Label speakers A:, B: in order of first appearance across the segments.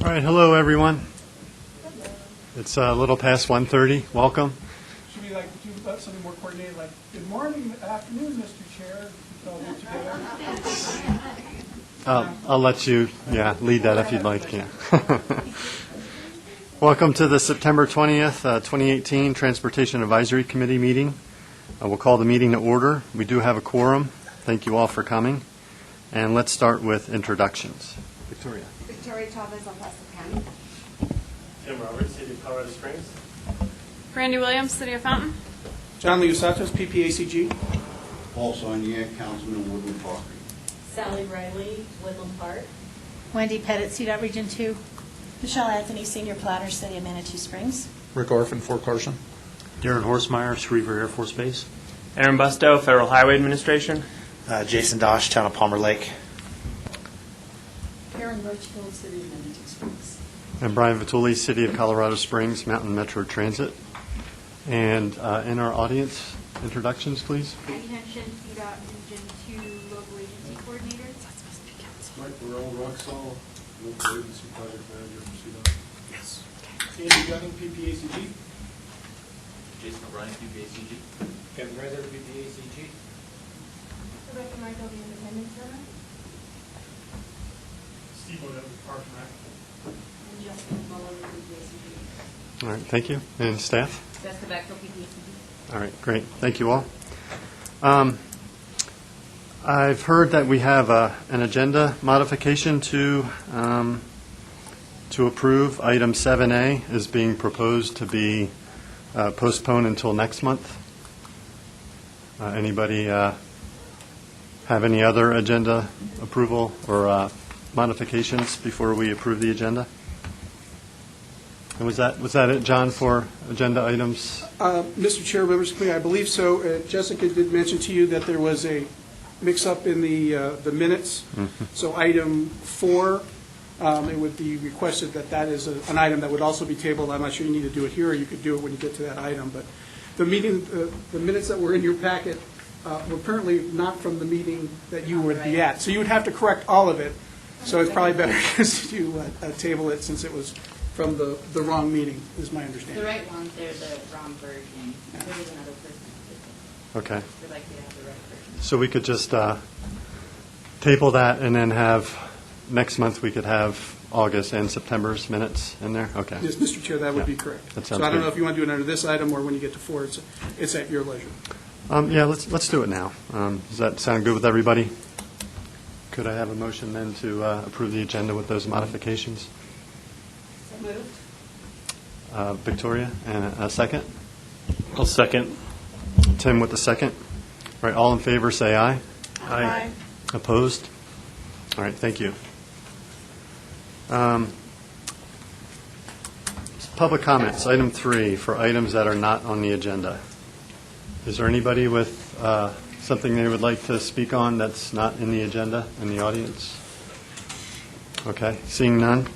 A: All right, hello everyone. It's a little past 1:30. Welcome.
B: Should we do something more coordinated, like good morning, afternoon, Mr. Chair? All get together.
A: I'll let you, lead that if you'd like. Yeah. Welcome to the September 20th, 2018 Transportation Advisory Committee meeting. We'll call the meeting to order. We do have a quorum. Thank you all for coming. And let's start with introductions. Victoria.
C: Victoria Chavez on Placer County.
A: Tim Roberts, City of Colorado Springs.
D: Randy Williams, City of Fountain.
B: John Leosatos, PPACG.
E: Paul Soniak, Councilman, Woodland Park.
F: Sally Riley, Woodland Park.
G: Wendy Pettit, CDOT Region 2. Michelle Anthony, Senior Platter, City of Manitou Springs.
H: Rick Orphan, Fort Carson.
I: Darren Horsemeyer, Schriever Air Force Base.
J: Aaron Busto, Federal Highway Administration.
K: Jason Dosh, Town of Palmer Lake.
F: Karen Roachfield, City of Manitou Springs.
A: And Brian Vituli, City of Colorado Springs, Mountain Metro Transit. And in our audience, introductions, please.
C: Heidi Henshin, CDOT Region 2 Local Agency Coordinator. That's supposed to be council.
H: Mike Burrell, Roxall, Local Agency Project Manager for CDOT.
K: Yes.
B: Andy Gunning, PPACG.
L: Jason O'Brien, PPACG.
M: Kevin Rezer, PPACG.
C: Rebecca Michael, the Independent Center.
B: Steve Odell, Park and Rec.
F: And Justin Muller, PPACG.
A: All right, thank you. And staff?
F: Jessica Beckville, PPACG.
A: All right, great. Thank you all. I've heard that we have an agenda modification to approve. Item 7A is being proposed to be postponed until next month. Anybody have any other agenda approval or modifications before we approve the agenda? And was that it, John, for agenda items?
B: Mr. Chair, members of the committee, I believe so. Jessica did mention to you that there was a mix-up in the minutes.
A: Mm-hmm.
B: So item 4, it would be requested that is an item that would also be tabled. I'm not sure you need to do it here, or you could do it when you get to that item. But the minutes that were in your packet were apparently not from the meeting that you would be at. So you would have to correct all of it. So it's probably better just to table it since it was from the wrong meeting, is my understanding.
F: The right ones, they're the wrong version. There was another person who did it.
A: Okay.
F: We'd like to have the right version.
A: So we could just table that and then have, next month we could have August and September's minutes in there? Okay.
B: Yes, Mr. Chair, that would be correct.
A: That
B: So
A: sounds
B: I don't
A: good.
B: know if you want to do it under this item or when you get to 4, it's at your leisure.
A: Let's do it now. Does that sound good with everybody? Could I have a motion then to approve the agenda with those modifications?
F: So moved.
A: Victoria, and a second?
J: I'll second.
A: Tim with the second. All right, all in favor say aye.
D: Aye.
A: Opposed? All right, thank you. Public comments, item 3, for items that are not on the agenda. Is there anybody with something they would like to speak on that's not in the agenda in the audience? Okay, seeing none.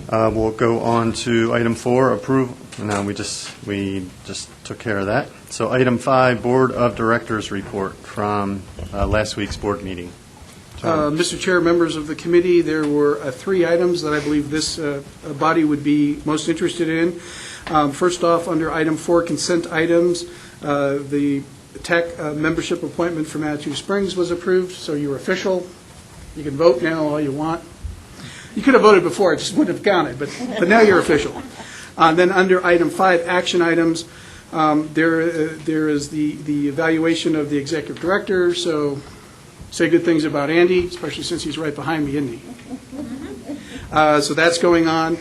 A: We'll go on to item 4, approval. No, we just took care of that. So item 5, Board of Directors report from last week's board meeting.
B: Mr. Chair, members of the committee, there were 3 items that I believe this body would be most interested in. First off, under item 4, consent items, the tech membership appointment for Manitou Springs was approved, so you're official. You can vote now all you want. You could have voted before, it just wouldn't have counted, but now you're official. Then under item 5, action items, there is the evaluation of the executive director, so say good things about Andy, especially since he's right behind me, isn't he? So that's going on.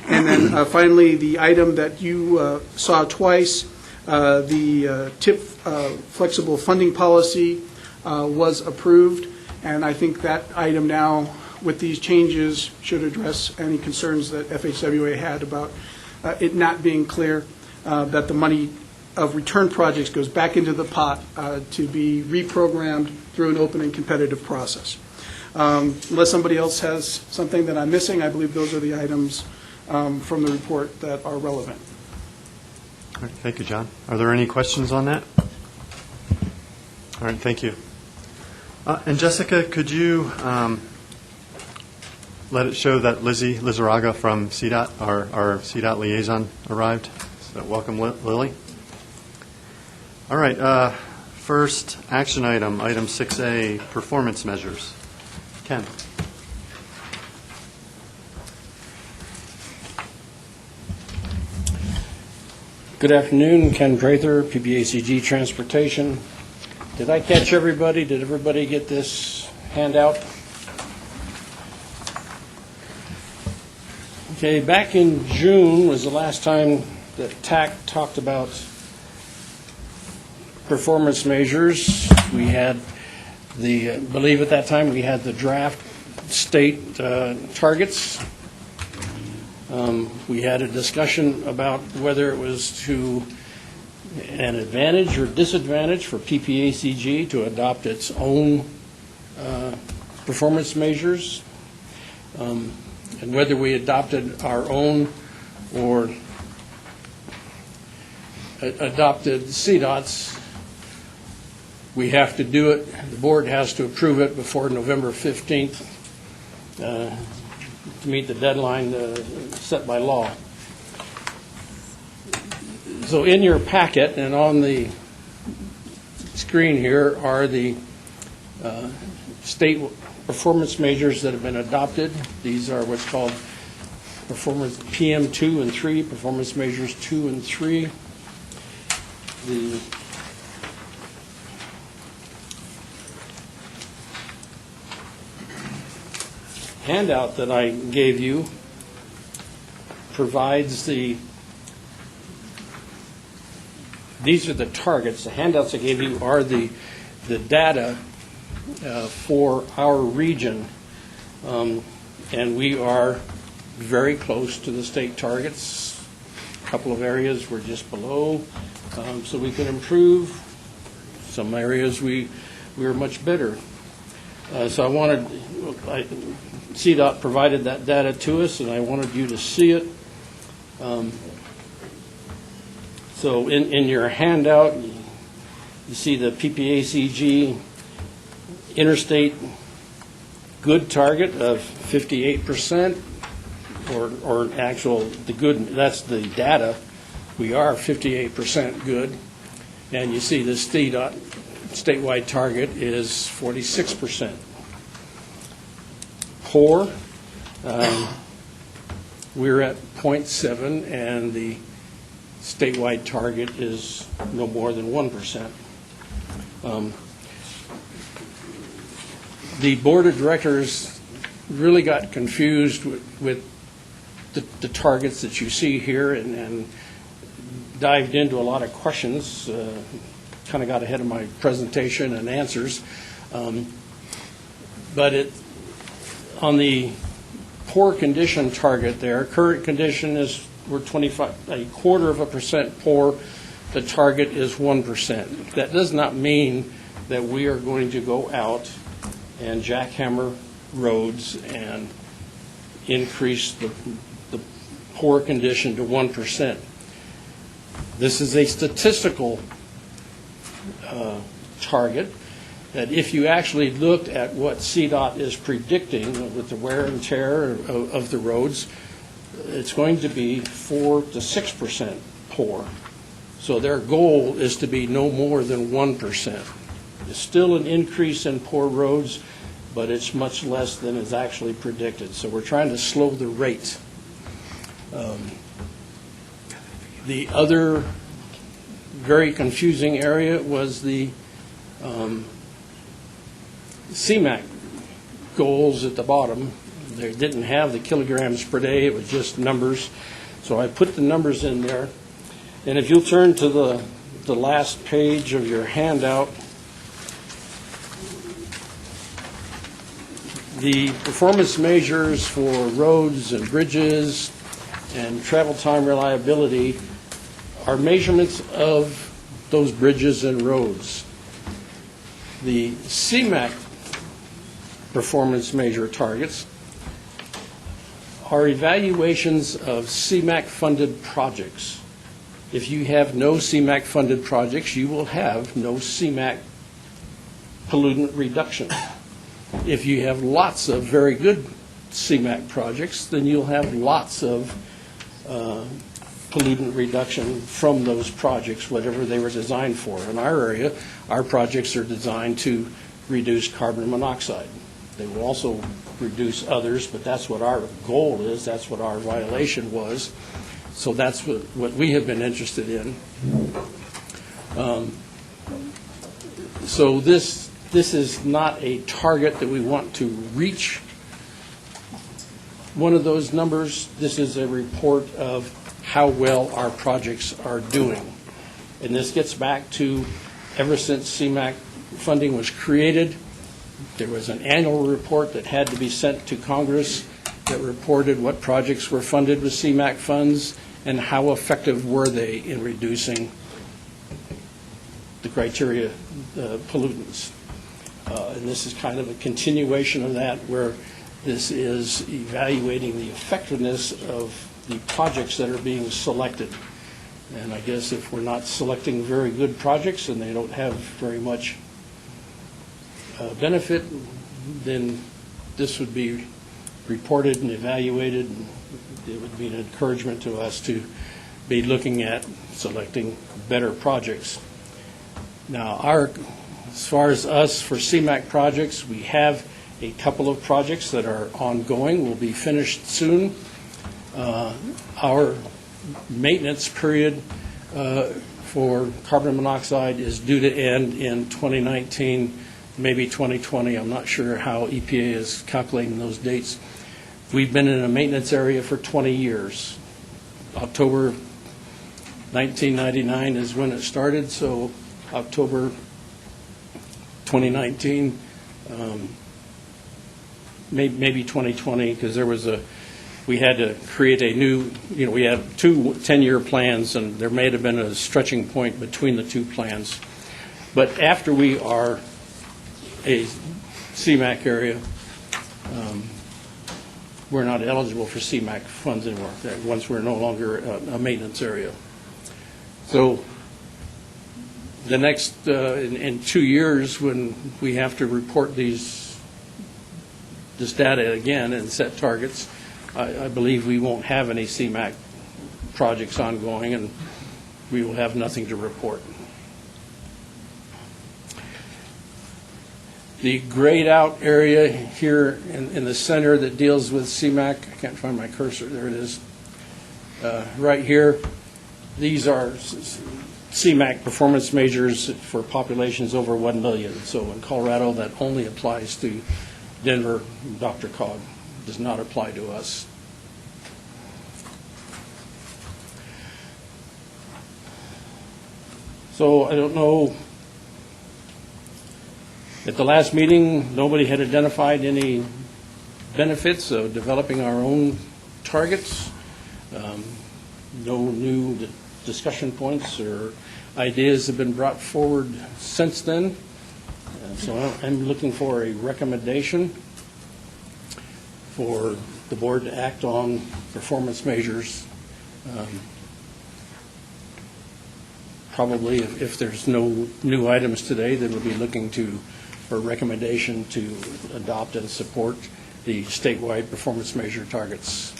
B: And then finally, the item that you saw twice, the TIP flexible funding policy was approved, and I think that item now, with these changes, should address any concerns that FHWA had about it not being clear that the money of return projects goes back into the pot to be reprogrammed through an open and competitive process. Unless somebody else has something that I'm missing, I believe those are the items from the report that are relevant.
A: All right, thank you, John. Are there any questions on that? All right, thank you. And Jessica, could you let it show that Lizzie Lizaraga from CDOT, our CDOT liaison, arrived. So welcome, Lily. All right, first action item, item 6A, performance measures. Ken.
M: Good afternoon, Ken Prather, PBACG Transportation. Did I catch everybody? Did everybody get this handout? Okay, back in June was the last time that TAC talked about performance measures. We had I believe at that time, we had the draft state targets. We had a discussion about whether it was to an advantage or disadvantage for PPACG to adopt its own performance measures, and whether we adopted our own or adopted CDOT's. We have to do it, the board has to approve it before November 15th to meet the deadline set by law. So in your packet and on the screen here are the state performance measures that have been adopted. These are what's called performance PM2 and 3, performance measures 2 and 3. The handout that I gave you provides these are the targets. The handouts I gave you are the data for our region, and we are very close to the state targets. A couple of areas we're just below, so we can improve. Some areas we are much better. So CDOT provided that data to us, and I wanted you to see it. So in your handout, you see the PPACG interstate good target of 58%, or actual, the good, that's the data. We are 58% good. And you see the CDOT statewide target is 46%. Poor, we're at 0.7, and the statewide target is no more than 1%. The board of directors really got confused with the targets that you see here and dived into a lot of questions, kind of got ahead of my presentation and answers. But on the poor condition target there, current condition is we're 0.25% poor. The target is 1%. That does not mean that we are going to go out and jackhammer roads and increase the poor condition to 1%. This is a statistical target that if you actually looked at what CDOT is predicting with the wear and tear of the roads, it's going to be 4 to 6% poor. So their goal is to be no more than 1%. It's still an increase in poor roads, but it's much less than is actually predicted. So we're trying to slow the rate. The other very confusing area was the CMAQ goals at the bottom. They didn't have the kilograms per day, it was just numbers. So I put the numbers in there. And if you'll turn to the last page of your handout, the performance measures for roads and bridges and travel time reliability are measurements of those bridges and roads. The CMAQ performance measure targets are evaluations of CMAQ-funded projects. If you have no CMAQ-funded projects, you will have no CMAQ pollutant reduction. If you have lots of very good CMAQ projects, then you'll have lots of pollutant reduction from those projects, whatever they were designed for. In our area, our projects are designed to reduce carbon monoxide. They will also reduce others, but that's what our goal is, that's what our violation was. So that's what we have been interested in. So this is not a target that we want to reach one of those numbers. This is a report of how well our projects are doing. And this gets back to ever since CMAQ funding was created, there was an annual report that had to be sent to Congress that reported what projects were funded with CMAQ funds and how effective were they in reducing the criteria pollutants. And this is kind of a continuation of that, where this is evaluating the effectiveness of the projects that are being selected. And I guess if we're not selecting very good projects and they don't have very much benefit, then this would be reported and evaluated, and it would be an encouragement to us to be looking at selecting better projects. Now, as far as us for CMAQ projects, we have a couple of projects that are ongoing, will be finished soon. Our maintenance period for carbon monoxide is due to end in 2019, maybe 2020. I'm not sure how EPA is calculating those dates. We've been in a maintenance area for 20 years. October 1999 is when it started, so October 2019, maybe 2020, because we had to create a new, we had two 10-year plans, and there may have been a stretching point between the two plans. But after we are a CMAQ area, we're not eligible for CMAQ funds anymore, once we're no longer a maintenance area. So the next, in 2 years, when we have to report this data again and set targets, I believe we won't have any CMAQ projects ongoing, and we will have nothing to report. The grayed out area here in the center that deals with CMAQ, I can't find my cursor, there it is, right here, these are CMAQ performance measures for populations over 1 million. So in Colorado, that only applies to Denver, Dr. Cog, does not apply to us. So I don't know, at the last meeting, nobody had identified any benefits of developing our own targets. No new discussion points or ideas have been brought forward since then. So I'm looking for a recommendation for the board to act on performance measures. Probably if there's no new items today, then we'll be looking for a recommendation to adopt and support the statewide performance measure targets.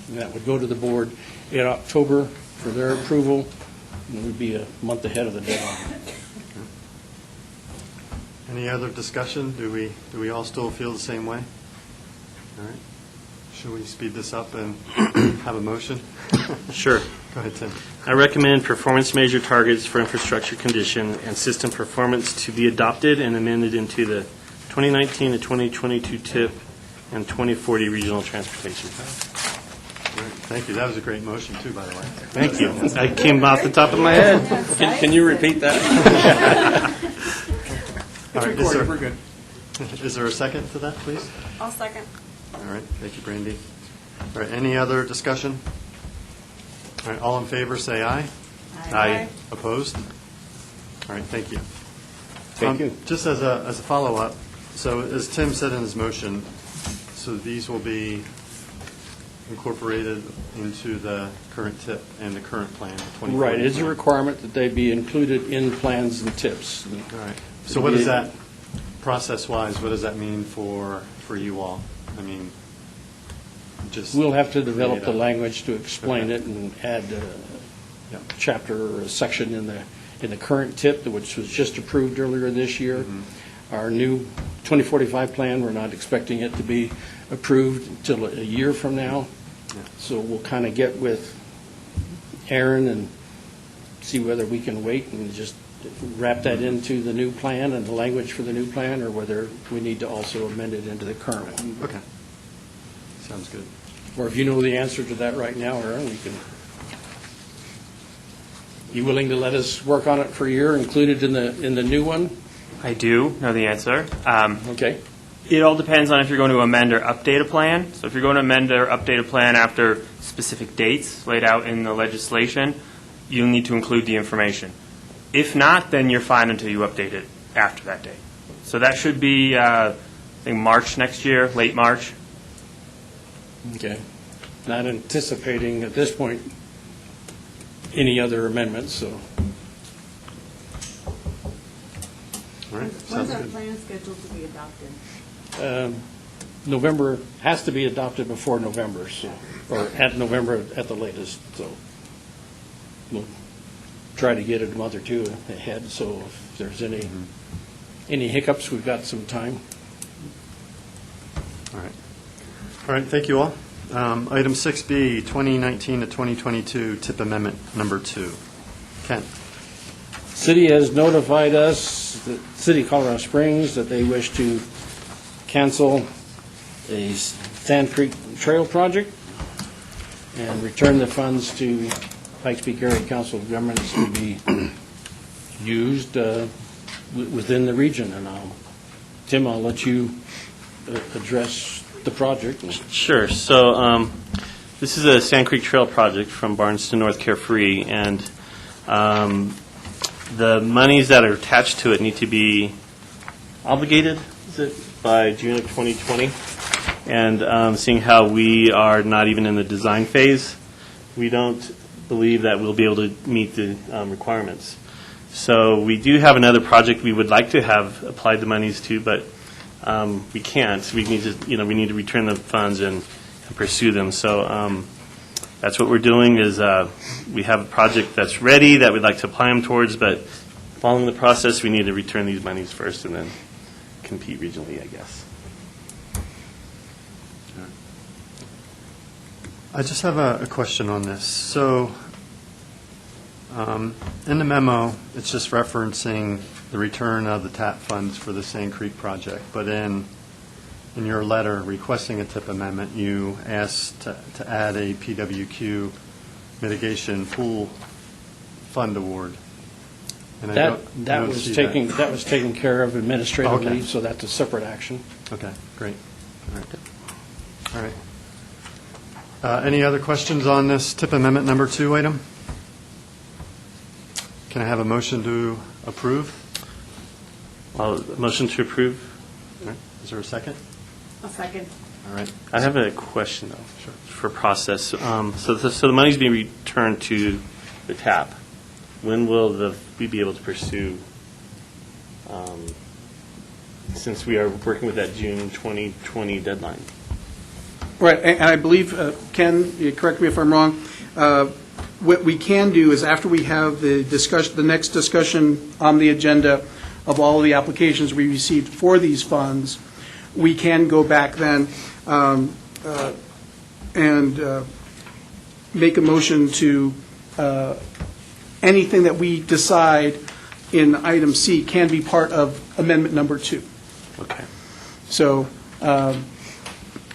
M: And that would go to the board in October for their approval, and we'd be a month ahead of the deadline.
A: Any other discussion? Do we all still feel the same way? All right. Should we speed this up and have a motion?
J: Sure.
A: Go ahead, Tim.
J: I recommend performance measure targets for infrastructure condition and system performance to be adopted and amended into the 2019 to 2022 TIP and 2040 regional transportation plan.
A: Thank you. That was a great motion, too, by the way.
J: Thank you. I came off the top of my head.
M: Can you repeat that?
A: All right,
B: Recorded, we're good.
A: is there a second to that, please?
D: I'll second.
A: All right, thank you, Brandy. All right, any other discussion? All right, all in favor, say aye.
J: Aye.
A: Opposed? All right, thank you.
M: Thank you.
A: Just as a follow-up, so as Tim said in his motion, so these will be incorporated into the current TIP and the current plan, the 2040
M: Right, it's a
A: plan.
M: requirement that they be included in plans and tips.
A: All right. So what does that, process-wise, what does that mean for you all? I mean, just.
M: We'll have to develop
A: create
M: the
A: a-
M: language to explain
A: Okay.
M: it and add
A: Yeah.
M: a chapter or a section in the current TIP, which was just approved earlier this year.
A: Mm-hmm.
M: Our new 2045 plan, we're not expecting it to be approved until a year from now.
A: Yeah.
M: So we'll kind of get with Aaron and see whether we can wait and just wrap that into the new plan and the language for the new plan, or whether we need to also amend it into the current one.
A: Okay. Sounds good.
M: Or if you know the answer to that right now, Aaron, we can. You willing to let us work on it for a year, include it in the new one?
N: I do know the answer.
M: Okay.
N: It all depends on if you're going to amend or update a plan. So if you're going to amend or update a plan after specific dates laid out in the legislation, you'll need to include the information. If not, then you're fine until you update it after that date. So that should be, I think, March next year, late March.
M: Okay. Not anticipating at this point any other amendments, so.
A: All right,
F: When's
A: sounds
F: our
A: good.
F: plan scheduled to be adopted?
M: November, has to be adopted before November, so, or at November at the latest, so we'll try to get it a month or two ahead, so if there's any hiccups, we've got some time.
A: All right. All right, thank you all. Item 6B, 2019 to 2022 TIP Amendment Number 2. Ken?
M: City has notified us, the City of Colorado Springs, that they wish to cancel a Sand Creek Trail project and return the funds to Pikes Peak Area Council of Governments to be used within the region. And Tim, I'll let you address the project.
J: Sure. So this is a Sand Creek Trail project from Barnes to North Carefree, and the monies that are attached to it need to be obligated, is it, by June of 2020. And seeing how we are not even in the design phase, we don't believe that we'll be able to meet the requirements. So we do have another project we would like to have applied the monies to, but we can't. We need to, we need to return the funds and pursue them. So that's what we're doing. Is we have a project that's ready that we'd like to apply them towards, but following the process, we need to return these monies first and then compete regionally, I guess.
A: I just have a question on this. So in the memo, it's just referencing the return of the TAP funds for the Sand Creek project, but in your letter requesting a TIP amendment, you asked to add a PWQ mitigation pool fund award. And I don't see
M: That was taken care of administratively,
A: Okay.
M: so that's a separate action.
A: Okay, great. All right. All right. Any other questions on this TIP amendment number 2 item? Can I have a motion to approve?
J: Motion to approve.
A: All right. Is there a second?
F: A second.
A: All right.
J: I have a question, though, for process. So the money's being returned to the TAP. When will we be able to pursue, since we are working with that June 2020 deadline?
B: Right, and I believe, Ken, you correct me if I'm wrong, what we can do is after we have the next discussion on the agenda of all of the applications we received for these funds, we can go back then and make a motion to, anything that we decide in item C can be part of amendment number 2.
J: Okay.
B: So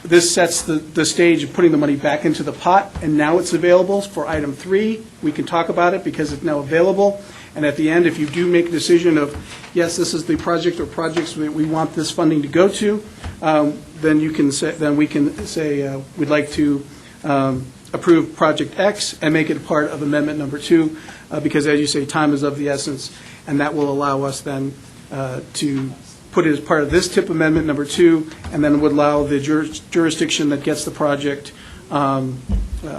B: this sets the stage of putting the money back into the pot, and now it's available for item 3. We can talk about it because it's now available. And at the end, if you do make a decision of, yes, this is the project or projects that we want this funding to go to, then you can say, then we can say we'd like to approve project X and make it a part of amendment number 2, because as you say, time is of the essence, and that will allow us then to put it as part of this TIP amendment number 2, and then would allow the jurisdiction that gets the project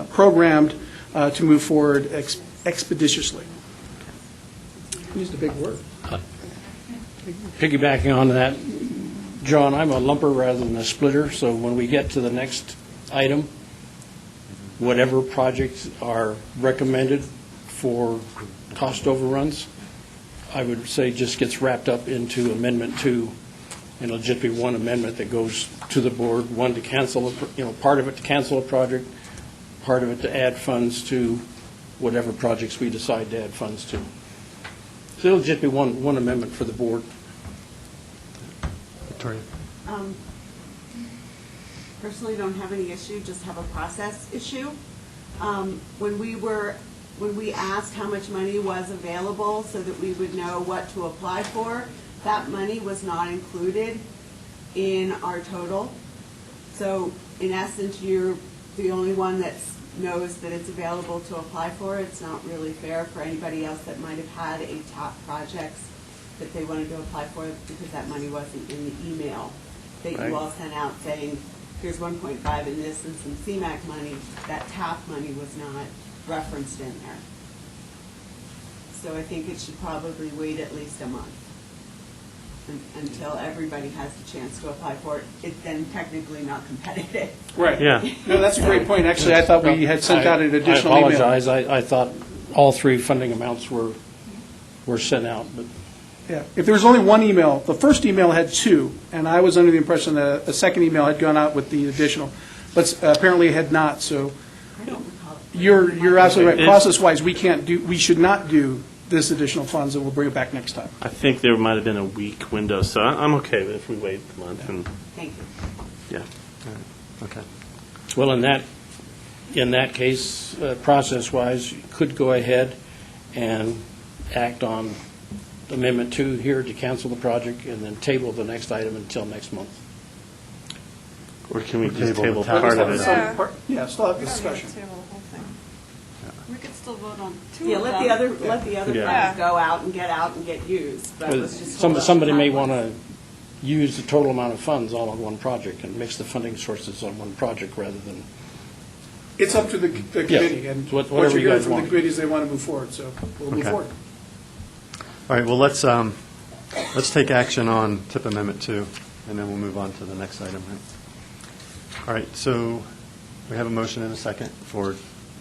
B: programmed to move forward expeditiously. Used a big word.
M: Piggybacking on that, John, I'm a lumper rather than a splitter, so when we get to the next item, whatever projects are recommended for cost overruns, I would say just gets wrapped up into Amendment 2, and it'll just be one amendment that goes to the board, one to cancel, part of it to cancel a project, part of it to add funds to whatever projects we decide to add funds to. So it'll just be one amendment for the board.
A: Victoria?
F: Personally, don't have any issue, just have a process issue. When we asked how much money was available so that we would know what to apply for, that money was not included in our total. So in essence, you're the only one that knows that it's available to apply for. It's not really fair for anybody else that might have had a top projects that they wanted to apply for, because that money wasn't in the email that you all sent out saying, here's 1.5 in this and some CMAQ money. That TAP money was not referenced in there. So I think it should probably wait at least a month until everybody has the chance to apply for it. It's then technically not competitive.
B: Right.
J: Yeah.
B: No, that's a great point. Actually, I thought we had sent out an additional email.
M: I apologize. I thought all three funding amounts were sent out, but
B: Yeah, if there was only one email, the first email had two, and I was under the impression that a second email had gone out with the additional, but apparently it had not, so
F: I don't recall.
B: you're absolutely right.
J: It's-
B: Process-wise, we should not do this additional funds, and we'll bring it back next time.
J: I think there might have been a week window, so I'm okay with if we wait a month and,
F: Thank you.
J: yeah.
A: Okay.
M: well, in that case, process-wise, you could go ahead and act on Amendment 2 here to cancel the project and then table the next item until next month.
J: Or can we just
A: Table
J: table
A: the tax
J: part of
A: on
J: it?
A: that.
B: Yeah, still have
D: We don't need
B: discussion.
D: to table the whole thing. We could still vote on two
F: Yeah,
D: of
F: let
D: them.
F: the other
J: Yeah.
F: funds go out and get used. But let's just hold up
M: Somebody
F: the
M: may
F: top
M: want
F: ones.
M: to use the total amount of funds all on one project and mix the funding sources on one project rather than,
B: It's up to the committee, and
M: It's
B: what
M: whatever
B: you're
M: you
B: hearing
M: guys
B: from the
M: want.
B: committee is they want to move forward, so we'll move
A: Okay.
B: forward.
A: All right, well, let's take action on TIP Amendment 2, and then we'll move on to the next item. All right, so we have a motion and a second for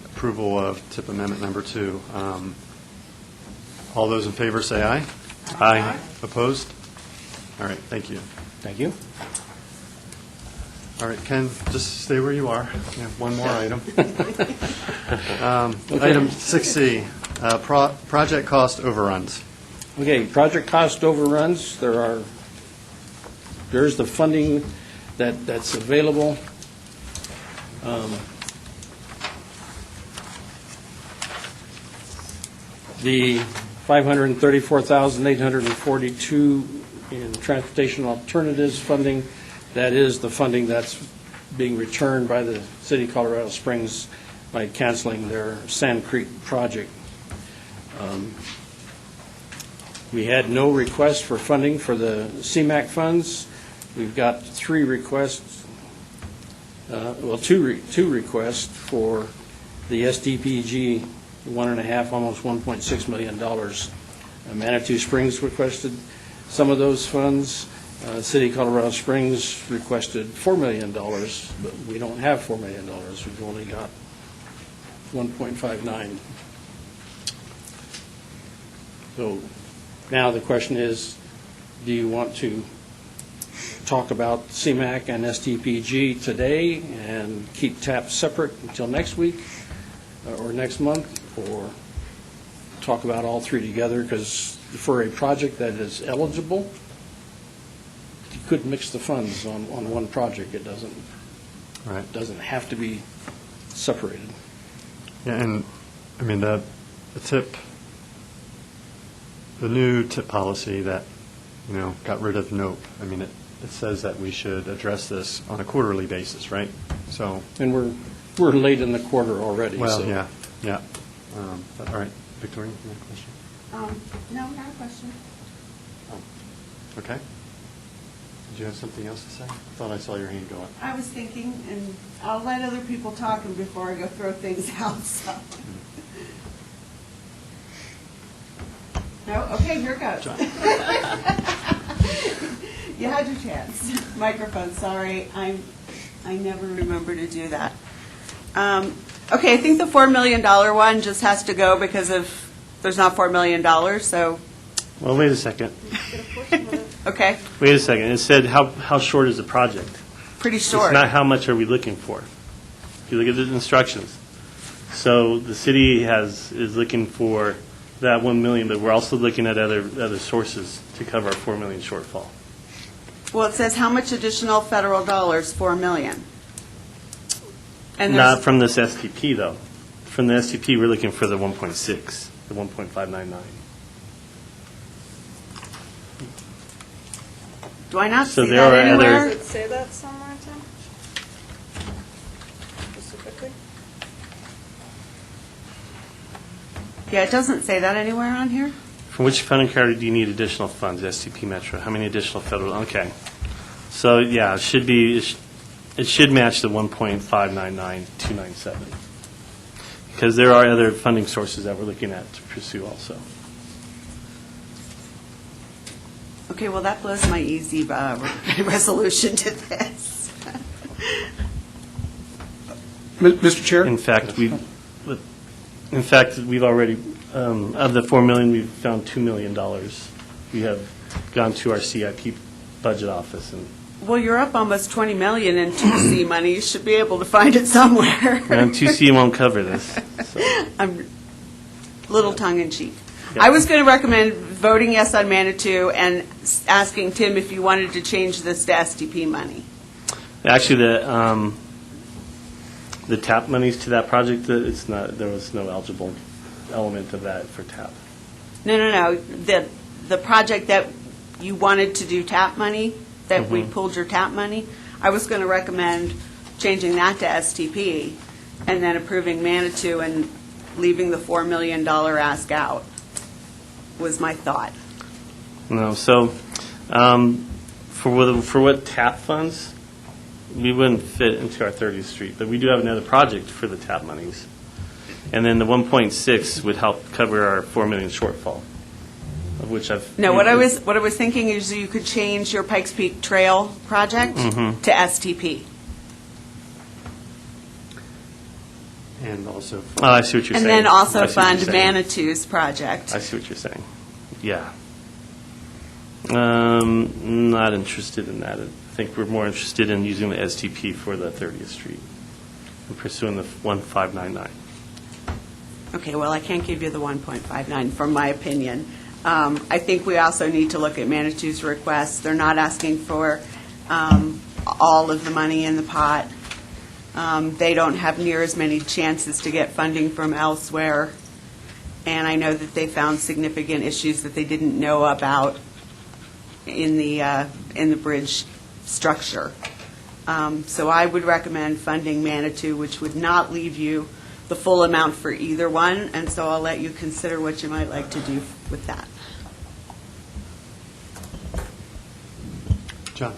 A: approval of TIP Amendment number 2. All those in favor say aye. Aye. Opposed? All right, thank you.
M: thank you.
A: All right, Ken, just stay where you are. We have one more item.
M: Okay.
A: Item 6C, project cost overruns.
M: Okay, project cost overruns, there's the funding that's available. The $534,842 in transportation alternatives funding, that is the funding that's being returned by the city of Colorado Springs by canceling their Sand Creek project. We had no request for funding for the CMAQ funds. We've got three requests, two requests for the SDPG, $1.5, almost $1.6 million. Manitou Springs requested some of those funds. City of Colorado Springs requested $4 million, but we don't have $4 million. We've only got 1.59. So now the question is, do you want to talk about CMAQ and STPG today and keep TAP separate until next week or next month, or talk about all three together? Because for a project that is eligible, you could mix the funds on one project. It doesn't have to be separated.
A: Yeah, and, I mean, the TIP, the new TIP policy that, got rid of NOPE, I mean, it says that we should address this on a quarterly basis, right? So,
M: And we're late in the quarter already.
A: well,
M: so.
A: yeah. But, all right, Victoria, you have a question?
F: No, not a question.
A: Okay. Did you have something else to say? I thought I saw your hand go up.
F: I was thinking, and I'll let other people talk before I go throw things out, so. No? Okay, here it goes. You had your chance. Microphone, sorry. I never remember to do that. Okay, I think the $4 million one just has to go because there's not $4 million, so,
J: Well, wait a second.
F: okay,
J: Wait a second. It said how short is the project?
F: pretty short.
J: It's not how much are we looking for. If you look at the instructions. So the city is looking for that 1 million, but we're also looking at other sources to cover our 4 million shortfall.
F: Well, it says how much additional federal dollars? 4 million. And
J: Not
F: there's,
J: from this STP, though. From the STP, we're looking for the 1.6, the 1.599.
F: do I not
J: So
F: see
J: there
F: that
J: are other-
F: anywhere?
D: Does it say that somewhere, Tim? Specifically?
F: Yeah, it doesn't say that anywhere on here.
J: From which funding category do you need additional funds? STP Metro. How many additional federal? Okay. So, yeah, it should be, it should match the 1.599297. Because there are other funding sources that we're looking at to pursue also.
F: Okay, well, that blows my easy resolution to this.
B: Mr. Chair?
J: In fact, we've already, of the 4 million, we've found $2 million. We have gone to our CIP budget office, and
F: Well, you're up almost 20 million in 2C money. You should be able to find it somewhere.
J: 2C won't cover this. So.
F: I'm a little tongue-in-cheek.
J: Yeah.
F: I was going to recommend voting yes on Manitou and asking Tim if you wanted to change this to STP money.
J: Actually, the TAP monies to that project, it's not. There was no eligible element of that for TAP.
F: No. The project that you wanted to do TAP money, that we pulled your TAP money, I was going to recommend changing that to STP and then approving Manitou and leaving the $4 million ask out, was my thought.
J: No, so for what TAP funds, we wouldn't fit into our 30th Street, but we do have another project for the TAP monies. And then the 1.6 would help cover our 4 million shortfall, of which I've...
F: No, what I was thinking is you could change your Pikes Peak Trail project to STP.
A: And also,
J: Oh, I see what you're
F: And
J: saying.
F: then also
J: I see what
F: fund
J: you're saying.
F: Manitou's project.
J: I see what you're saying. Yeah. Not interested in that. I think we're more interested in using the STP for the 30th Street and pursuing the 1599.
F: Okay, well, I can't give you the 1.59 from my opinion. I think we also need to look at Manitou's request. They're not asking for all of the money in the pot. They don't have near as many chances to get funding from elsewhere. And I know that they found significant issues that they didn't know about in the bridge structure. So I would recommend funding Manitou, which would not leave you the full amount for either one, and so I'll let you consider what you might like to do with that.
A: John.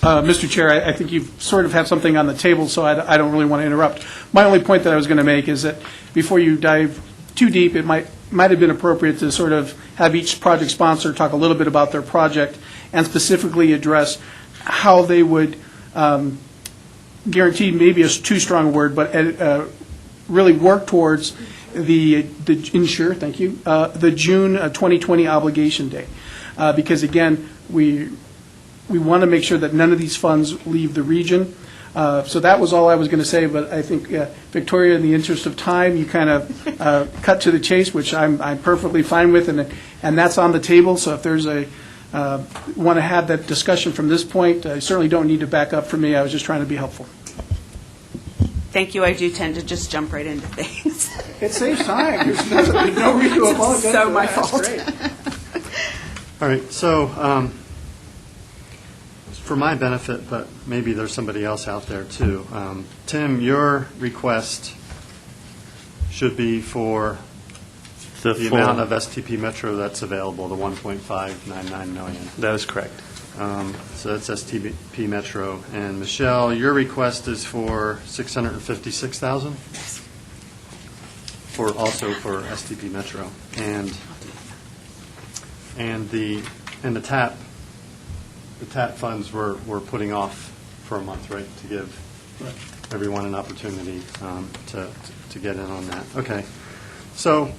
B: Mr. Chair, I think you sort of have something on the table, so I don't really want to interrupt. My only point that I was going to make is that before you dive too deep, it might have been appropriate to sort of have each project sponsor talk a little bit about their project and specifically address how they would guarantee, maybe a too strong a word, but really work towards the June 2020 obligation day. Because again, we want to make sure that none of these funds leave the region. So that was all I was going to say, but I think, Victoria, in the interest of time, you kind of cut to the chase, which I'm perfectly fine with, and that's on the table. So if there's want to have that discussion from this point, I certainly don't need to back up for me. I was just trying to be helpful.
F: Thank you. I do tend to just jump right into things.
B: It saves time. There's no reason to apologize.
F: So my fault.
A: All right, so for my benefit, but maybe there's somebody else out there too. Tim, your request should be for the amount of STP Metro that's available, the 1.599 million.
J: That is correct.
A: So that's STP Metro. And Michelle, your request is for 656,000? Also for STP Metro. And the TAP the TAP funds we're putting off for a month, right, to give everyone an opportunity to get in on that. Okay. So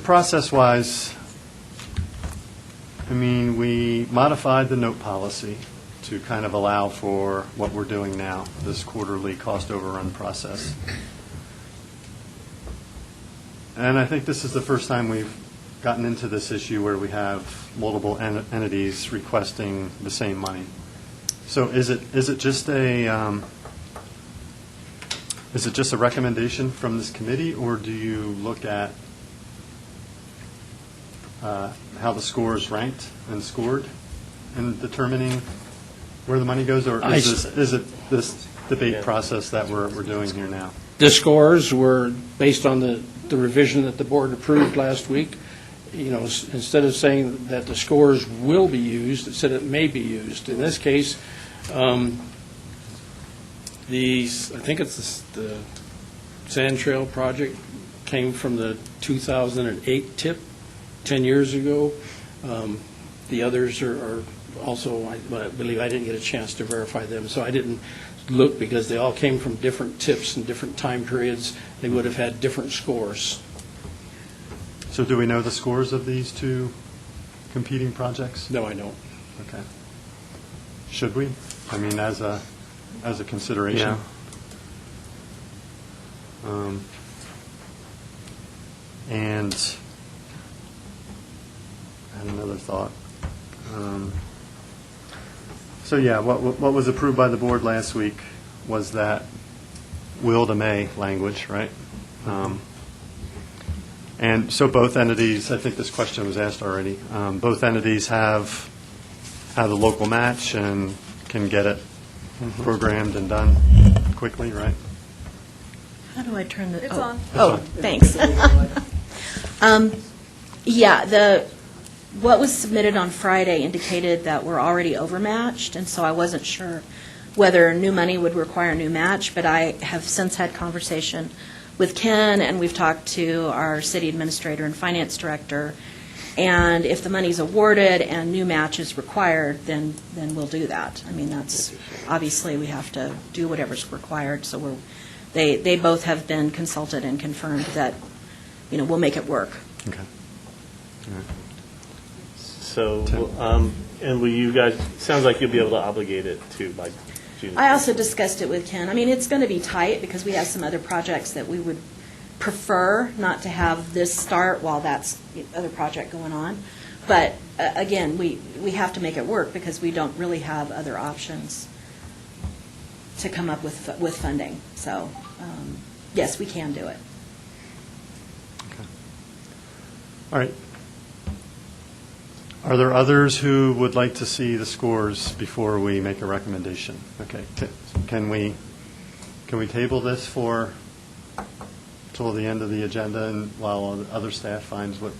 A: process-wise, I mean, we modified the note policy to kind of allow for what we're doing now, this quarterly cost overrun process. And I think this is the first time we've gotten into this issue where we have multiple entities requesting the same money. So is it just a recommendation from this committee, or do you look at how the scores ranked and scored in determining where the money goes, or is it this debate process that we're doing here now?
M: The scores were based on the revision that the board approved last week. You know, instead of saying that the scores will be used, it said it may be used. In this case, I think it's the Sand Trail project came from the 2008 TIP 10 years ago. The others are also, I believe I didn't get a chance to verify them, so I didn't look because they all came from different TIPs and different time periods. They would have had different scores.
A: So do we know the scores of these two competing projects?
M: No, I don't.
A: Okay. Should we? I mean, as a consideration?
J: Yeah.
A: And I had another thought. So yeah, what was approved by the board last week was that will to may language, right? And so both entities, I think this question was asked already, both entities have the local match and can get it programmed and done quickly, right?
G: How do I turn the?
C: It's
G: oh.
C: on.
G: Oh, thanks. Yeah, what was submitted on Friday indicated that we're already overmatched, and so I wasn't sure whether new money would require a new match, but I have since had conversation with Ken, and we've talked to our city administrator and finance director, and if the money's awarded and new match is required, then we'll do that. I mean, that's, obviously, we have to do whatever's required, so they both have been consulted and confirmed that, you know, we'll make it work.
A: Okay. All right.
J: So, and will you guys, sounds like you'll be able to obligate it to by June.
G: I also discussed it with Ken. I mean, it's going to be tight because we have some other projects that we would prefer not to have this start while that's the other project going on. But again, we have to make it work because we don't really have other options to come up with funding. So, yes, we can do it.
A: Okay. All right. Are there others who would like to see the scores before we make a recommendation? Okay. Can we table this till the end of the agenda, and while other staff finds out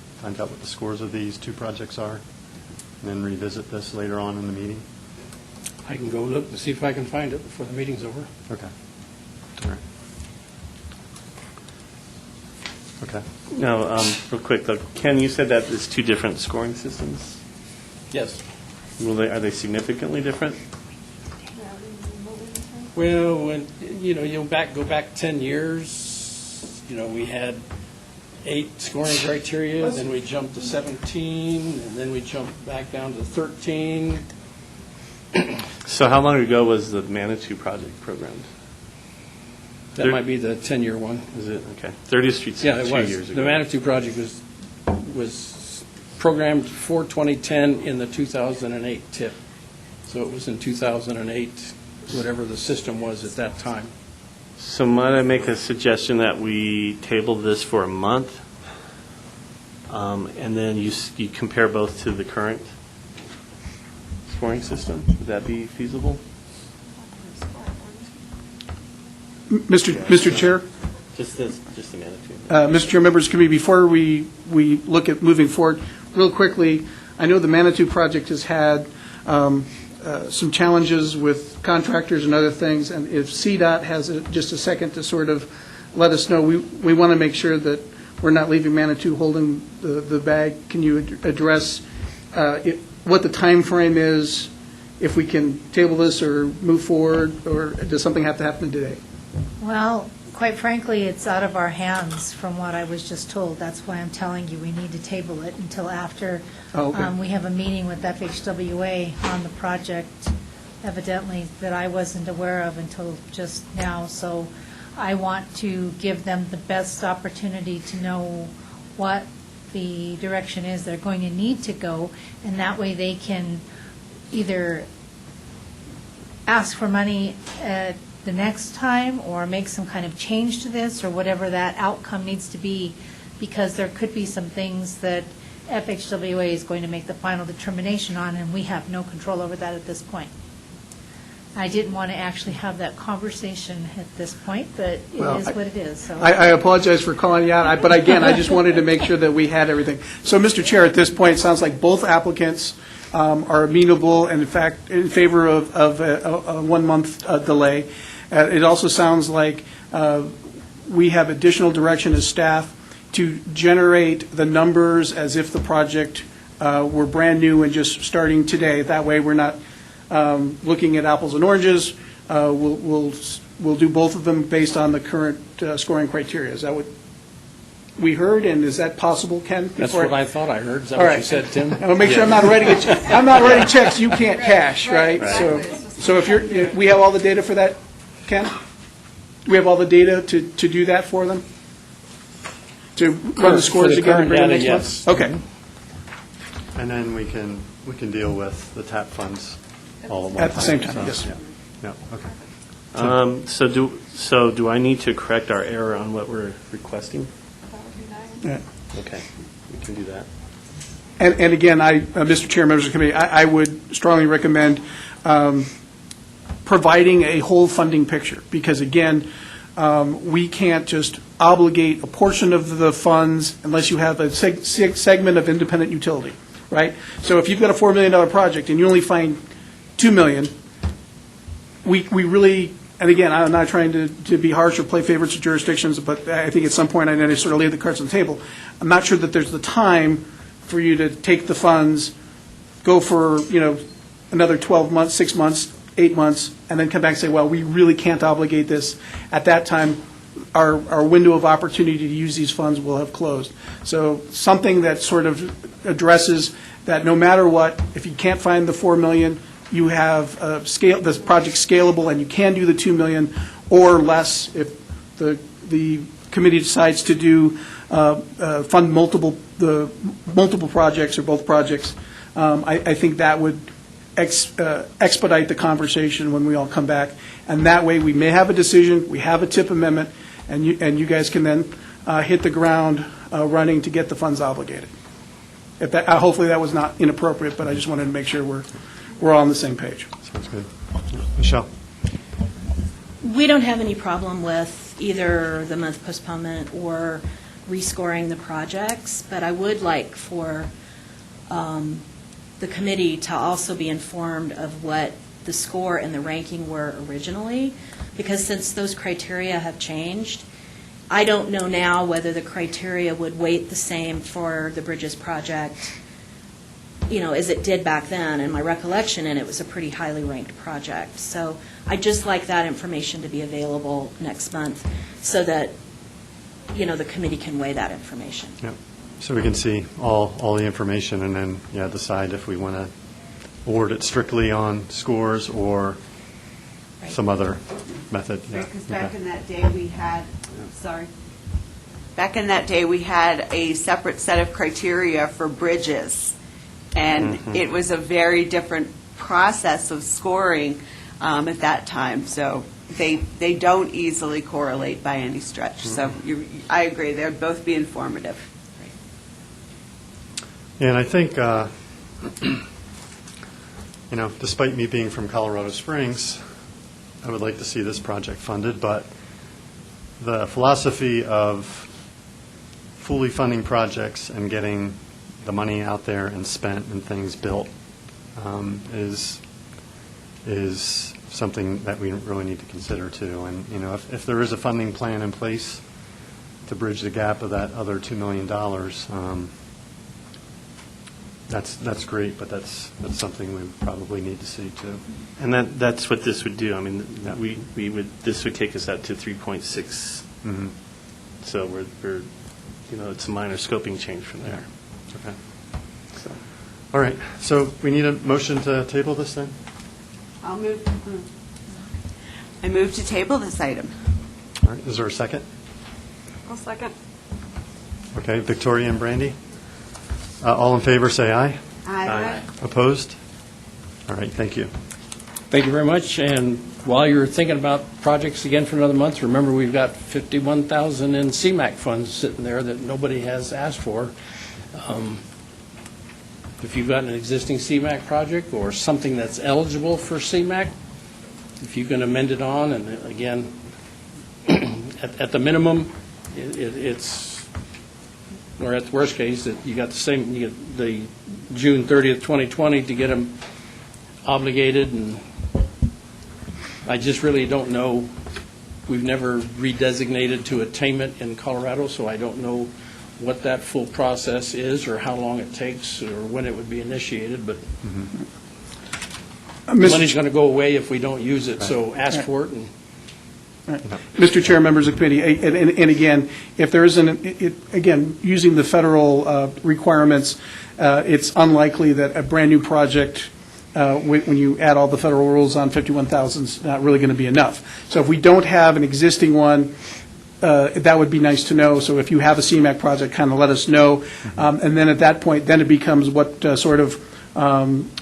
A: what the scores of these two projects are, and then revisit this later on in the meeting?
M: I can go look to see if I can find it before the meeting's over.
A: Okay. All right. Okay.
J: Now, real quick, though, Ken, you said that there's two different scoring systems.
M: Yes.
J: Are they significantly different?
M: Well, when you go back 10 years, we had 8 scoring criteria, then we jumped to 17, and then we jumped back down to 13.
J: So how long ago was the Manitou project programmed?
M: That might be the 10-year one.
J: Is it? Okay. 30th Street's
M: Yeah, it
J: 2
M: was.
J: years ago.
M: The Manitou project was programmed for 2010 in the 2008 TIP. So it was in 2008, whatever the system was at that time.
J: So might I make a suggestion that we table this for a month, and then you compare both to the current scoring system? Would that be feasible?
B: Mr. Chair?
J: Just the Manitou.
B: Mr. Chair, members of the committee, before we look at moving forward, real quickly, I know the Manitou project has had some challenges with contractors and other things, and if CDOT has just a second to sort of let us know, we want to make sure that we're not leaving Manitou holding the bag. Can you address what the time frame is, if we can table this or move forward, or does something have to happen today?
O: Well, quite frankly, it's out of our hands from what I was just told. That's why I'm telling you, we need to table it until after
B: Oh, okay.
O: we have a meeting with FHWA on the project, evidently, that I wasn't aware of until just now. So I want to give them the best opportunity to know what the direction is they're going to need to go, and that way they can either ask for money at the next time or make some kind of change to this or whatever that outcome needs to be, because there could be some things that FHWA is going to make the final determination on, and we have no control over that at this point. I didn't want to actually have that conversation at this point, but it
B: Well,
O: is what it is. So
B: I apologize for calling you out, but again, I just wanted to make sure that we had everything. So, Mr. Chair, at this point, it sounds like both applicants are amenable and, in fact, in favor of a 1-month delay. It also sounds like we have additional direction as staff to generate the numbers as if the project were brand new and just starting today. That way, we're not looking at apples and oranges. We'll do both of them based on the current scoring criteria. Is that what we heard, and is that possible, Ken?
M: That's what I thought I heard. Is that
B: All
M: what
B: right.
M: you said, Tim?
B: I want to make sure I'm not writing checks you can't cash, right? So if we have all the data for that, Ken? We have all the data to do that for them? To run the scores
M: the
B: again and
M: current
B: bring them
M: data,
B: next
M: yes.
B: month? Okay.
A: And then we can deal with the TAP funds all at one time.
B: At the same time,
A: So,
B: yes.
A: Yeah, okay.
J: So do I need to correct our error on what we're requesting?
B: Yeah.
J: Okay, we can do that.
B: And again, Mr. Chair, members of the committee, I would strongly recommend providing a whole funding picture, because again, we can't just obligate a portion of the funds unless you have a segment of independent utility, right? So if you've got a $4 million project and you only find $2 million, we really, and again, I'm not trying to be harsh or play favorites of jurisdictions, but I think at some point I need to sort of lay the cards on the table. I'm not sure that there's the time for you to take the funds, go for, another 12 months, 6 months, 8 months, and then come back and say, well, we really can't obligate this. At that time, our window of opportunity to use these funds will have closed. So something that sort of addresses that no matter what, if you can't find the $4 million, you have this project scalable and you can do the $2 million or less if the committee decides to do fund multiple projects or both projects. I think that would expedite the conversation when we all come back, and that way we may have a decision, we have a TIP amendment, and you guys can then hit the ground running to get the funds obligated. Hopefully that was not inappropriate, but I just wanted to make sure we're all on the same page.
A: Sounds good. Michelle?
G: We don't have any problem with either the month postponement or rescoring the projects, but I would like for the committee to also be informed of what the score and the ranking were originally, because since those criteria have changed, I don't know now whether the criteria would weight the same for the Bridges project, as it did back then. In my recollection, and it was a pretty highly ranked project. So I'd just like that information to be available next month so that, the committee can weigh that information.
A: Yep. So we can see all the information and then, decide if we want to award it strictly on scores or some other method. Yeah.
F: Because back in that day, we had, back in that day, we had a separate set of criteria for bridges, and it was a very different process of scoring at that time. So they don't easily correlate by any stretch. So I agree, they'd both be informative.
A: Yeah, and I think, despite me being from Colorado Springs, I would like to see this project funded, but the philosophy of fully funding projects and getting the money out there and spent and things built is something that we really need to consider too. And, if there is a funding plan in place to bridge the gap of that other $2 million, that's great, but that's something we probably need to see too.
J: And that's what this would do. I mean, this would take us out to 3.6.
A: Mhm.
J: So we're, it's a minor scoping change from there.
A: Okay. All right, so we need a motion to table this then?
F: I move to table this item.
A: All right, is there a second?
D: I'll second.
A: Okay, Victoria and Brandy? All in favor, say aye.
F: Aye.
A: Opposed? All right, thank you.
M: Thank you very much. And while you're thinking about projects again for another month, remember we've got $51,000 in CMAQ funds sitting there that nobody has asked for. If you've got an existing CMAQ project or something that's eligible for CMAQ, if you can amend it on, and again, at the minimum, it's, or at the worst case, that you got you get the June 30th, 2020 to get them obligated, and I just really don't know. We've never redesignated to attainment in Colorado, so I don't know what that full process is or how long it takes or when it would be initiated, but the money's going to go away if we don't use it, so ask for it. And
B: Mr. Chair, members of the committee, and again, if there isn't, again, using the federal requirements, it's unlikely that a brand-new project, when you add all the federal rules on 51,000, is not really going to be enough. So if we don't have an existing one, that would be nice to know. So if you have a CMAQ project, kind of let us know. And then at that point, then it becomes what sort of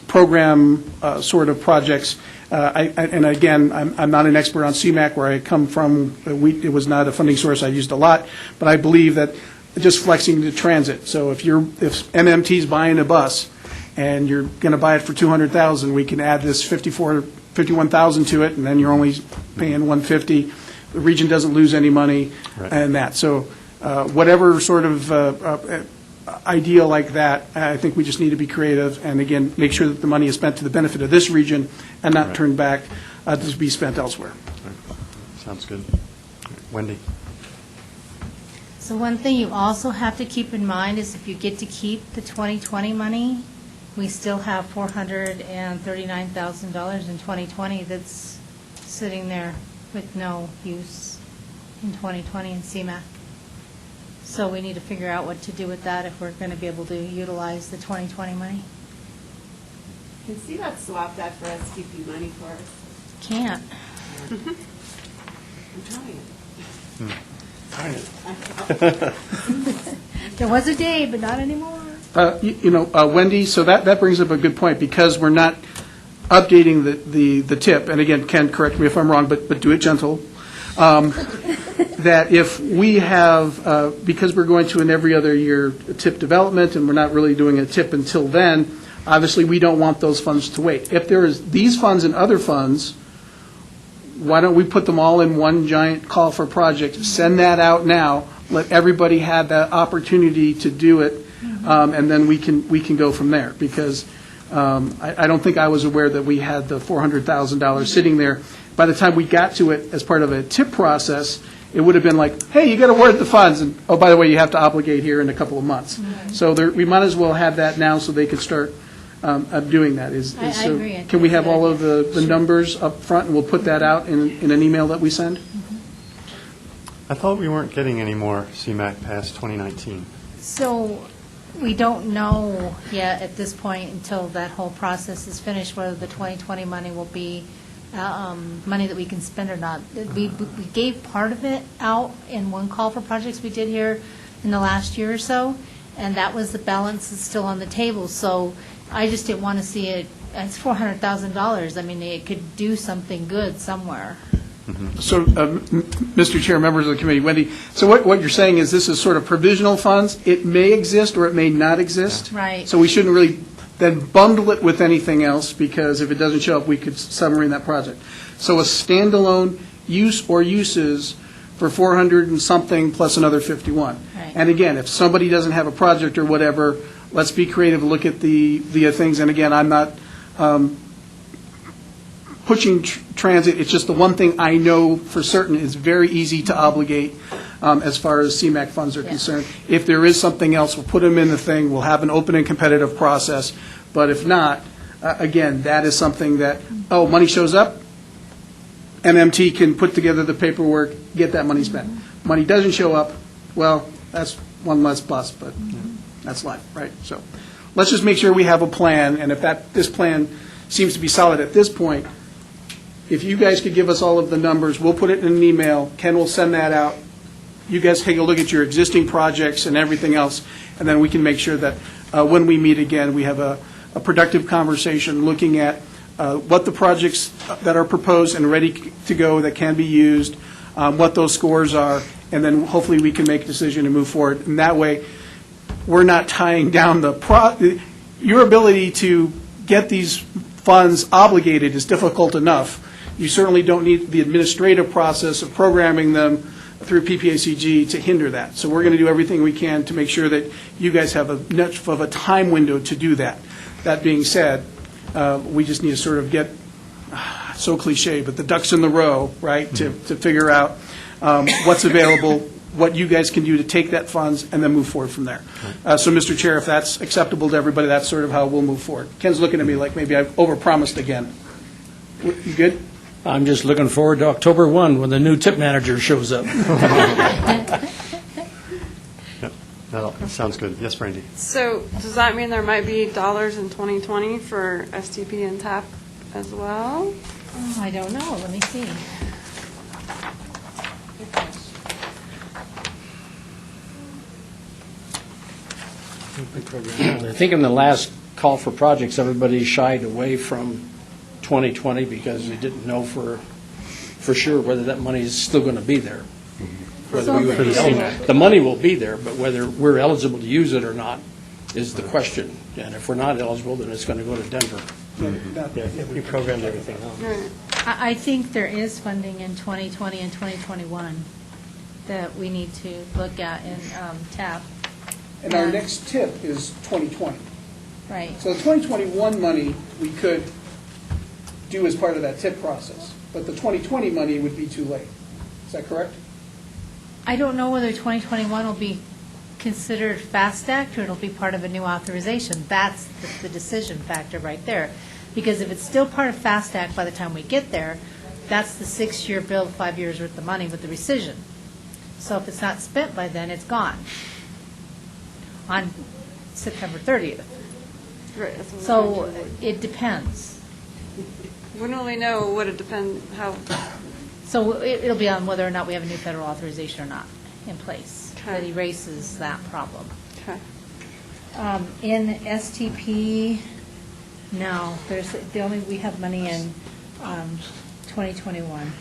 B: program sort of projects. And again, I'm not an expert on CMAQ. Where I come from, it was not a funding source I used a lot. But I believe that just flexing the transit. So if MMT is buying a bus and you're going to buy it for $200,000, we can add this $51,000 to it, and then you're only paying $150,000. The region doesn't lose any money, and that. So whatever sort of idea like that, I think we just need to be creative and, again, make sure that the money is spent to the benefit of this region and not turned back to be spent elsewhere.
A: Sounds good. Wendy?
O: So one thing you also have to keep in mind is if you get to keep the 2020 money, we still have $439,000 in 2020 that's sitting there with no use in 2020 in CMAQ. So we need to figure out what to do with that if we're going to be able to utilize the 2020 money.
F: Can CMAQ swap that for STP money for us?
O: Can't.
F: I'm trying.
O: There was a day, but not anymore.
B: Wendy, so that brings up a good point, because we're not updating the tip, and again, Ken, correct me if I'm wrong, but do it gentle, that if we have, because we're going to an every other year tip development, and we're not really doing a tip until then, obviously we don't want those funds to wait. If there is these funds and other funds, why don't we put them all in one giant call for project, send that out now, let everybody have that opportunity to do it, and then we can go from there, because I don't think I was aware that we had the $400,000 sitting there. By the time we got to it as part of a tip process, it would have been like, hey, you got to award the funds, and oh, by the way, you have to obligate here in a couple of months. So we might as well have that now so they could start doing that.
O: I agree.
B: Can we have all of the numbers up front, and we'll put that out in an email that we send?
A: I thought we weren't getting any more CMAQ past 2019.
O: So we don't know yet at this point until that whole process is finished whether the 2020 money will be money that we can spend or not. We gave part of it out in one call for projects we did here in the last year or so, and that was the balance that's still on the table. So I just didn't want to see it. It's $400,000. I mean, it could do something good somewhere.
B: So, Mr. Chair, members of the committee, Wendy, so what you're saying is this is sort of provisional funds. It may exist or it may not exist.
O: Right.
B: So we shouldn't really then bundle it with anything else, because if it doesn't show up, we could submarine that project. So a standalone use or uses for 400 and something plus another 51.
O: Right.
B: And again, if somebody doesn't have a project or whatever, let's be creative, look at the things. And again, I'm not pushing transit. It's just the one thing I know for certain is very easy to obligate. as far as CMAQ funds are
O: Yeah.
B: concerned. If there is something else, we'll put them in the thing, we'll have an open and competitive process. But if not, again, that is something that, oh, money shows up, MMT can put together the paperwork, get that money spent. Money doesn't show up, well, that's one less plus, but that's life, right? So let's just make sure we have a plan, and if this plan seems to be solid at this point, if you guys could give us all of the numbers, we'll put it in an email, Ken will send that out. You guys take a look at your existing projects and everything else, and then we can make sure that when we meet again, we have a productive conversation looking at what the projects that are proposed and ready to go that can be used, what those scores are, and then hopefully we can make a decision and move forward. And that way, we're not tying down your ability to get these funds obligated is difficult enough. You certainly don't need the administrative process of programming them through PPACG to hinder that. So we're going to do everything we can to make sure that you guys have enough of a time window to do that. That being said, we just need to sort of get, so cliche, but the ducks in the row, right, to figure out what's available, what you guys can do to take that funds, and then move forward from there. So, Mr. Chair, if that's acceptable to everybody, that's sort of how we'll move forward. Ken's looking at me like maybe I've overpromised again. You good?
M: I'm just looking forward to October 1 when the new tip manager shows up.
A: That sounds good. Yes, Brandy?
D: So does that mean there might be dollars in 2020 for STP and TAP as well?
O: Oh, I don't know, let me see.
M: I think in the last call for projects, everybody shied away from 2020 because they didn't know for sure whether that money is still going to be there. Whether we would be eligible. The money will be there, but whether we're eligible to use it or not is the question. And if we're not eligible, then it's going to go to Denver.
J: We programmed everything else.
O: I think there is funding in 2020 and 2021 that we need to look at in TAP.
B: And our next tip is 2020.
O: Right.
B: So the 2021 money, we could do as part of that tip process, but the 2020 money would be too late. Is that correct?
O: I don't know whether 2021 will be considered Fast Act or it'll be part of a new authorization. That's the decision factor right there. Because if it's still part of Fast Act by the time we get there, that's the 6-year bill, 5 years worth of money with the rescission. So if it's not spent by then, it's gone on September 30th.
D: Right. That's what we're
O: So
D: trying to avoid.
O: it depends.
D: When will we know what it depends, how?
O: So it'll be on whether or not we have a new federal authorization or not in place. That erases that problem.
D: Okay.
O: In STP, no, we have money in 2021.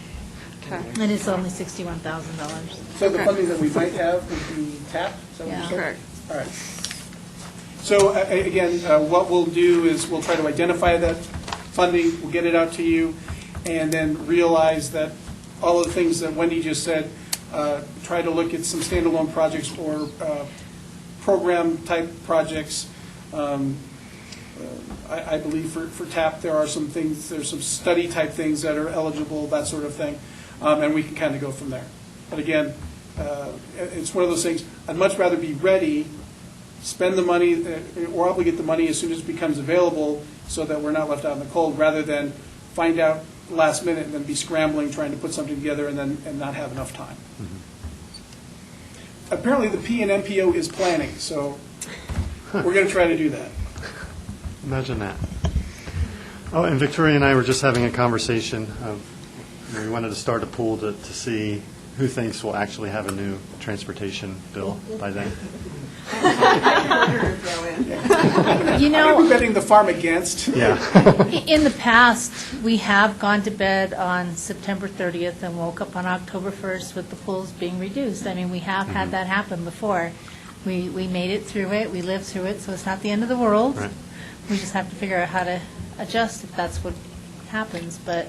D: Okay.
O: And it's only $61,000.
B: So the funding that we might have would be TAP? Is that what you're saying?
D: Correct.
B: All right. So again, what we'll do is we'll try to identify that funding, we'll get it out to you, and then realize that all of the things that Wendy just said, try to look at some standalone projects or program-type projects. I believe for TAP, there are some things, there's some study-type things that are eligible, that sort of thing, and we can kind of go from there. But again, it's one of those things, I'd much rather be ready, spend the money, or obligate the money as soon as it becomes available, so that we're not left out in the cold, rather than find out last minute and then be scrambling, trying to put something together and not have enough time. Apparently, the P and MPO is planning, so we're going to try to do that.
A: Imagine that. Oh, and Victoria and I were just having a conversation. We wanted to start a pool to see who thinks we'll actually have a new transportation bill by then.
O: You know,
B: Are we betting the farm against?
A: Yeah.
O: in the past, we have gone to bed on September 30th and woke up on October 1st with the pools being reduced. I mean, we have had that happen before. We made it through it, we lived through it, so it's not the end of the world.
A: Right.
O: We just have to figure out how to adjust if that's what happens. But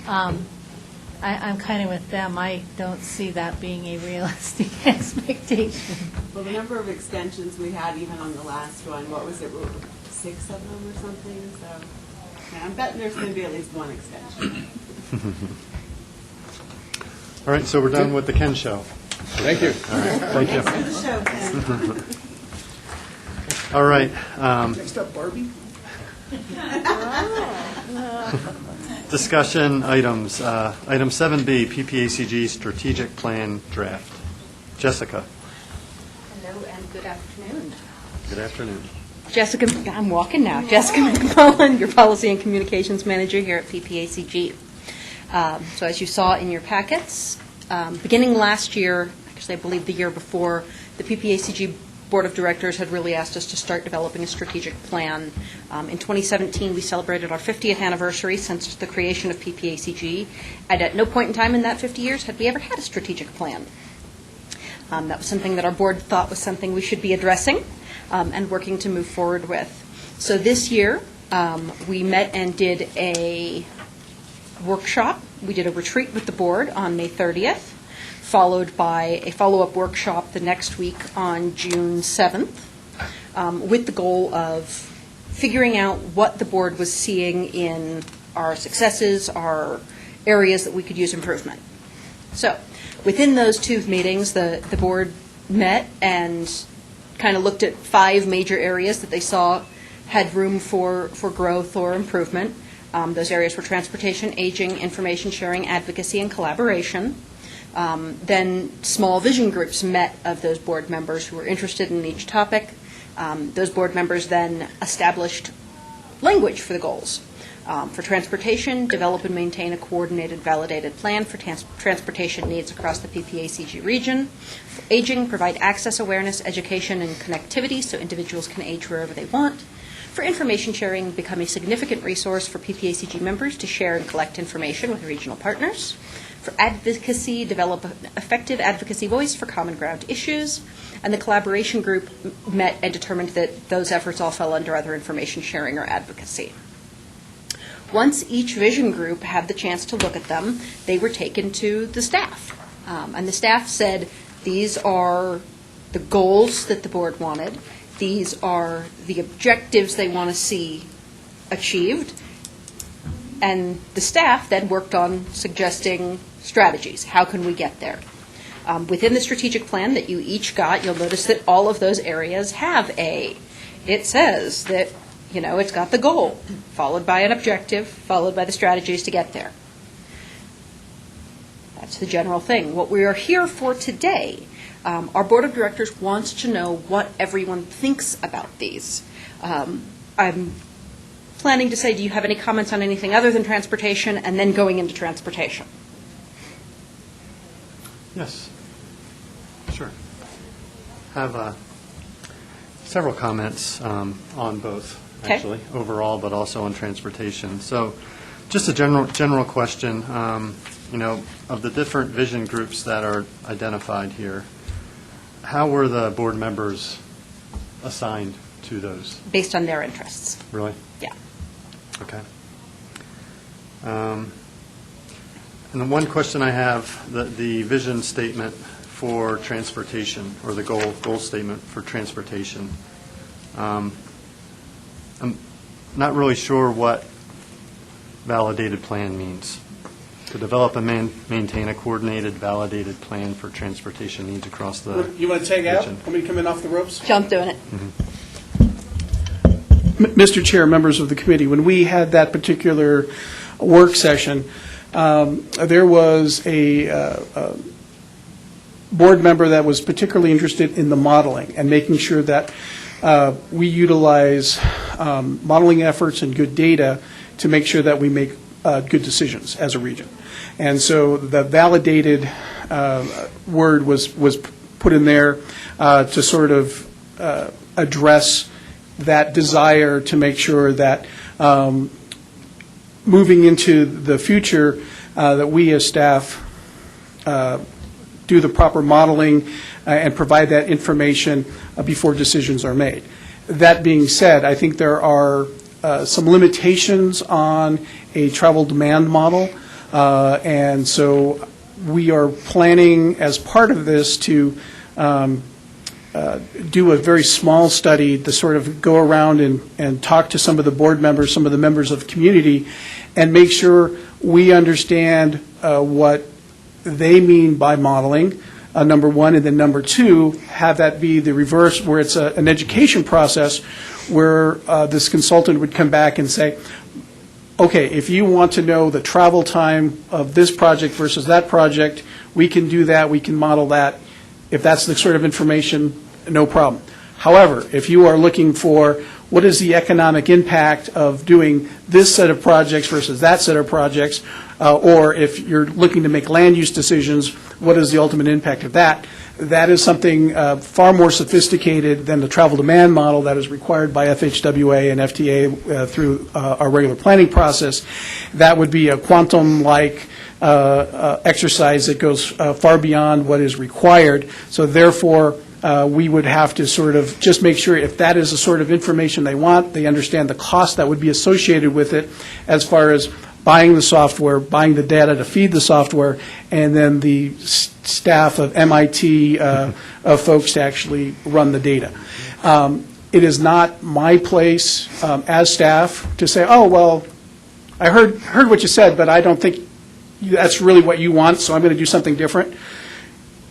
O: I'm kind of with them. I don't see that being a realistic expectation.
F: Well, the number of extensions we had even on the last one, what was it, 6 of them or something? So yeah, I'm betting there's going to be at least one extension.
A: All right, so we're done with the Ken Show.
B: Thank you.
A: All right, thank you.
F: Show, Ken.
A: All right.
B: Next up, Barbie.
A: Discussion items. Item 7B, PPACG Strategic Plan Draft. Jessica.
G: Hello and good afternoon.
A: Good afternoon.
G: Jessica, I'm walking now. Jessica McMullen, your Policy and Communications Manager here at PPACG. So as you saw in your packets, beginning last year, actually I believe the year before, the PPACG Board of Directors had really asked us to start developing a strategic plan. In 2017, we celebrated our 50th anniversary since the creation of PPACG, and at no point in time in that 50 years had we ever had a strategic plan. That was something that our board thought was something we should be addressing and working to move forward with. So this year, we met and did a workshop. We did a retreat with the board on May 30th, followed by a follow-up workshop the next week on June 7th, with the goal of figuring out what the board was seeing in our successes, our areas that we could use improvement. So within those two meetings, the board met and kind of looked at 5 major areas that they saw had room for growth or improvement. Those areas were transportation, aging, information sharing, advocacy, and collaboration. Then small vision groups met of those board members who were interested in each topic. Those board members then established language for the goals. For transportation, develop and maintain a coordinated, validated plan for transportation needs across the PPACG region. For aging, provide access, awareness, education, and connectivity so individuals can age wherever they want. For information sharing, become a significant resource for PPACG members to share and collect information with regional partners. For advocacy, develop an effective advocacy voice for common ground issues. And the collaboration group met and determined that those efforts all fell under other information sharing or advocacy. Once each vision group had the chance to look at them, they were taken to the staff. And the staff said, these are the goals that the board wanted. These are the objectives they want to see achieved. And the staff then worked on suggesting strategies. How can we get there? Within the strategic plan that you each got, you'll notice that all of those areas have it says that, it's got the goal, followed by an objective, followed by the strategies to get there. That's the general thing. What we are here for today, our board of directors wants to know what everyone thinks about these. I'm planning to say, do you have any comments on anything other than transportation, and then going into transportation?
A: Yes. Sure. Have several comments on both, actually, overall, but also on transportation. So just a general question, of the different vision groups that are identified here, how were the board members assigned to those?
G: Based on their interests.
A: Really?
G: Yeah.
A: Okay. And the one question I have, the vision statement for transportation, or the goal statement for transportation. I'm not really sure what validated plan means. To develop and maintain a coordinated, validated plan for transportation needs across the
B: You want to take out?
A: region.
B: Want me to come in off the ropes?
G: Jump doing it.
B: Mr. Chair, members of the committee, when we had that particular work session, there was a board member that was particularly interested in the modeling and making sure that we utilize modeling efforts and good data to make sure that we make good decisions as a region. And so the validated word was put in there to sort of address that desire to make sure that moving into the future, that we as staff do the proper modeling and provide that information before decisions are made. That being said, I think there are some limitations on a travel demand model, and so we are planning as part of this to do a very small study to sort of go around and talk to some of the board members, some of the members of the community, and make sure we understand what they mean by modeling, number one, and then number two, have that be the reverse, where it's an education process where this consultant would come back and say, okay, if you want to know the travel time of this project versus that project, we can do that, we can model that. If that's the sort of information, no problem. However, if you are looking for what is the economic impact of doing this set of projects versus that set of projects, or if you're looking to make land use decisions, what is the ultimate impact of that? That is something far more sophisticated than the travel demand model that is required by FHWA and FTA through our regular planning process. That would be a quantum-like exercise that goes far beyond what is required. So therefore, we would have to sort of just make sure if that is the sort of information they want, they understand the cost that would be associated with it as far as buying the software, buying the data to feed the software, and then the staff of MIT of folks to actually run the data. It is not my place as staff to say, oh, well, I heard what you said, but I don't think that's really what you want, so I'm going to do something different.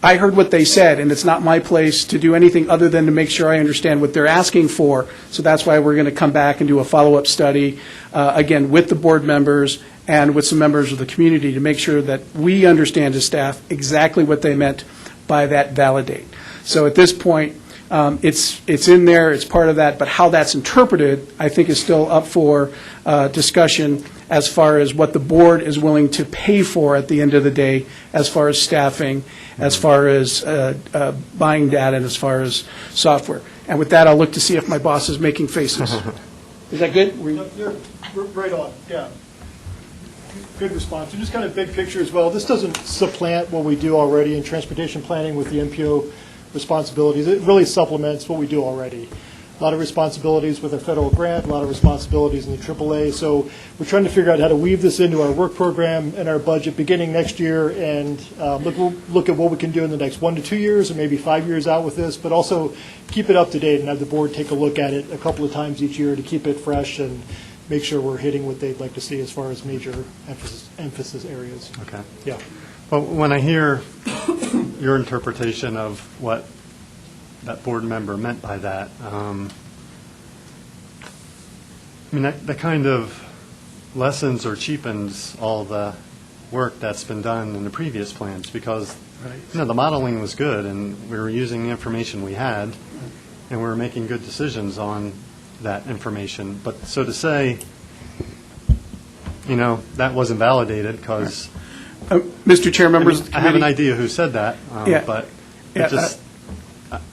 B: I heard what they said, and it's not my place to do anything other than to make sure I understand what they're asking for. So that's why we're going to come back and do a follow-up study, again, with the board members and with some members of the community to make sure that we understand as staff exactly what they meant by that validate. So at this point, it's in there, it's part of that, but how that's interpreted, I think, is still up for discussion as far as what the board is willing to pay for at the end of the day, as far as staffing, as far as buying data, and as far as software. And with that, I'll look to see if my boss is making faces. Is that good?
H: You're right on, yeah. Good response. And just kind of big picture as well, this doesn't supplant what we do already in transportation planning with the MPO responsibilities. It really supplements what we do already. A lot of responsibilities with our federal grant, a lot of responsibilities in the AAA. So we're trying to figure out how to weave this into our work program and our budget beginning next year, and look at what we can do in the next 1 to 2 years or maybe 5 years out with this, but also keep it up to date and have the board take a look at it a couple of times each year to keep it fresh and make sure we're hitting what they'd like to see as far as major emphasis areas.
A: Okay.
H: Yeah.
A: Well, when I hear your interpretation of what that board member meant by that, I mean, that kind of lessens or cheapens all the work that's been done in the previous plans, because the modeling was good and we were using the information we had and we were making good decisions on that information. But so to say, that wasn't validated because
B: Mr. Chair, members of the
A: I have an
B: committee,
A: idea who said that, but it just,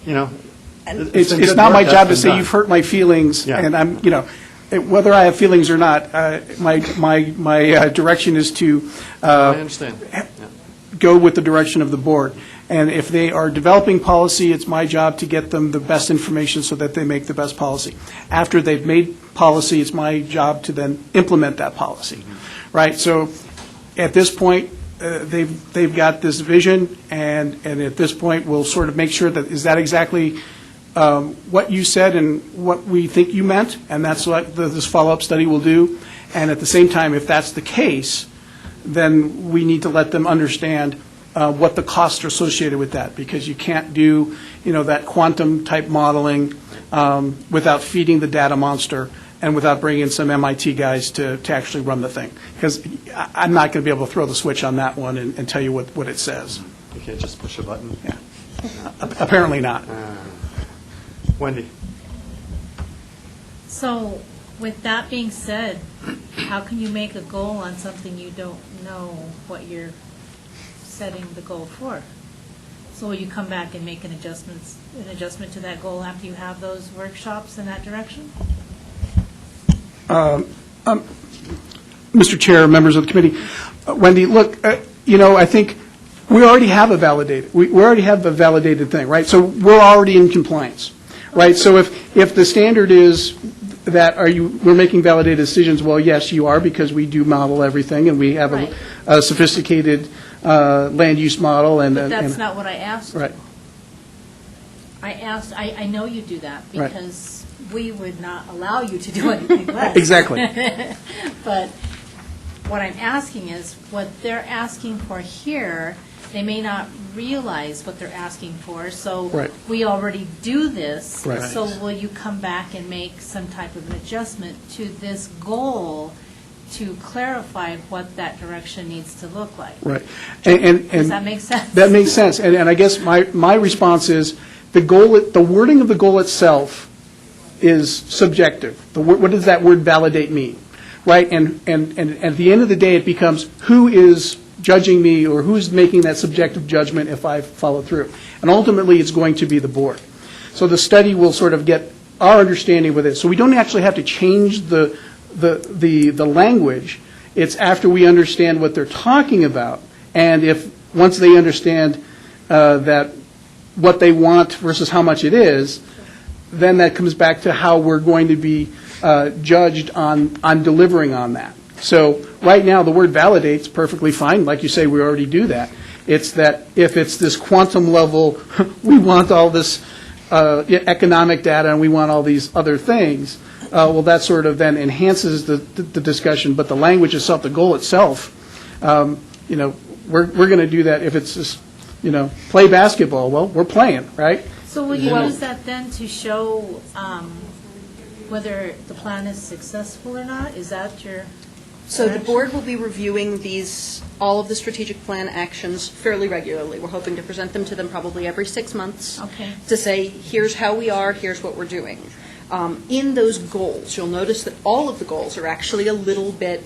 B: it's not my job to say you've hurt my feelings, and I'm, whether I have feelings or not, my direction is to
A: I understand.
B: go with the direction of the board. And if they are developing policy, it's my job to get them the best information so that they make the best policy. After they've made policy, it's my job to then implement that policy, right? So at this point, they've got this vision, and at this point, we'll sort of make sure that, is that exactly what you said and what we think you meant? And that's what this follow-up study will do. And at the same time, if that's the case, then we need to let them understand what the costs are associated with that, because you can't do, that quantum-type modeling without feeding the data monster and without bringing in some MIT guys to actually run the thing. Because I'm not going to be able to throw the switch on that one and tell you what it says.
A: You can't just push a button?
B: Yeah. Apparently not.
A: Wendy?
O: So, with that being said, how can you make a goal on something you don't know what you're setting the goal for? So will you come back and make an adjustment to that goal after you have those workshops in that direction?
B: Mr. Chair, members of the committee, Wendy, look, I think we already have a validated, we already have a validated thing, right? So we're already in compliance, right? So if the standard is that we're making validated decisions, well, yes, you are, because we do model everything and we have a sophisticated land use model.
O: But that's not what I asked.
B: Right.
O: I asked, I know you do that because we would not allow you to do anything less.
B: Exactly.
O: But what I'm asking is, what they're asking for here they may not realize what they're asking for, so
B: Right.
O: we already do this.
B: Right.
O: So will you come back and make some type of an adjustment to this goal to clarify what that direction needs to look like?
B: Right. And
O: Does that make sense?
B: That makes sense. And I guess my response is, the wording of the goal itself is subjective. What does that word validate mean? Right? And at the end of the day, it becomes, who is judging me, or who's making that subjective judgment if I follow through? And ultimately, it's going to be the board. So the study will sort of get our understanding with it. So we don't actually have to change the language. It's after we understand what they're talking about, and once they understand that what they want versus how much it is, then that comes back to how we're going to be judged on delivering on that. So right now, the word validate's perfectly fine. Like you say, we already do that. It's that if it's this quantum level, we want all this economic data and we want all these other things, well, that sort of then enhances the discussion. But the language itself, the goal itself, we're going to do that if it's just, play basketball. Well, we're playing, right?
O: So will you use that then to show whether the plan is successful or not? Is that your...
P: So the board will be reviewing all of the strategic plan actions fairly regularly. We're hoping to present them to them probably every 6 months to say, here's how we are, here's what we're doing. In those goals, you'll notice that all of the goals are actually a little bit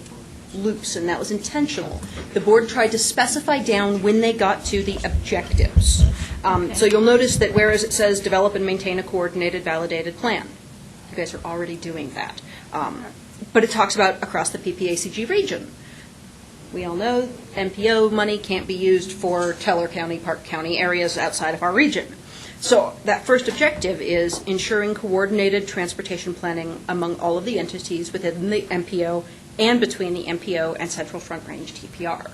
P: loose, and that was intentional. The board tried to specify down when they got to the objectives. So you'll notice that whereas it says develop and maintain a coordinated, validated plan, you guys are already doing that. But it talks about across the PPACG region. We all know MPO money can't be used for Teller County, Park County areas outside of our region. So that first objective is ensuring coordinated transportation planning among all of the entities within the MPO and between the MPO and Central Front Range TPR.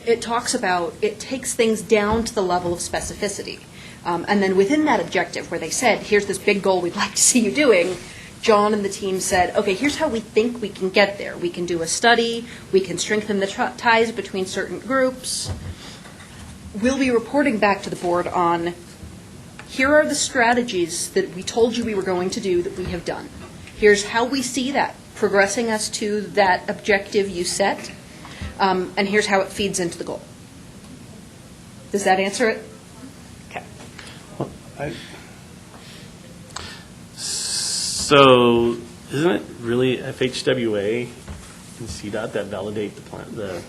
P: It talks about, it takes things down to the level of specificity. And then within that objective where they said, here's this big goal we'd like to see you doing, John and the team said, okay, here's how we think we can get there. We can do a study. We can strengthen the ties between certain groups. We'll be reporting back to the board on, here are the strategies that we told you we were going to do that we have done. Here's how we see that progressing us to that objective you set, and here's how it feeds into the goal. Does that answer it? Okay.
J: So, isn't it really FHWA and CDOT that validate the plan,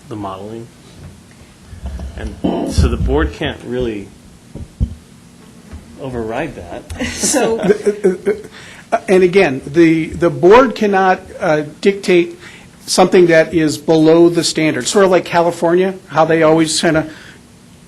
J: the modeling? And so the board can't really override that.
P: So,
B: and again, the board cannot dictate something that is below the standard. Sort of like California, how they always kind of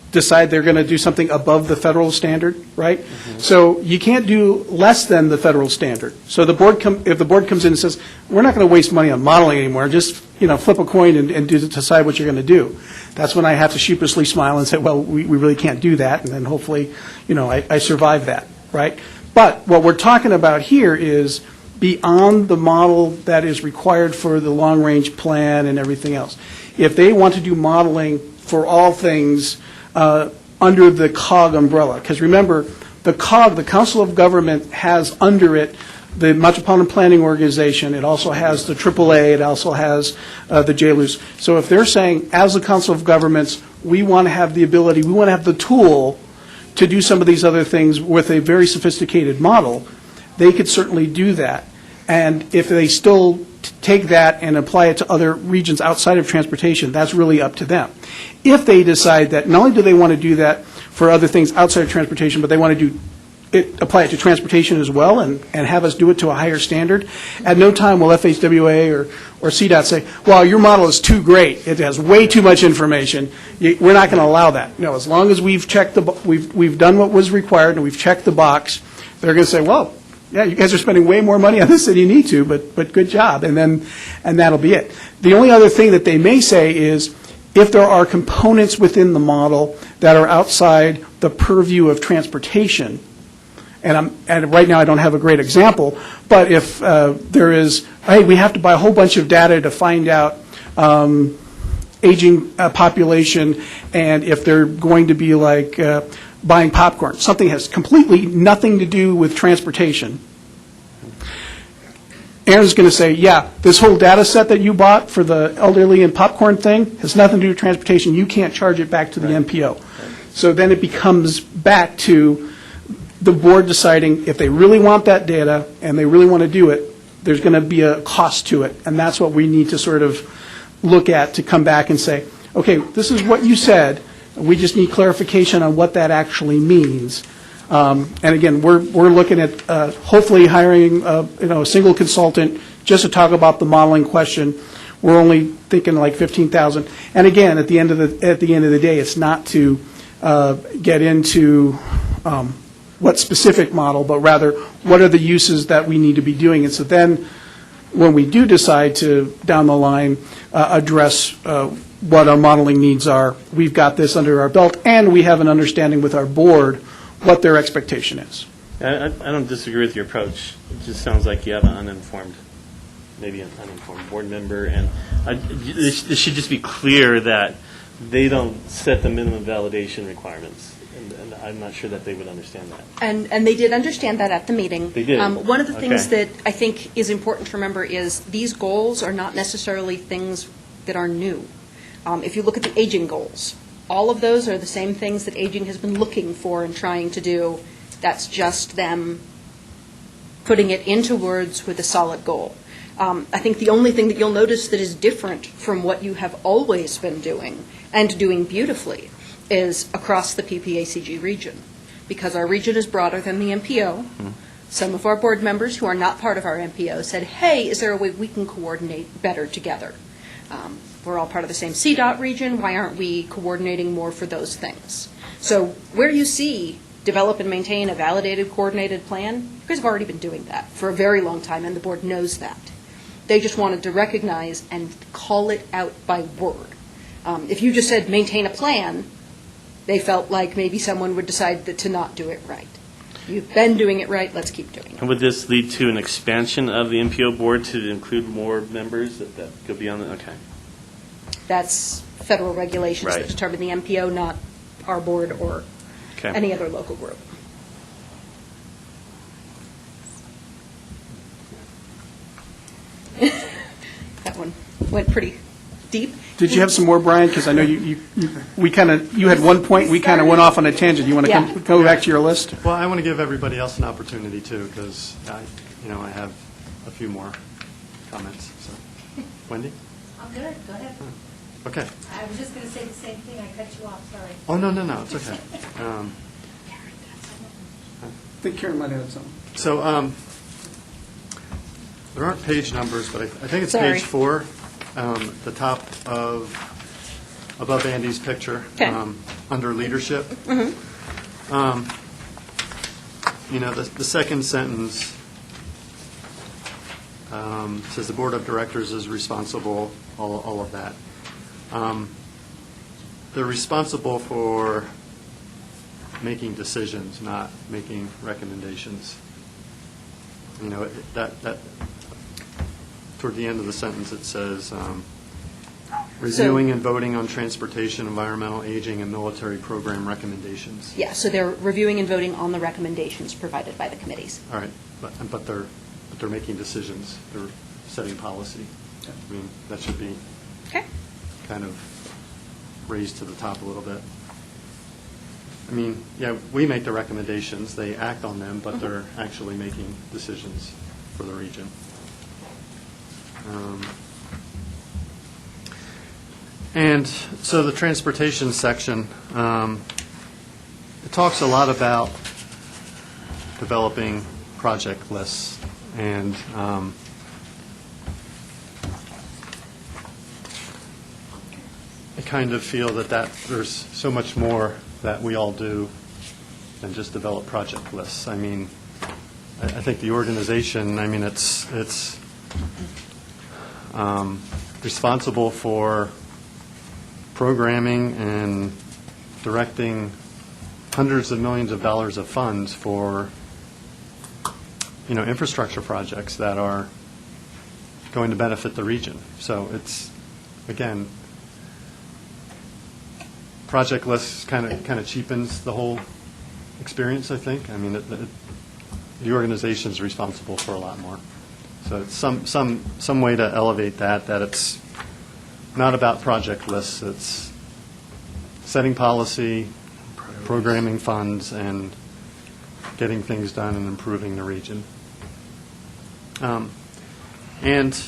B: decide they're going to do something above the federal standard, right? Mm-hmm. So you can't do less than the federal standard. So the board if the board comes in and says, we're not going to waste money on modeling anymore, just flip a coin and decide what you're going to do. That's when I have to sheepishly smile and say, well, we really can't do that, and then hopefully, I survive that, right? But what we're talking about here is beyond the model that is required for the long-range plan and everything else. If they want to do modeling for all things under the COG umbrella, because remember, the COG, the Council of Government, has under it the Metropolitan Planning Organization. It also has the AAA. It also has the JLUS. So if they're saying, as a Council of Governments, we want to have the ability, we want to have the tool to do some of these other things with a very sophisticated model, they could certainly do that. And if they still take that and apply it to other regions outside of transportation, that's really up to them. If they decide that not only do they want to do that for other things outside of transportation, but they want to apply it to transportation as well and have us do it to a higher standard, at no time will FHWA or CDOT say, well, your model is too great. It has way too much information. We're not going to allow that. No, as long as we've checked we've done what was required and we've checked the box, they're going to say, well, yeah, you guys are spending way more money on this than you need to, but good job, and that'll be it. The only other thing that they may say is if there are components within the model that are outside the purview of transportation, and right now I don't have a great example, but if there is, hey, we have to buy a whole bunch of data to find out aging population, and if they're going to be like buying popcorn, something has completely nothing to do with transportation, Aaron's going to say, yeah, this whole data set that you bought for the elderly and popcorn thing has nothing to do with transportation. You can't charge it back to the MPO. So then it becomes back to the board deciding if they really want that data and they really want to do it, there's going to be a cost to it. And that's what we need to sort of look at to come back and say, okay, this is what you said. We just need clarification on what that actually means. And again, we're looking at hopefully hiring a single consultant just to talk about the modeling question. We're only thinking like 15,000. And again, at the end of the day, it's not to get into what specific model, but rather what are the uses that we need to be doing. And so then, when we do decide to down the line address what our modeling needs are, we've got this under our belt, and we have an understanding with our board what their expectation is.
J: I don't disagree with your approach. It just sounds like you have an maybe an uninformed board member, and this should just be clear that they don't set the minimum validation requirements, and I'm not sure that they would understand that.
P: And they did understand that at the meeting.
J: They did?
P: One of the things
J: Okay.
P: that I think is important to remember is these goals are not necessarily things that are new. If you look at the aging goals, all of those are the same things that aging has been looking for and trying to do. That's just them putting it into words with a solid goal. I think the only thing that you'll notice that is different from what you have always been doing, and doing beautifully, is across the PPACG region. Because our region is broader than the MPO, some of our board members who are not part of our MPO said, hey, is there a way we can coordinate better together? We're all part of the same CDOT region. Why aren't we coordinating more for those things? So where you see develop and maintain a validated, coordinated plan, you guys have already been doing that for a very long time, and the board knows that. They just wanted to recognize and call it out by word. If you just said maintain a plan, they felt like maybe someone would decide to not do it right. You've been doing it right, let's keep doing it.
J: And would this lead to an expansion of the MPO board to include more members that go beyond the, okay.
P: That's federal regulations that
J: Right.
P: determine the MPO, not our board or
J: Okay.
P: any other local group. That one went pretty deep.
B: Did you have some more, Brian? Because I know you had one point, we kind of went off on a tangent. You want to
P: Yeah.
B: go back to your list?
A: Well, I want to give everybody else an opportunity too, because I have a few more comments. So, Wendy?
O: I'm good, go ahead.
A: Okay.
O: I was just going to say the same thing, I cut you off, sorry.
A: Oh, no, it's okay.
B: I think Karen might have something.
A: So there aren't page numbers, but I think it's
P: Sorry.
A: page 4, the top above Andy's picture,
P: Okay.
A: under leadership. The second sentence says the board of directors is responsible, all of that. They're responsible for making decisions, not making recommendations. That toward the end of the sentence, it says, reviewing and voting on transportation, environmental, aging, and military program recommendations.
P: Yeah, so they're reviewing and voting on the recommendations provided by the committees.
A: All right, but they're making decisions. They're setting policy. I mean, that should be
P: Okay.
A: kind of raised to the top a little bit. I mean, yeah, we make the recommendations, they act on them, but they're actually making decisions for the region. And so the transportation section, it talks a lot about developing project lists, and I kind of feel that there's so much more that we all do than just develop project lists. I mean, I think the organization, it's responsible for programming and directing hundreds of millions of dollars of funds for, infrastructure projects that are going to benefit the region. So it's, again, project list kind of cheapens the whole experience, I think. I mean, the organization's responsible for a lot more. So it's some way to elevate that it's not about project lists, it's setting policy, programming funds, and getting things done and improving the region. And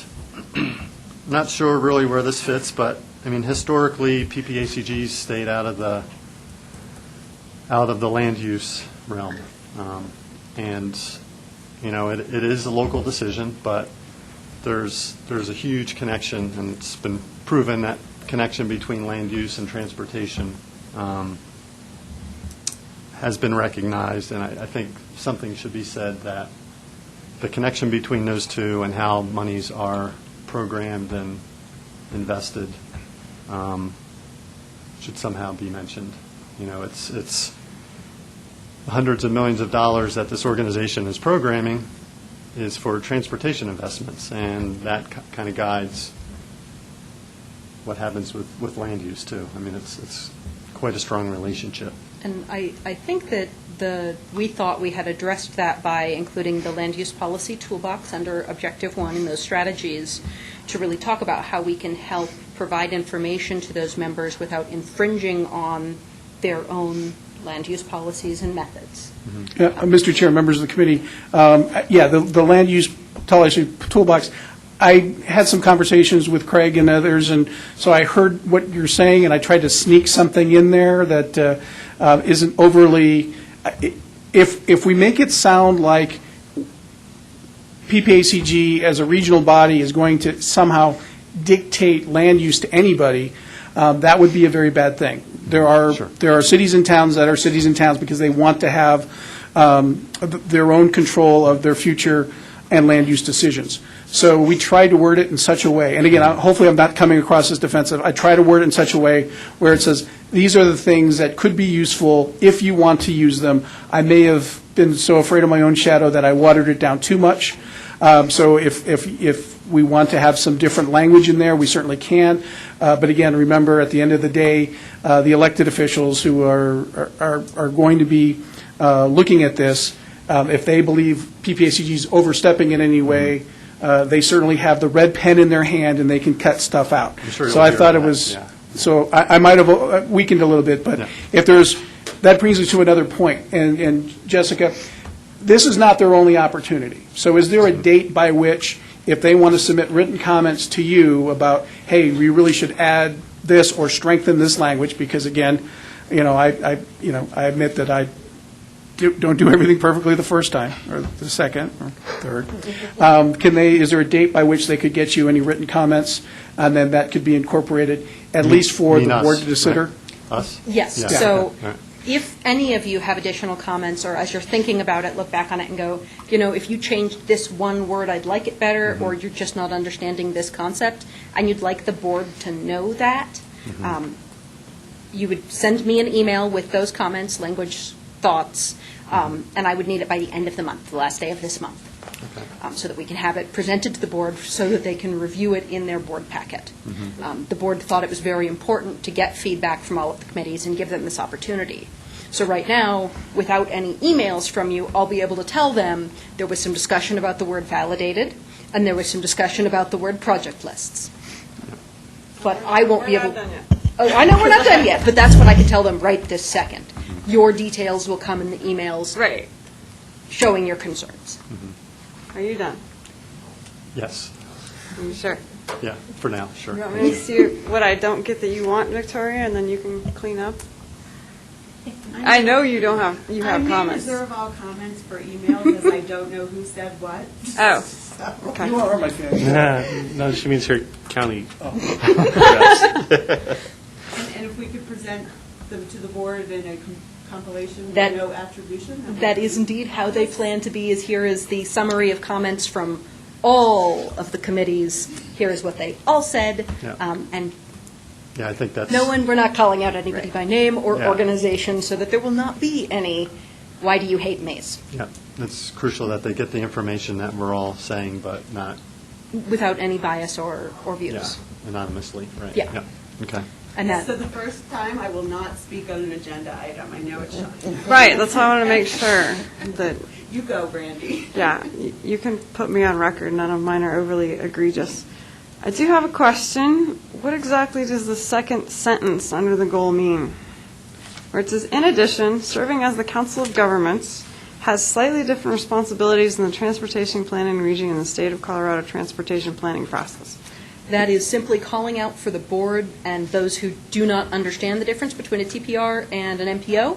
A: not sure really where this fits, but I mean, historically, PPACGs stayed out of the land use realm. And, you know, it is a local decision, but there's a huge connection, and it's been proven that connection between land use and transportation has been recognized, and I think something should be said that the connection between those two and how monies are programmed and invested should somehow be mentioned. You know, it's hundreds of millions of dollars that this organization is programming is for transportation investments, and that kind of guides what happens with land use too. I mean, it's quite a strong relationship.
P: And I think that we thought we had addressed that by including the land use policy toolbox under Objective 1 in those strategies to really talk about how we can help provide information to those members without infringing on their own land use policies and methods.
B: Mr. Chair, members of the committee, the land use policy toolbox, I had some conversations with Craig and others, and so I heard what you're saying, and I tried to sneak something in there that isn't overly, if we make it sound like PPACG as a regional body is going to somehow dictate land use to anybody, that would be a very bad thing. There are cities and towns that are cities and towns because they want to have their own control of their future and land use decisions. So we try to word it in such a way, and again, hopefully I'm not coming across as defensive, I try to word it in such a way where it says, these are the things that could be useful if you want to use them. I may have been so afraid of my own shadow that I watered it down too much. So if we want to have some different language in there, we certainly can. But again, remember, at the end of the day, the elected officials who are going to be looking at this, if they believe PPACG is overstepping in any way, they certainly have the red pen in their hand and they can cut stuff out. So I thought it was, so I might have weakened a little bit, but if there's, that brings us to another point. And Jessica, this is not their only opportunity. So is there a date by which, if they want to submit written comments to you about, hey, we really should add this or strengthen this language, because again, I admit that I don't do everything perfectly the first time, or the second, or third. Is there a date by which they could get you any written comments, and then that could be incorporated, at least for the board to consider?
A: Right? Us?
P: Yes.
A: Yeah.
P: So
A: Right.
P: if any of you have additional comments, or as you're thinking about it, look back on it and go, if you changed this one word, I'd like it better, or you're just not understanding this concept, and you'd like the board to know that, you would send me an email with those comments, language, thoughts, and I would need it by the end of the month, the last day of this month, so that we can have it presented to the board so that they can review it in their board packet. The board thought it was very important to get feedback from all of the committees and give them this opportunity. So right now, without any emails from you, I'll be able to tell them there was some discussion about the word validated, and there was some discussion about the word project lists. But I won't be able...
D: We're not done yet.
P: Oh, I know we're not done yet, but that's what I can tell them right this second. Your details will come in the emails showing your concerns.
D: Are you done?
A: Yes.
D: Are you sure?
A: Yeah, for now, sure.
D: You want me to see what I don't get that you want, Victoria, and then you can clean up? I know you don't have, you have comments.
F: I reserve all comments for email because I don't know who said what.
D: Oh, okay.
B: You are my fan.
J: No, she means her county.
F: And if we could present them to the board in a compilation with
P: That-
F: no attribution?
P: That is indeed how they plan to be, is here is the summary of comments from all of the committees. Here is what they all said.
A: Yeah.
P: And
A: Yeah, I think that's...
P: we're not calling out anybody by name or
A: Yeah.
P: organization, so that there will not be any, why do you hate maize?
A: Yeah, it's crucial that they get the information that we're all saying, but not
P: Without any bias or views.
A: anonymously, right?
P: Yeah.
A: Okay.
D: Annette.
F: So the first time, I will not speak on an agenda item. I know it's shocking.
D: Right, that's why I want to make sure that,
F: You go, Brandy.
D: yeah, you can put me on record. None of mine are overly egregious. I do have a question. What exactly does the second sentence under the goal mean? Where it says, in addition, serving as the Council of Governments has slightly different responsibilities in the transportation planning region in the state of Colorado transportation planning process.
P: That is simply calling out for the board and those who do not understand the difference between a TPR and an MPO,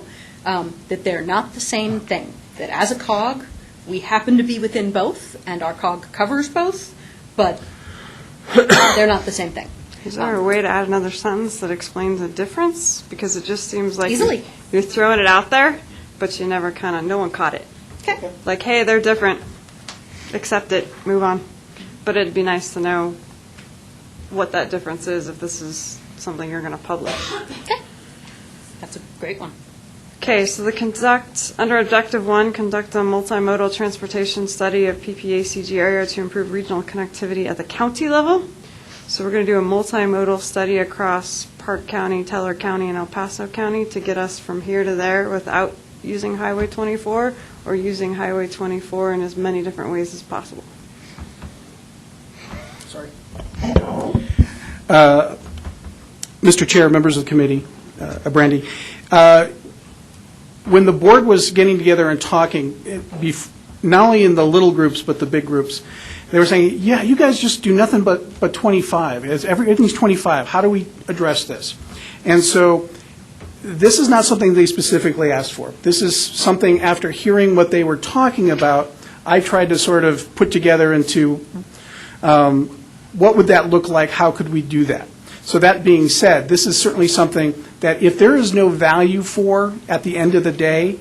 P: that they're not the same thing. That as a COG, we happen to be within both, and our COG covers both, but they're not the same thing.
D: Is there a way to add another sentence that explains the difference? Because it just seems like
P: Easily.
D: you're throwing it out there, but you never kind of, no one caught it.
P: Okay.
D: Like, hey, they're different. Accept it, move on. But it'd be nice to know what that difference is if this is something you're going to publish.
P: Okay. That's a great one.
D: Okay, so under Objective 1, conduct a multimodal transportation study of PPACG area to improve regional connectivity at the county level. So we're going to do a multimodal study across Park County, Teller County, and El Paso County to get us from here to there without using Highway 24 or using Highway 24 in as many different ways as possible.
B: Sorry. Mr. Chair, members of the committee, Brandy, when the board was getting together and talking, not only in the little groups but the big groups, they were saying, yeah, you guys just do nothing but 25. Everything's 25. How do we address this? And so this is not something they specifically asked for. This is something, after hearing what they were talking about, I tried to sort of put together into what would that look like, how could we do that? So that being said, this is certainly something that if there is no value for at the end of the day,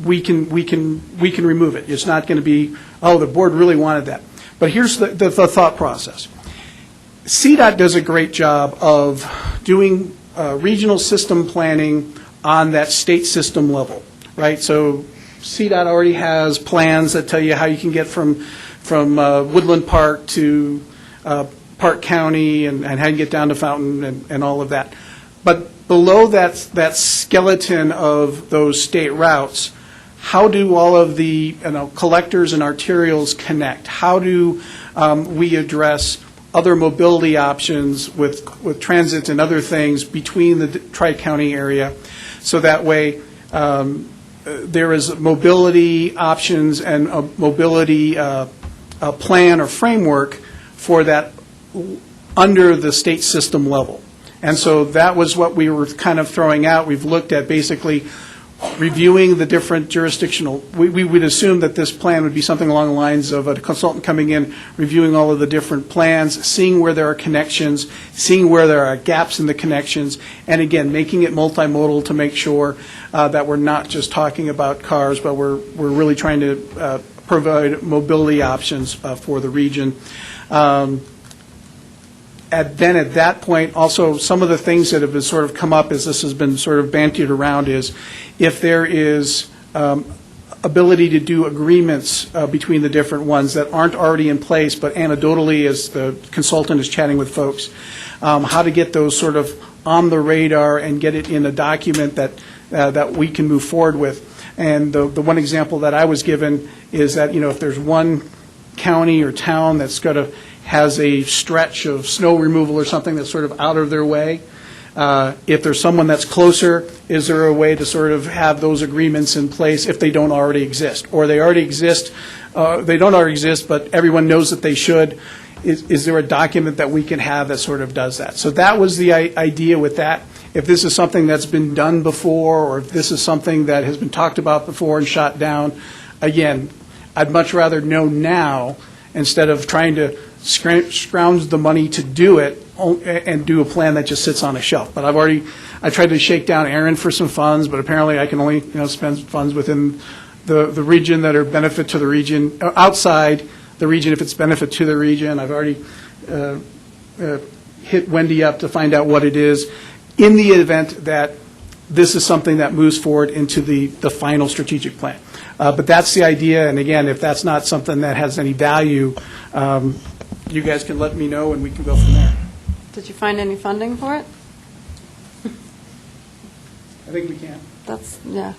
B: we can remove it. It's not going to be, oh, the board really wanted that. But here's the thought process. CDOT does a great job of doing regional system planning on that state system level, right? So CDOT already has plans that tell you how you can get from Woodland Park to Park County and how you get down to Fountain and all of that. But below that skeleton of those state routes, how do all of the collectors and arterials connect? How do we address other mobility options with transit and other things between the Tri-County area, so that way there is mobility options and a mobility plan or framework for that under the state system level. And so that was what we were kind of throwing out. We've looked at basically reviewing the different jurisdictional, we would assume that this plan would be something along the lines of a consultant coming in, reviewing all of the different plans, seeing where there are connections, seeing where there are gaps in the connections, and again, making it multimodal to make sure that we're not just talking about cars, but we're really trying to provide mobility options for the region. Then at that point, also some of the things that have been sort of come up as this has been sort of bantied around is if there is ability to do agreements between the different ones that aren't already in place, but anecdotally as the consultant is chatting with folks, how to get those sort of on the radar and get it in a document that we can move forward with. And the one example that I was given is that, if there's one county or town that's got to has a stretch of snow removal or something that's sort of out of their way. If there's someone that's closer, is there a way to sort of have those agreements in place if they don't already exist? Or they already exist, they don't already exist, but everyone knows that they should. Is there a document that we can have that sort of does that? So that was the idea with that. If this is something that's been done before, or if this is something that has been talked about before and shot down, again, I'd much rather know now instead of trying to scrounge the money to do it and do a plan that just sits on a shelf. But I tried to shake down Aaron for some funds, but apparently I can only spend funds within the region that are benefit to the region, outside the region if it's benefit to the region. I've already hit Wendy up to find out what it is in the event that this is something that moves forward into the final strategic plan. But that's the idea, and again, if that's not something that has any value, you guys can let me know and we can go from there.
D: Did you find any funding for it?
B: I think we can.
D: That's, yeah.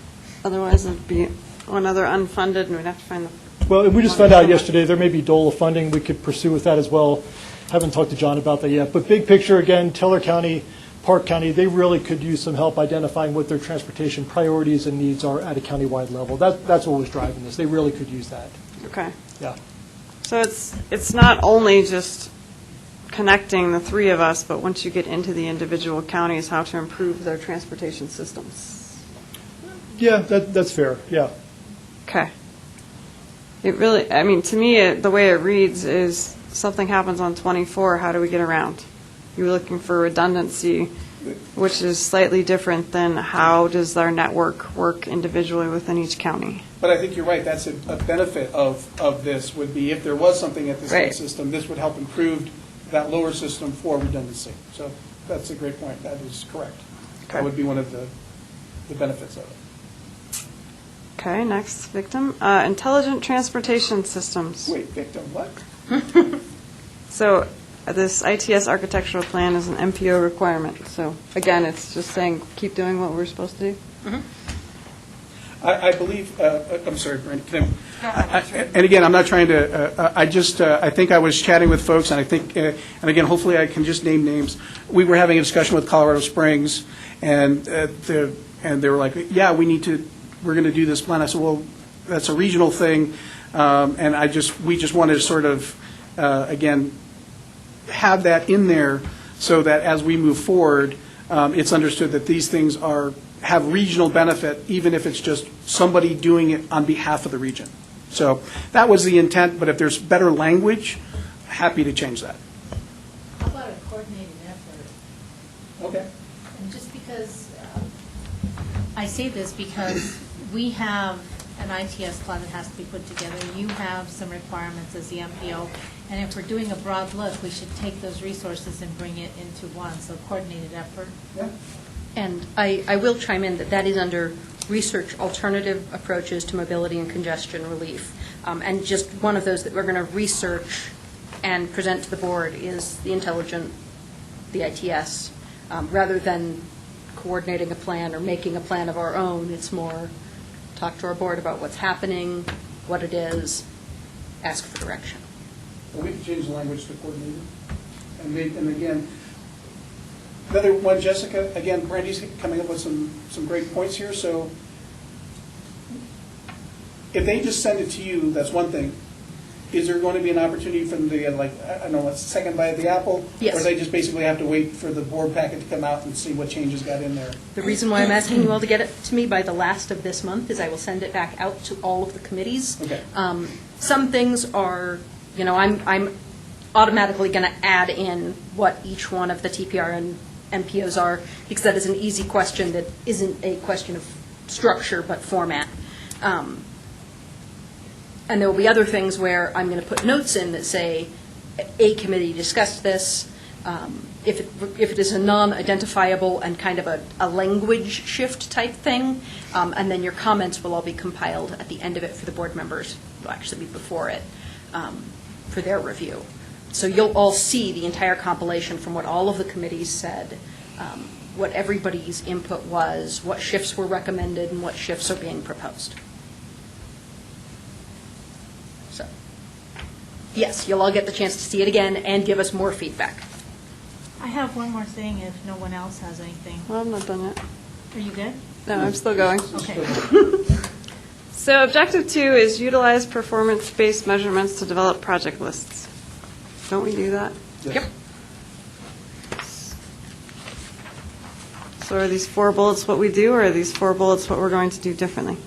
D: Otherwise, it'd be another unfunded, and we'd have to find the.
H: Well, we just found out yesterday, there may be DOLA funding we could pursue with that as well. Haven't talked to John about that yet. But big picture, again, Teller County, Park County, they really could use some help identifying what their transportation priorities and needs are at a countywide level. That's what was driving this. They really could use that.
D: Okay.
H: Yeah.
D: So it's not only just connecting the three of us, but once you get into the individual counties, how to improve their transportation systems.
H: Yeah, that's fair, yeah.
D: Okay. It really, I mean, to me, the way it reads is something happens on 24, how do we get around? You're looking for redundancy, which is slightly different than how does our network work individually within each county.
B: But I think you're right, that's a benefit of this, would be if there was something at the state
D: Right.
B: system, this would help improve that lower system for redundancy. So that's a great point, that is correct. That would be one of the benefits of it.
D: Okay, next victim, intelligent transportation systems.
B: Wait, victim, what?
D: So this ITS architectural plan is an MPO requirement. So again, it's just saying keep doing what we're supposed to do.
B: I believe, I'm sorry, Brandon. And again, I'm not trying to, I think I was chatting with folks, and I think, and again, hopefully I can just name names. We were having a discussion with Colorado Springs, and they were like, yeah, we're going to do this plan. I said, well, that's a regional thing, and we just wanted to sort of, again, have that in there so that as we move forward, it's understood that these things have regional benefit, even if it's just somebody doing it on behalf of the region. So that was the intent, but if there's better language, happy to change that.
O: How about a coordinated effort?
B: Okay.
O: And just because, I say this because we have an ITS plan that has to be put together. You have some requirements as the MPO. And if we're doing a broad look, we should take those resources and bring it into one, so coordinated effort.
B: Yeah.
P: And I will chime in that is under research alternative approaches to mobility and congestion relief. And just one of those that we're going to research and present to the board is the ITS, rather than coordinating a plan or making a plan of our own. It's more talk to our board about what's happening, what it is, ask for direction.
B: Well, we can change the language to coordinated. And again, another one, Jessica, again, Brandy's coming up with some great points here. So if they just send it to you, that's one thing. Is there going to be an opportunity for them to get, like, I don't know, what's the second bite of the apple?
P: Yes.
B: Or do they just basically have to wait for the board packet to come out and see what changes got in there?
P: The reason why I'm asking you all to get it to me by the last of this month is I will send it back out to all of the committees.
B: Okay.
P: Some things are, I'm automatically going to add in what each one of the TPR and MPOs are, because that is an easy question that isn't a question of structure but format. And there will be other things where I'm going to put notes in that say, a committee discussed this. If it is a non-identifiable and kind of a language shift type thing, and then your comments will all be compiled at the end of it for the board members. It'll actually be before it for their review. So you'll all see the entire compilation from what all of the committees said, what everybody's input was, what shifts were recommended, and what shifts are being proposed. So, yes, you'll all get the chance to see it again and give us more feedback.
O: I have one more thing if no one else has anything.
D: Well, I'm not done yet.
O: Are you good?
D: No, I'm still going.
O: Okay.
D: So objective 2 is utilize performance-based measurements to develop project lists. Don't we do that?
P: Yep.
D: So are these 4 bullets what we do, or are these 4 bullets what we're going to do differently?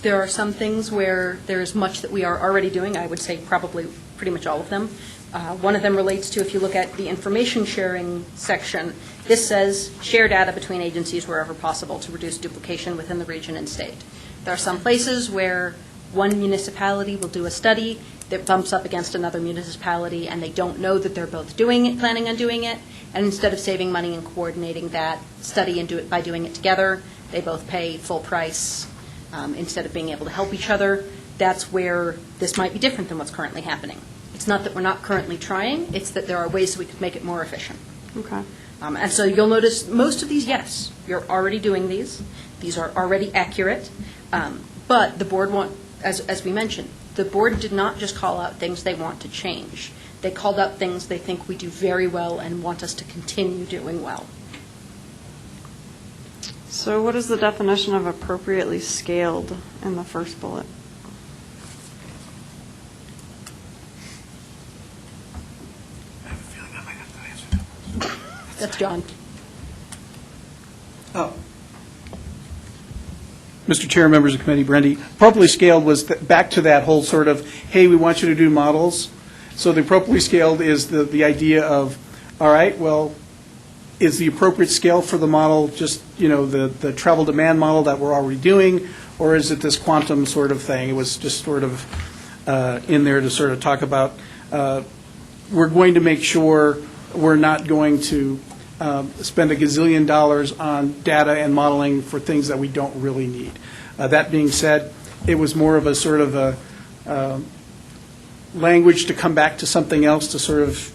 P: There are some things where there's much that we are already doing. I would say probably pretty much all of them. One of them relates to, if you look at the information sharing section, this says share data between agencies wherever possible to reduce duplication within the region and state. There are some places where one municipality will do a study that bumps up against another municipality, and they don't know that they're both doing it, planning on doing it, and instead of saving money and coordinating that study and by doing it together, they both pay full price instead of being able to help each other. That's where this might be different than what's currently happening. It's not that we're not currently trying, it's that there are ways that we could make it more efficient.
D: Okay.
P: And so you'll notice most of these, yes, you're already doing these. These are already accurate. But the board as we mentioned, the board did not just call out things they want to change. They called out things they think we do very well and want us to continue doing well.
D: So what is the definition of appropriately scaled in the first bullet?
P: That's John.
B: Oh. Mr. Chair, members of the committee, Brendy, appropriately scaled was back to that whole sort of, hey, we want you to do models. So the appropriately scaled is the idea of, all right, well, is the appropriate scale for the model just, the travel demand model that we're already doing, or is it this quantum sort of thing? It was just sort of in there to sort of talk about, we're going to make sure we're not going to spend $1 gazillion on data and modeling for things that we don't really need. That being said, it was more of a sort of a language to come back to something else to sort of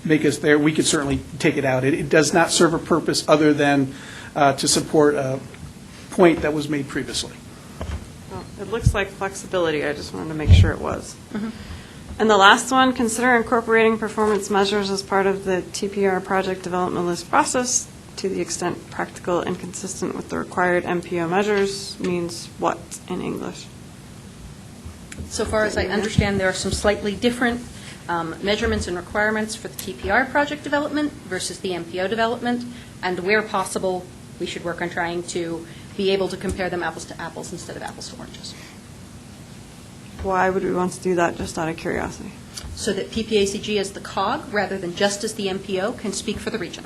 B: make us there. We could certainly take it out. It does not serve a purpose other than to support a point that was made previously.
D: Well, it looks like flexibility. I just wanted to make sure it was. Mm-hmm. And the last one, consider incorporating performance measures as part of the TPR project development list process to the extent practical and consistent with the required MPO measures means what in English?
P: So far as I understand, there are some slightly different measurements and requirements for the TPR project development versus the MPO development, and where possible, we should work on trying to be able to compare them apples to apples instead of apples to oranges.
D: Why would we want to do that, just out of curiosity?
P: So that PPACG as the COG, rather than just as the MPO, can speak for the region.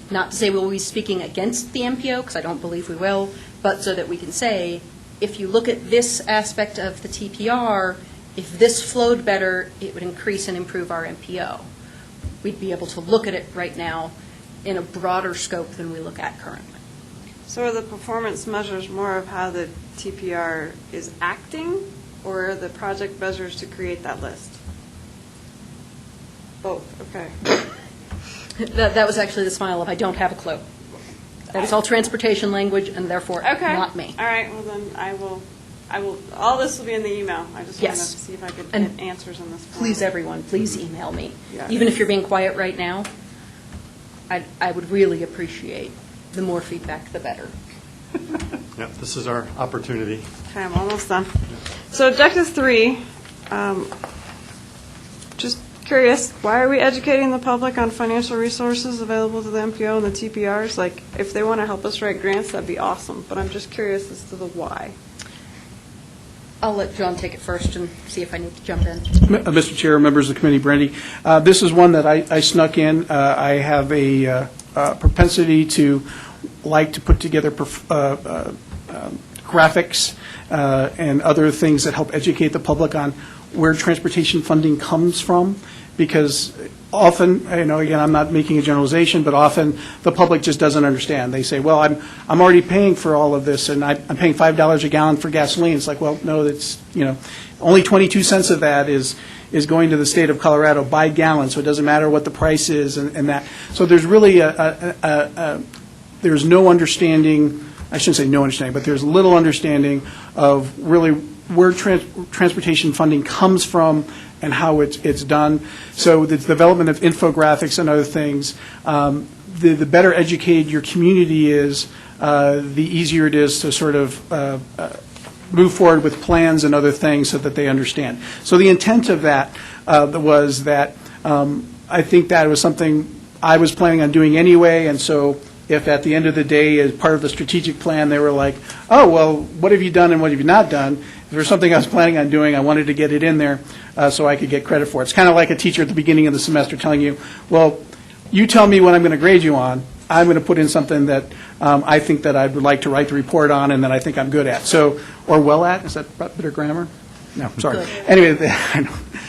P: Not to say we'll be speaking against the MPO, because I don't believe we will, but so that we can say, if you look at this aspect of the TPR, if this flowed better, it would increase and improve our MPO. We'd be able to look at it right now in a broader scope than we look at currently.
D: So are the performance measures more of how the TPR is acting, or are the project measures to create that list? Both, okay.
P: That was actually the smile of, I don't have a clue. That is all transportation language, and therefore not me.
D: All right, well then I will, all this will be in the email. I just wanted to see if I could get answers on this form.
P: Please, everyone, please email me.
D: Yes.
P: Even if you're being quiet right now, I would really appreciate the more feedback, the better.
A: Yep, this is our opportunity.
D: Okay, I'm almost done. So objective 3, just curious, why are we educating the public on financial resources available to the MPO and the TPRs? Like, if they want to help us write grants, that'd be awesome, but I'm just curious as to the why.
P: I'll let John take it first and see if I need to jump in.
B: Mr. Chair, members of the committee, Brandy, this is one that I snuck in. I have a propensity to like to put together graphics and other things that help educate the public on where transportation funding comes from, because often, again, I'm not making a generalization, but often the public just doesn't understand. They say, well, I'm already paying for all of this, and I'm paying $5 a gallon for gasoline. It's like, well, no, that's, only 22 cents of that is going to the state of Colorado by gallon, so it doesn't matter what the price is and that. So there's really there's no understanding, I shouldn't say no understanding, but there's little understanding of really where transportation funding comes from and how it's done. So the development of infographics and other things, the better educated your community is, the easier it is to sort of move forward with plans and other things so that they understand. So the intent of that was that I think that was something I was planning on doing anyway, and so if at the end of the day, as part of the strategic plan, they were like, oh, well, what have you done and what have you not done? If there was something I was planning on doing, I wanted to get it in there so I could get credit for it. It's kind of like a teacher at the beginning of the semester telling you, well, you tell me what I'm going to grade you on. I'm going to put in something that I think that I would like to write the report on and that I think I'm good at. So, or well at, is that better grammar? No, sorry. Anyway,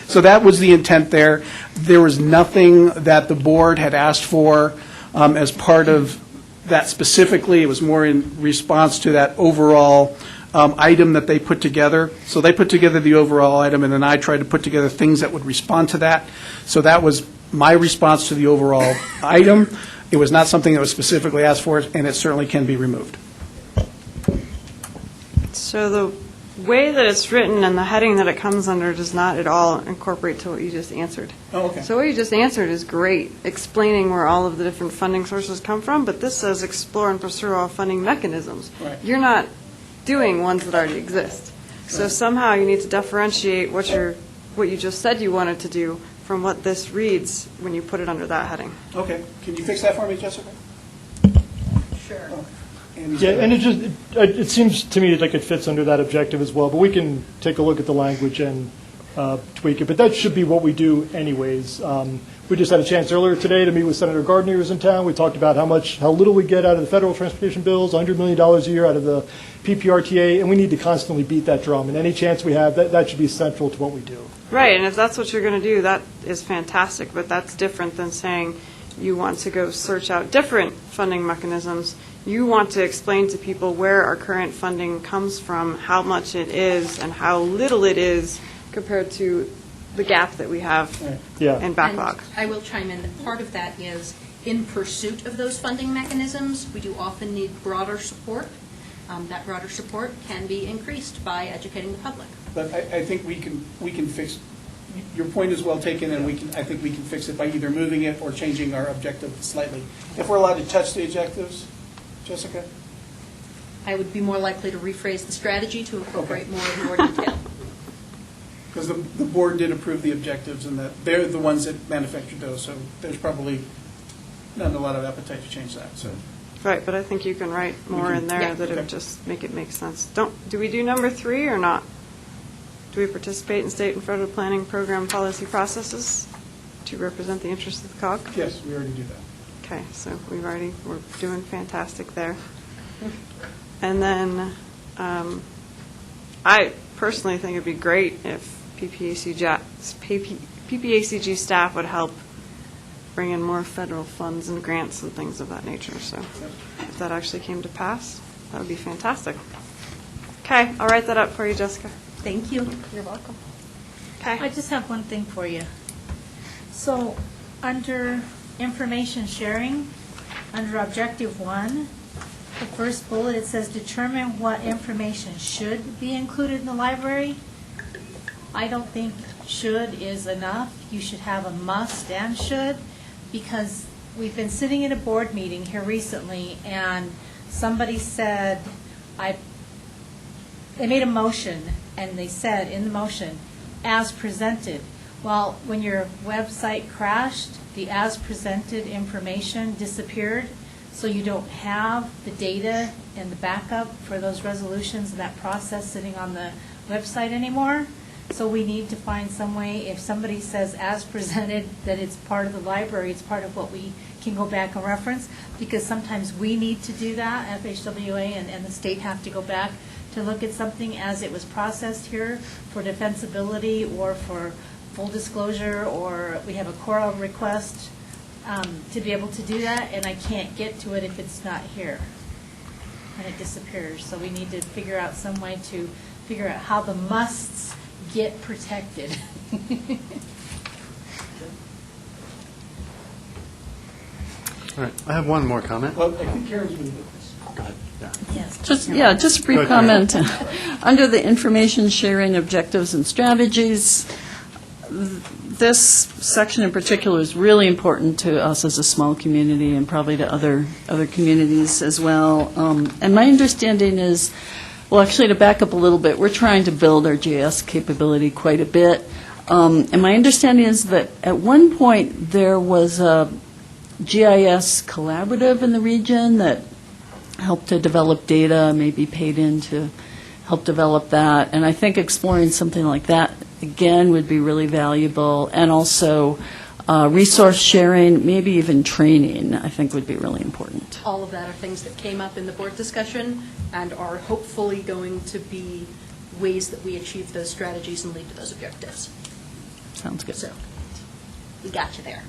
B: so that was the intent there. There was nothing that the board had asked for as part of that specifically. It was more in response to that overall item that they put together. So they put together the overall item, and then I tried to put together things that would respond to that. So that was my response to the overall item. It was not something that was specifically asked for, and it certainly can be removed.
D: So the way that it's written and the heading that it comes under does not at all incorporate to what you just answered.
B: Oh, okay.
D: So what you just answered is great, explaining where all of the different funding sources come from, but this says explore and pursue all funding mechanisms.
B: Right.
D: You're not doing ones that already exist. So
B: Right.
D: somehow you need to differentiate what you just said you wanted to do from what this reads when you put it under that heading.
B: Okay. Can you fix that for me, Jessica?
F: Sure.
H: Yeah, and it seems to me like it fits under that objective as well, but we can take a look at the language and tweak it. But that should be what we do anyways. We just had a chance earlier today to meet with Senator Gardner, who was in town. We talked about how little we get out of the federal transportation bills, $100 million a year out of the PPRTA, and we need to constantly beat that drum. And any chance we have, that should be central to what we do.
D: Right, and if that's what you're going to do, that is fantastic, but that's different than saying you want to go search out different funding mechanisms. You want to explain to people where our current funding comes from, how much it is, and how little it is compared to the gap that we have in backlog.
P: And I will chime in that part of that is in pursuit of those funding mechanisms, we do often need broader support. That broader support can be increased by educating the public.
B: But I think we can fix, your point is well taken, and I think we can fix it by either moving it or changing our objective slightly. If we're allowed to touch the objectives, Jessica?
P: I would be more likely to rephrase the strategy to incorporate more detail.
B: Because the board did approve the objectives, and that they're the ones that manufactured those, so there's probably not a lot of appetite to change that, so.
D: Right, but I think you can write more in there that it would just make it make sense. Do we do number 3 or not? Do we participate in state and federal planning program policy processes to represent the interests of the COG?
B: Yes, we already do that.
D: Okay, so we're doing fantastic there. And then I personally think it'd be great if PPACG staff would help bring in more federal funds and grants and things of that nature. So if that actually came to pass, that would be fantastic. Okay, I'll write that up for you, Jessica.
P: Thank you.
D: You're welcome.
O: I just have one thing for you. So, under information sharing, under Objective 1, the first bullet, it says determine what information should be included in the library. I don't think should is enough. You should have a must and should, because we've been sitting in a board meeting here recently, and somebody said, they made a motion, and they said in the motion, as presented. Well, when your website crashed, the as presented information disappeared, so you don't have the data and the backup for those resolutions and that process sitting on the website anymore. So we need to find some way, if somebody says as presented, that it's part of the library, it's part of what we can go back and reference, because sometimes we need to do that, FHWA and the state have to go back to look at something as it was processed here for defensibility or for full disclosure, or we have a Cora request to be able to do that, and I can't get to it if it's not here, and it disappears. So we need to figure out some way to figure out how the musts get protected.
A: All right, I have one more comment.
B: Well, I think Karen's going to do this.
A: Go ahead.
Q: Yeah. Just a brief comment. Under the information sharing objectives and strategies, this section in particular is really important to us as a small community and probably to other communities as well. And my understanding is, well, actually, to back up a little bit, we're trying to build our GIS capability quite a bit. And my understanding is that at one point there was a GIS collaborative in the region that helped to develop data, maybe paid in to help develop that. And I think exploring something like that, again, would be really valuable. And also resource sharing, maybe even training, I think would be really important.
P: All of that are things that came up in the board discussion and are hopefully going to be ways that we achieve those strategies and lead to those objectives.
Q: Sounds good.
P: So we got you there.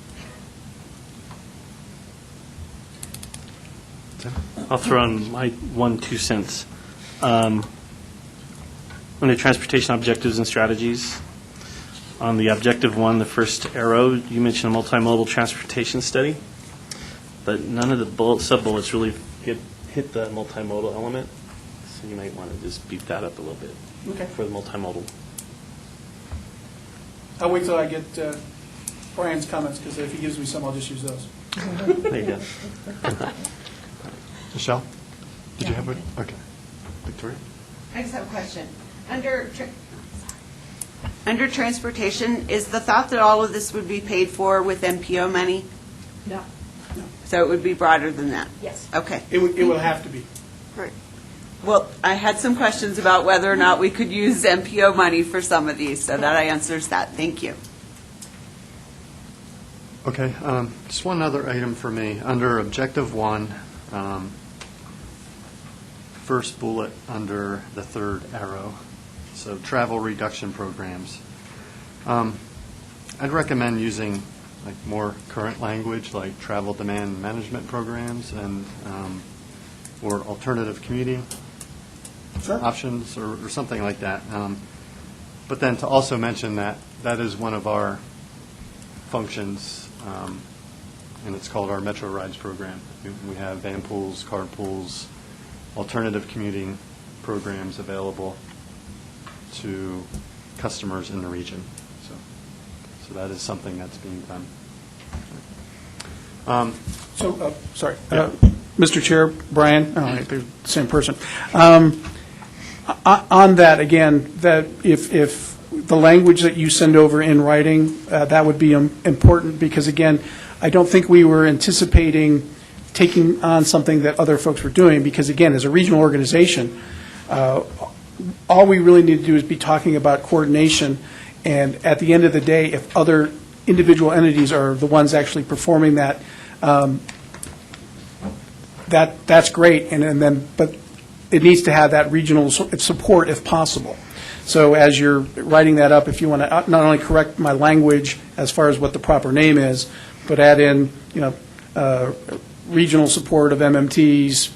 J: I'll throw in my 2 cents. Under transportation objectives and strategies, on the objective 1, the first arrow, you mentioned a multimodal transportation study, but none of the sub-bullets really hit the multimodal element, so you might want to just beef that up a little bit
B: Okay.
J: for the multimodal.
B: I'll wait till I get Brian's comments, because if he gives me some, I'll just use those.
J: There you go.
A: Michelle, did you have a, okay. Victoria?
F: I just have a question. Under transportation, is the thought that all of this would be paid for with MPO money?
P: No.
F: So it would be broader than that?
P: Yes.
F: Okay.
B: It will have to be.
F: Great. Well, I had some questions about whether or not we could use MPO money for some of these, so that answers that. Thank you.
A: Okay, just one other item for me. Under Objective 1, first bullet under the third arrow, so travel reduction programs. I'd recommend using like more current language, like travel demand management programs and or alternative commuting options or something like that. But then to also mention that that is one of our functions, and it's called our Metro Rides program. We have van pools, car pools, alternative commuting programs available to customers in the region. So that is something that's being done.
B: Sorry. Mr. Chair, Brian, they're the same person. On that, again, that if the language that you send over in writing, that would be important, because, again, I don't think we were anticipating taking on something that other folks were doing, because, again, as a regional organization, all we really need to do is be talking about coordination, and at the end of the day, if other individual entities are the ones actually performing that, that's great, but it needs to have that regional support if possible. So as you're writing that up, if you want to not only correct my language as far as what the proper name is, but add in, regional support of MMT's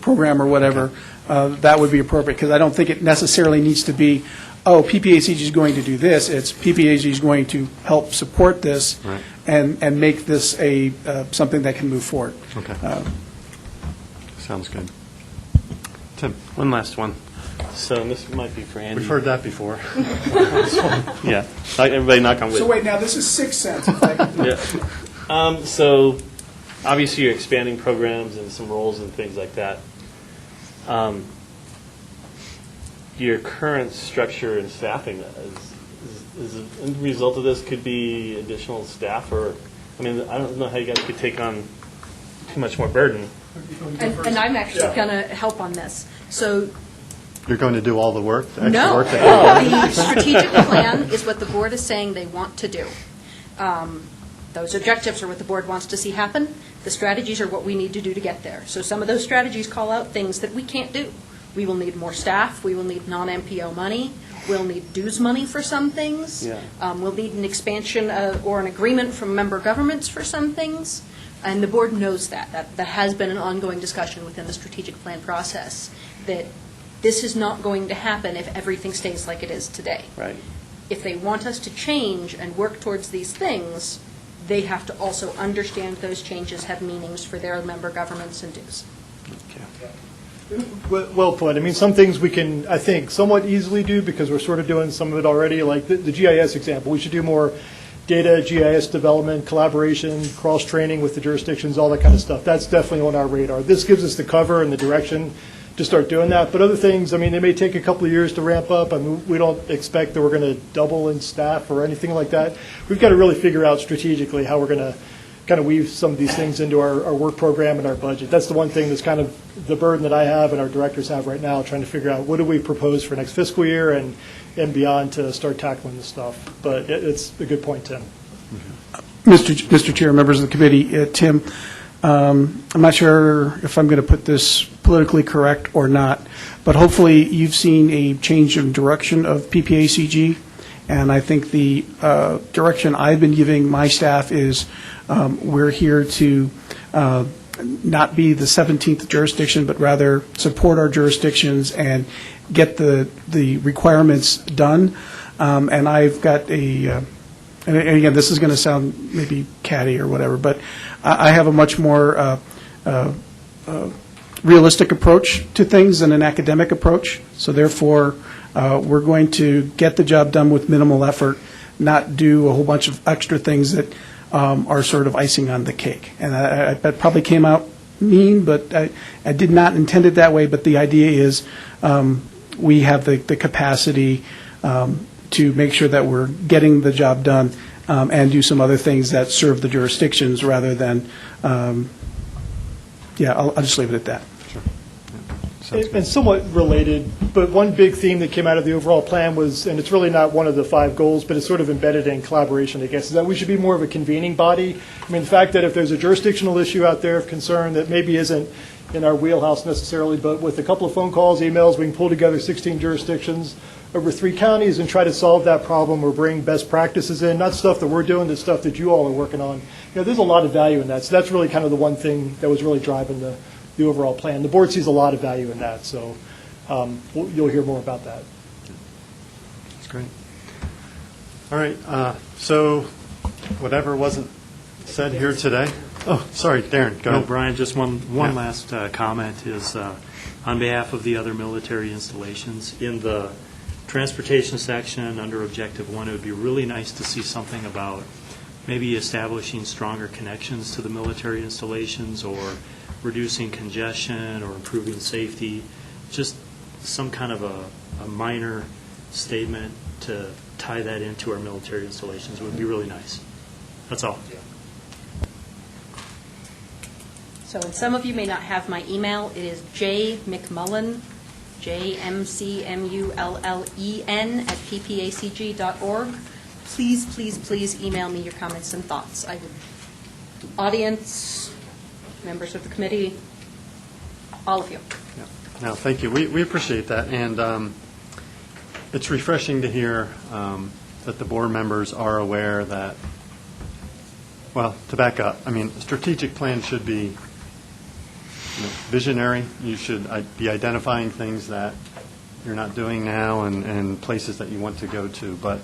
B: program or whatever, that would be appropriate, because I don't think it necessarily needs to be, PPACG is going to do this. It's PPACG is going to help support this and make this something that can move forward.
A: Okay. Sounds good. Tim?
J: One last one. So this might be for Andy.
A: We've heard that before.
J: Yeah. Everybody knock on wood.
B: So wait, now this is 6 cents.
J: Yeah. So obviously you're expanding programs and some roles and things like that. Your current structure and staffing is a result of this could be additional staff, or, I mean, I don't know how you guys could take on too much more burden.
P: And I'm actually going to help on this. So
A: You're going to do all the work, the extra
P: no,
A: work that you're doing?
P: the strategic plan is what the board is saying they want to do. Those objectives are what the board wants to see happen. The strategies are what we need to do to get there. So some of those strategies call out things that we can't do. We will need more staff. We will need non-MPO money. We'll need dues money for some things.
J: Yeah.
P: We'll need an expansion or an agreement from member governments for some things. And the board knows that. That has been an ongoing discussion within the strategic plan process, that this is not going to happen if everything stays like it is today.
J: Right.
P: If they want us to change and work towards these things, they have to also understand those changes have meanings for their member governments and dues.
H: Well put. I mean, some things we can, I think, somewhat easily do because we're sort of doing some of it already, like the GIS example. We should do more data, GIS development, collaboration, cross-training with the jurisdictions, all that kind of stuff. That's definitely on our radar. This gives us the cover and the direction to start doing that. But other things, I mean, they may take a couple of years to ramp up. I mean, we don't expect that we're going to double in staff or anything like that. We've got to really figure out strategically how we're going to kind of weave some of these things into our work program and our budget. That's the one thing that's kind of the burden that I have and our directors have right now, trying to figure out what do we propose for next fiscal year and beyond to start tackling this stuff. But it's a good point, Tim.
B: Mr. Chair, members of the committee, Tim, I'm not sure if I'm going to put this politically correct or not, but hopefully you've seen a change in direction of PPACG, and I think the direction I've been giving my staff is we're here to not be the 17th jurisdiction, but rather support our jurisdictions and get the requirements done. And I've got and again, this is going to sound maybe catty or whatever, but I have a much more realistic approach to things than an academic approach. So therefore, we're going to get the job done with minimal effort, not do a whole bunch of extra things that are sort of icing on the cake. And that probably came out mean, but I did not intend it that way. But the idea is we have the capacity to make sure that we're getting the job done and do some other things that serve the jurisdictions rather than, I'll just leave it at that.
H: And somewhat related, but one big theme that came out of the overall plan was, and it's really not one of the 5 goals, but it's sort of embedded in collaboration, I guess, is that we should be more of a convening body. I mean, the fact that if there's a jurisdictional issue out there of concern that maybe isn't in our wheelhouse necessarily, but with a couple of phone calls, emails, we can pull together 16 jurisdictions over 3 counties and try to solve that problem or bring best practices in, not stuff that we're doing, the stuff that you all are working on. There's a lot of value in that. So that's really kind of the one thing that was really driving the overall plan. The board sees a lot of value in that, so you'll hear more about that.
A: That's great. All right, so whatever wasn't said here today. Oh, sorry, Darren, go
I: No,
A: ahead.
I: Brian, just one last comment is on behalf of the other military installations, in the transportation section under Objective 1, it would be really nice to see something about maybe establishing stronger connections to the military installations or reducing congestion or improving safety, just some kind of a minor statement to tie that into our military installations would be really nice. That's all.
P: So, and some of you may not have my email. It is jmcmullen, JMCMULLEN @ppacg.org. Please, please, please email me your comments and thoughts. I would, audience, members of the committee, all of you.
A: Yeah. No, thank you. We appreciate that, and it's refreshing to hear that the board members are aware that, well, to back up, I mean, a strategic plan should be visionary. You should be identifying things that you're not doing now and places that you want to go to. But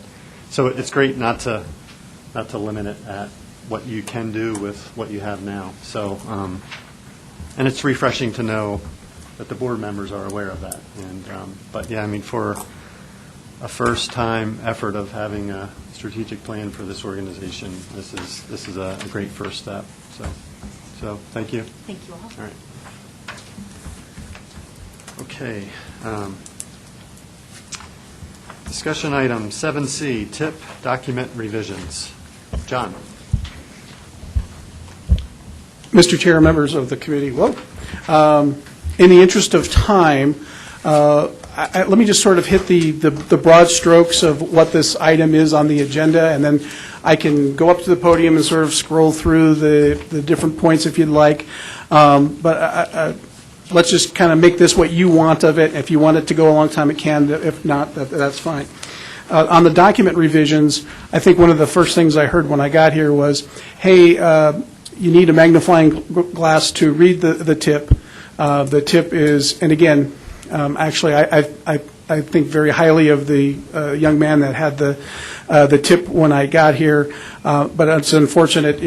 A: so it's great not to limit it at what you can do with what you have now. So and it's refreshing to know that the board members are aware of that. And but yeah, I mean, for a first-time effort of having a strategic plan for this organization, this is a great first step. So thank you.
P: Thank you all.
A: All right. Okay. Discussion item 7C, TIP document revisions. John.
B: Mr. Chair, members of the committee, in the interest of time, let me just sort of hit the broad strokes of what this item is on the agenda, and then I can go up to the podium and sort of scroll through the different points if you'd like. But let's just kind of make this what you want of it. If you want it to go a long time, it can. If not, that's fine. On the document revisions, I think one of the first things I heard when I got here was, hey, you need a magnifying glass to read the tip. The tip is, and again, actually, I think very highly of the young man that had the tip when I got here, but it's unfortunate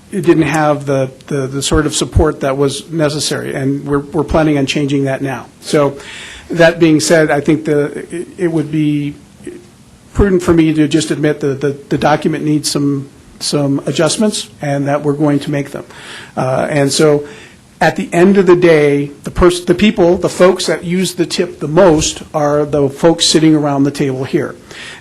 B: it didn't have the sort of support that was necessary, and we're planning on changing that now. So that being said, I think it would be prudent for me to just admit the document needs some adjustments, and that we're going to make them. And so at the end of the day, the folks that use the tip the most are the folks sitting around the table here.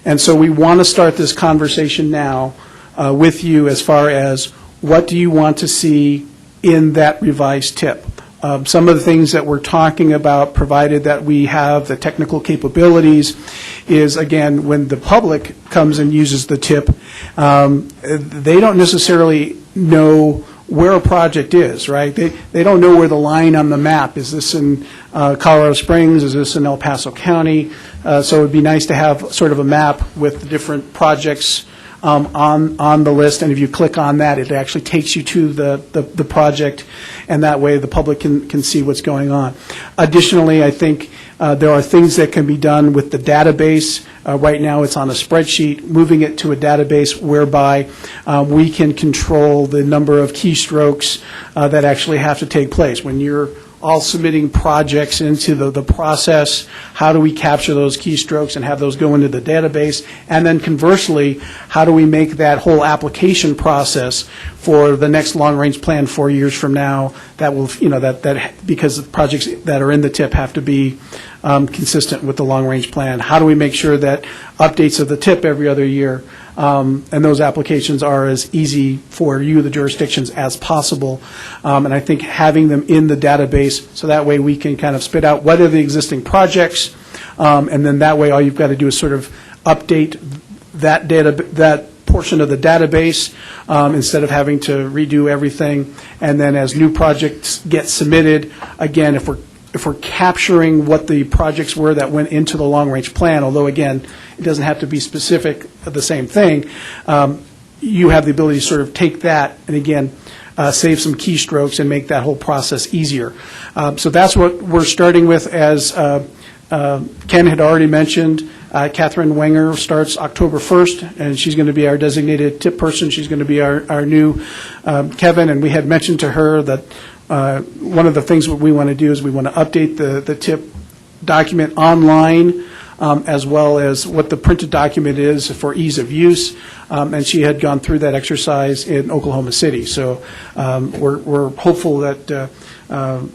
B: And so we want to start this conversation now with you as far as what do you want to see in that revised tip. Some of the things that we're talking about, provided that we have the technical capabilities, is, again, when the public comes and uses the tip, they don't necessarily know where a project is, right? They don't know where the line on the map is. This in Colorado Springs? Is this in El Paso County? So it would be nice to have sort of a map with the different projects on the list, and if you click on that, it actually takes you to the project, and that way the public can see what's going on. Additionally, I think there are things that can be done with the database. Right now, it's on a spreadsheet. Moving it to a database whereby we can control the number of keystrokes that actually have to take place. When you're all submitting projects into the process, how do we capture those keystrokes and have those go into the database? And then conversely, how do we make that whole application process for the next long-range plan 4 years from now that will, that because the projects that are in the TIP have to be consistent with the long-range plan? How do we make sure that updates of the TIP every other year and those applications are as easy for you, the jurisdictions, as possible? And I think having them in the database, so that way we can kind of spit out what are the existing projects, and then that way all you've got to do is sort of update that portion of the database instead of having to redo everything. And then as new projects get submitted, again, if we're capturing what the projects were that went into the long-range plan, although, again, it doesn't have to be specific of the same thing, you have the ability to sort of take that and, again, save some keystrokes and make that whole process easier. So that's what we're starting with. As Ken had already mentioned, Catherine Wenger starts October 1st, and she's going to be our designated TIP person. She's going to be our new Kevin, and we had mentioned to her that one of the things that we want to do is we want to update the TIP document online as well as what the printed document is for ease of use. And she had gone through that exercise in Oklahoma City. So we're hopeful that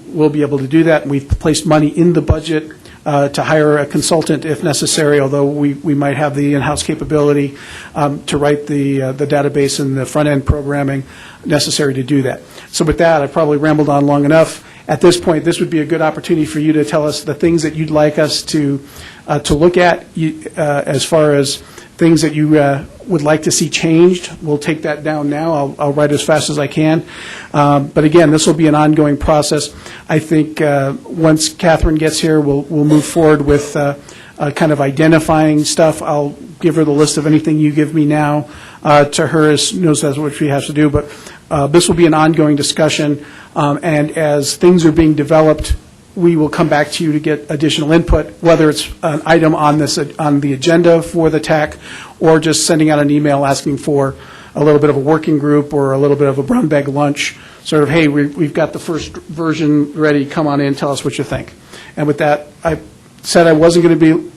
B: we'll be able to do that. And we've placed money in the budget to hire a consultant if necessary, although we might have the in-house capability to write the database and the front-end programming necessary to do that. So with that, I probably rambled on long enough. At this point, this would be a good opportunity for you to tell us the things that you'd like us to look at as far as things that you would like to see changed. We'll take that down now. I'll write as fast as I can. But again, this will be an ongoing process. I think once Catherine gets here, we'll move forward with kind of identifying stuff. I'll give her the list of anything you give me now to her, as knows that's what she has to do. But this will be an ongoing discussion. And as things are being developed, we will come back to you to get additional input, whether it's an item on the agenda for the TAC or just sending out an email asking for a little bit of a working group or a little bit of a brown bag lunch, sort of, hey, we've got the first version ready, come on in, tell us what you think. And with that, I said I wasn't going to be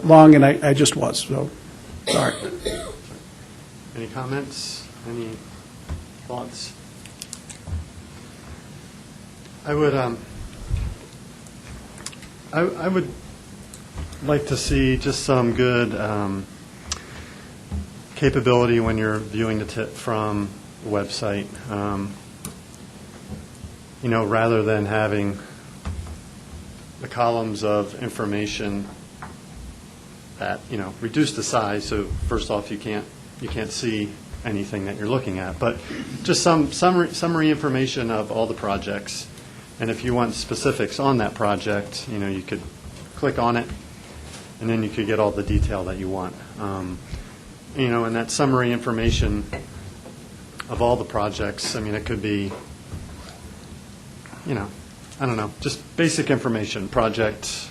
B: long, and I just was, so sorry.
A: Any comments? Any thoughts? I would like to see just some good capability when you're viewing the TIP from the website. Rather than having the columns of information that reduce the size. So first off, you can't see anything that you're looking at, but just some summary information of all the projects. And if you want specifics on that project, you could click on it, and then you could get all the detail that you want. And that summary information of all the projects, it could be, I don't know, just basic information, project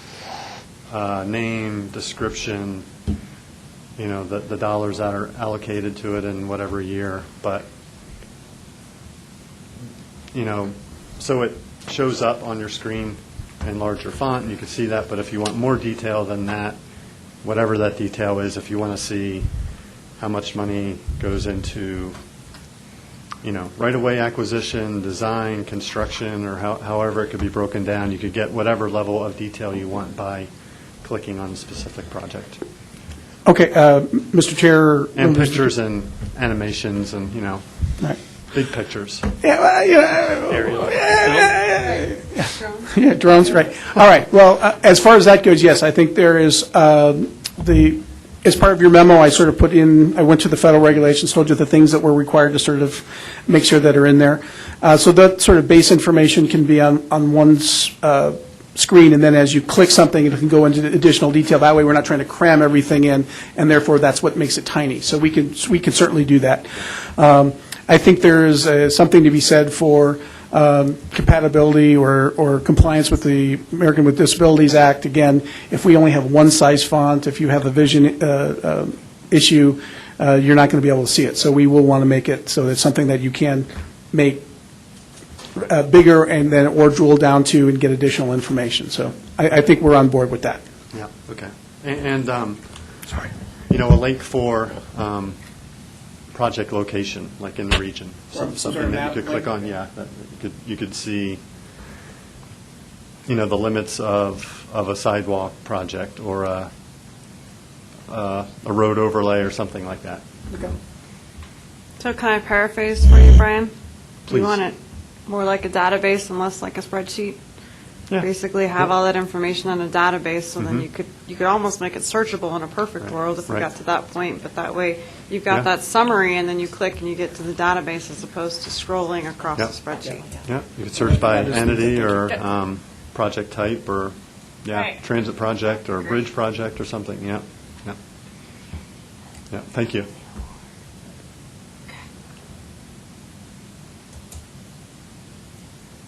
A: name, description, the dollars that are allocated to it in whatever year. But, so it shows up on your screen in larger font, and you can see that. But if you want more detail than that, whatever that detail is, if you want to see how much money goes into, right-of-way acquisition, design, construction, or however it could be broken down, you could get whatever level of detail you want by clicking on a specific project.
B: Okay, Mr. Chair.
A: And pictures and animations and,
B: right.
A: Big pictures.
B: Yeah, drones, right. All right, well, as far as that goes, yes, I think there is as part of your memo, I sort of I went to the federal regulations, told you the things that we're required to sort of make sure that are in there. So that sort of base information can be on one's screen, and then as you click something, it can go into additional detail. That way, we're not trying to cram everything in, and therefore, that's what makes it tiny. So we can certainly do that. I think there is something to be said for compatibility or compliance with the American with Disabilities Act. Again, if we only have one size font, if you have a vision issue, you're not going to be able to see it. So we will want to make it so it's something that you can make bigger and then or drill down to and get additional information. So I think we're on board with that.
A: Yeah, okay. And sorry, a link for project location, like in the region, something that you could click on. Yeah, that you could see, the limits of a sidewalk project or a road overlay or something like that.
B: Okay.
D: So can I paraphrase for you, Brian?
A: Please.
D: You want it more like a database and less like a spreadsheet?
A: Yeah.
D: Basically have all that information on a database, so then you could almost make it searchable in a perfect world if we got to that point, but that way you've got that summary and then you click and you get to the database as opposed to scrolling across the spreadsheet.
A: Yeah, you could search by entity or project type or, transit project or bridge project or something, yeah. Yeah, thank you.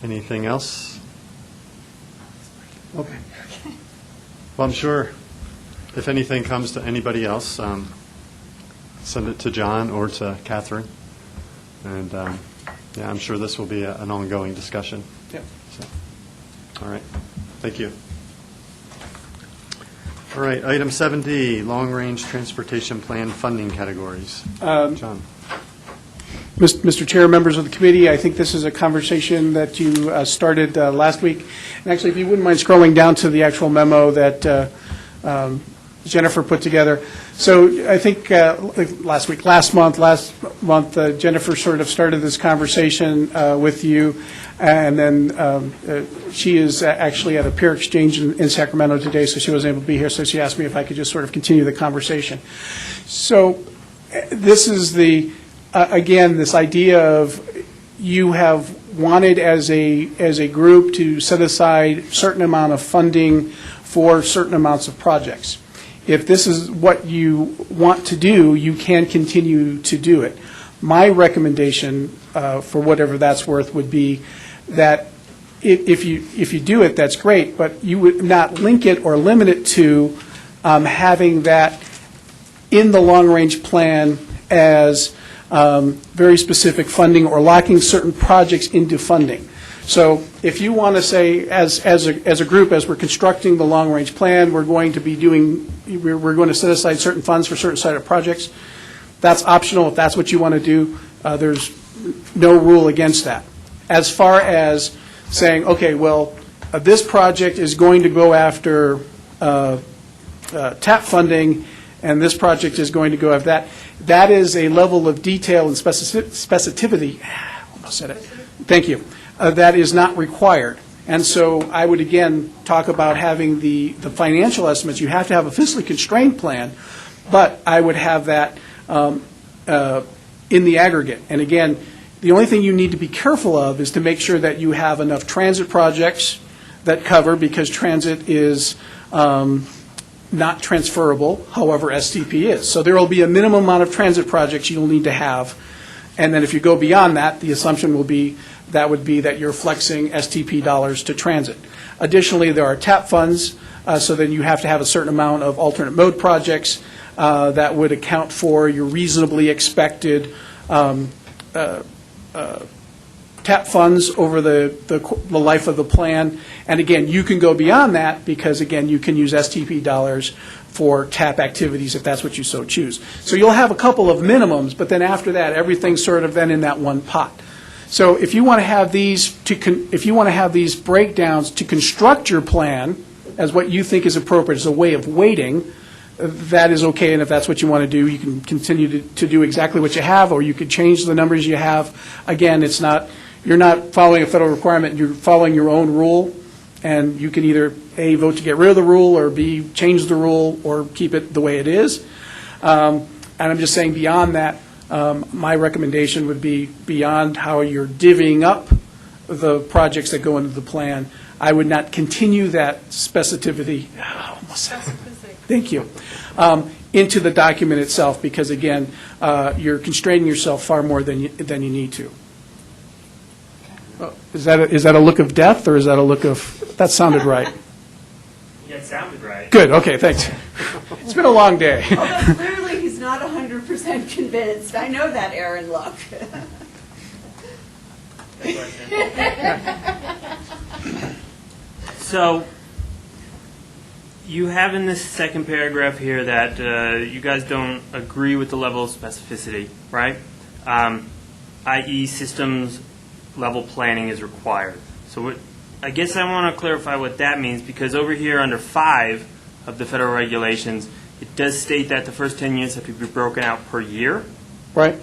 A: Anything else?
B: Okay.
A: Well, I'm sure if anything comes to anybody else, send it to John or to Catherine. And, I'm sure this will be an ongoing discussion.
B: Yeah.
A: So, all right. Thank you. All right, item 7D, long-range transportation plan funding categories. John.
B: Mr. Chair, members of the committee, I think this is a conversation that you started last week. And actually, if you wouldn't mind scrolling down to the actual memo that Jennifer put together. So I think last month, Jennifer sort of started this conversation with you, and then she is actually at a peer exchange in Sacramento today, so she wasn't able to be here, so she asked me if I could just sort of continue the conversation. So this is again, this idea of you have wanted as a group to set aside certain amount of funding for certain amounts of projects. If this is what you want to do, you can continue to do it. My recommendation, for whatever that's worth, would be that if you do it, that's great, but you would not link it or limit it to having that in the long-range plan as very specific funding or locking certain projects into funding. So if you want to say, as a group, as we're constructing the long-range plan, we're going to set aside certain funds for certain set of projects, that's optional. If that's what you want to do, there's no rule against that. As far as saying, okay, well, this project is going to go after TAP funding, and this project is going to go after that, that is a level of detail and specificity, almost said it, thank you, that is not required. And so I would, again, talk about having the financial estimates. You have to have a fiscally constrained plan, but I would have that in the aggregate. And again, the only thing you need to be careful of is to make sure that you have enough transit projects that cover, because transit is not transferable, however STP is. So there will be a minimum amount of transit projects you'll need to have. And then if you go beyond that, the assumption will be that you're flexing STP dollars to transit. Additionally, there are TAP funds, so then you have to have a certain amount of alternate mode projects that would account for your reasonably expected TAP funds over the life of the plan. And again, you can go beyond that because, again, you can use STP dollars for TAP activities if that's what you so choose. So you'll have a couple of minimums, but then after that, everything's sort of then in that one pot. So if you want to have these breakdowns to construct your plan as what you think is appropriate as a way of weighting, that is okay, and if that's what you want to do, you can continue to do exactly what you have, or you could change the numbers you have. Again, you're not following a federal requirement, you're following your own rule, and you can either, A, vote to get rid of the rule, or B, change the rule, or keep it the way it is. And I'm just saying beyond that, my recommendation would be beyond how you're divvying up the projects that go into the plan. I would not continue that specificity. Thank you. Into the document itself, because again, you're constraining yourself far more than you need to. Is that a look of death, or is that a look of, that sounded right?
N: Yeah, it sounded right.
B: Good, okay, thanks. It's been a long day.
F: Although clearly he's not 100% convinced. I know that Aaron look.
N: So, you have in this second paragraph here that you guys don't agree with the level of specificity, right? I.e. systems level planning is required. So I guess I want to clarify what that means, because over here under 5 of the federal regulations, it does state that the first 10 years have to be broken out per year.
B: Right.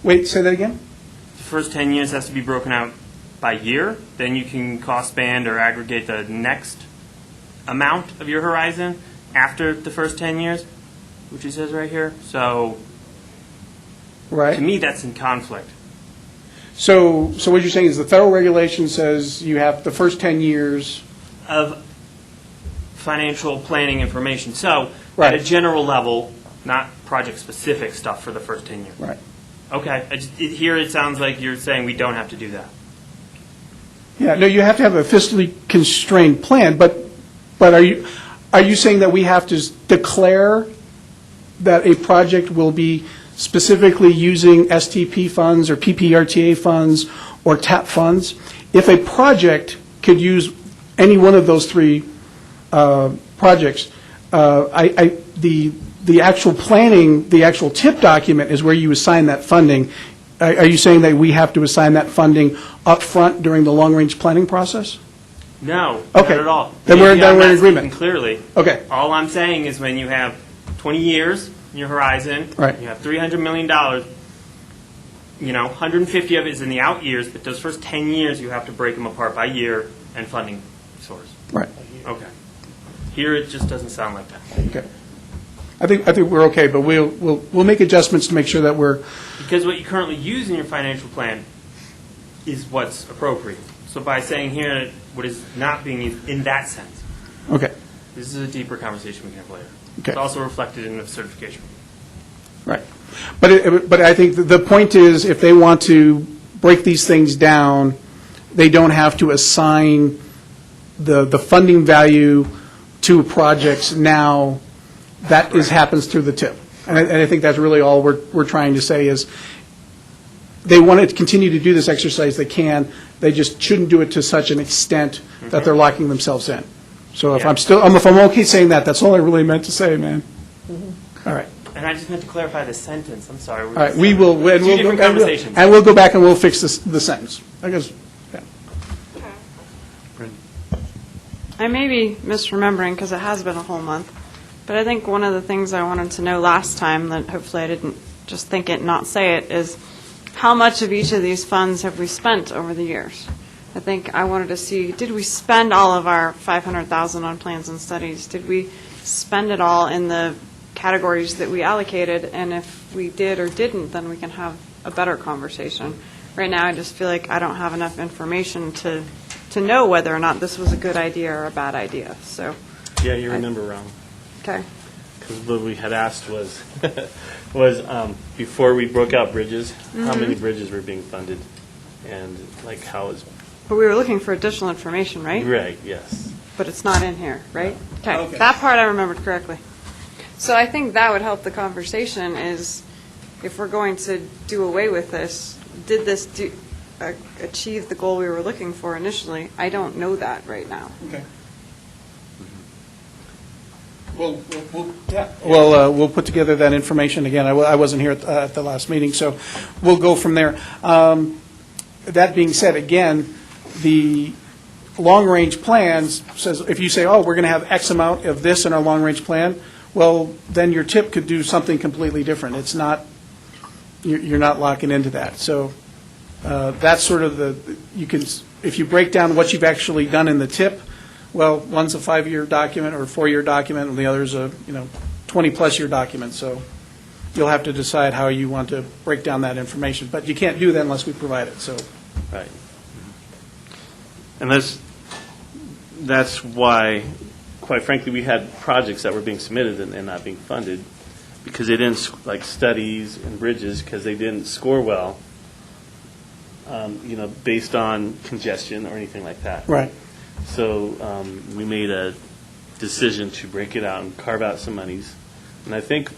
B: Wait, say that again?
N: The first 10 years has to be broken out by year. Then you can cost band or aggregate the next amount of your horizon after the first 10 years, which it says right here. So
B: Right.
N: to me, that's in conflict.
B: So what you're saying is the federal regulation says you have the first 10 years.
N: Of financial planning information. So
B: Right.
N: at a general level, not project-specific stuff for the first 10 years.
B: Right.
N: Okay. Here it sounds like you're saying we don't have to do that.
B: Yeah, no, you have to have a fiscally constrained plan, but are you saying that we have to declare that a project will be specifically using STP funds or PPRTA funds or TAP funds? If a project could use any one of those 3 projects, the actual planning, the actual TIP document is where you assign that funding. Are you saying that we have to assign that funding up front during the long-range planning process?
N: No,
B: Okay.
N: not at all.
B: Then we're
N: Maybe I'm
B: in
N: not
B: agreement.
N: speaking clearly.
B: Okay.
N: All I'm saying is when you have 20 years in your horizon,
B: Right.
N: you have $300 million, 150 of it is in the out years, but those first 10 years you have to break them apart by year and funding source.
B: Right.
N: Okay. Here it just doesn't sound like that.
B: Okay. I think we're okay, but we'll make adjustments to make sure that we're,
N: Because what you currently use in your financial plan is what's appropriate. So by saying here what is not being used in that sense,
B: okay.
N: this is a deeper conversation we can have later.
B: Okay.
N: It's also reflected in the certification.
B: Right. But I think the point is, if they want to break these things down, they don't have to assign the funding value to projects now. That happens through the TIP. And I think that's really all we're trying to say is, they want to continue to do this exercise, they can. They just shouldn't do it to such an extent that they're locking themselves in. So if I'm okay saying that, that's all I really meant to say, man. All right.
N: And I just meant to clarify the sentence. I'm sorry.
B: All right, we will, and
N: Two different conversations.
B: we'll go back and we'll fix the sentence. I guess, yeah.
D: I may be misremembering because it has been a whole month, but I think one of the things I wanted to know last time, that hopefully I didn't just think it and not say it, is how much of each of these funds have we spent over the years? I think I wanted to see, did we spend all of our $500,000 on plans and studies? Did we spend it all in the categories that we allocated? And if we did or didn't, then we can have a better conversation. Right now, I just feel like I don't have enough information to know whether or not this was a good idea or a bad idea, so.
J: Yeah, you remember wrong.
D: Okay.
J: Because what we had asked was, before we broke out bridges, how many bridges were being funded? And like how is...
D: But we were looking for additional information, right?
J: Right, yes.
D: But it's not in here, right? Okay, that part I remembered correctly. So I think that would help the conversation is, if we're going to do away with this, did this achieve the goal we were looking for initially? I don't know that right now.
B: Okay. We'll put together that information again. I wasn't here at the last meeting, so we'll go from there. That being said, again, the long-range plans says, if you say, oh, we're going to have X amount of this in our long-range plan, well, then your TIP could do something completely different. It's not, you're not locking into that. So that's sort of if you break down what you've actually done in the TIP, well, one's a 5-year document or a 4-year document, and the other's a 20-plus year document. So you'll have to decide how you want to break down that information. But you can't do that unless we provide it. So
J: right. And that's why, quite frankly, we had projects that were being submitted and not being funded because they didn't, like studies and bridges, because they didn't score well, based on congestion or anything like that.
B: Right.
J: So we made a decision to break it out and carve out some monies. And I think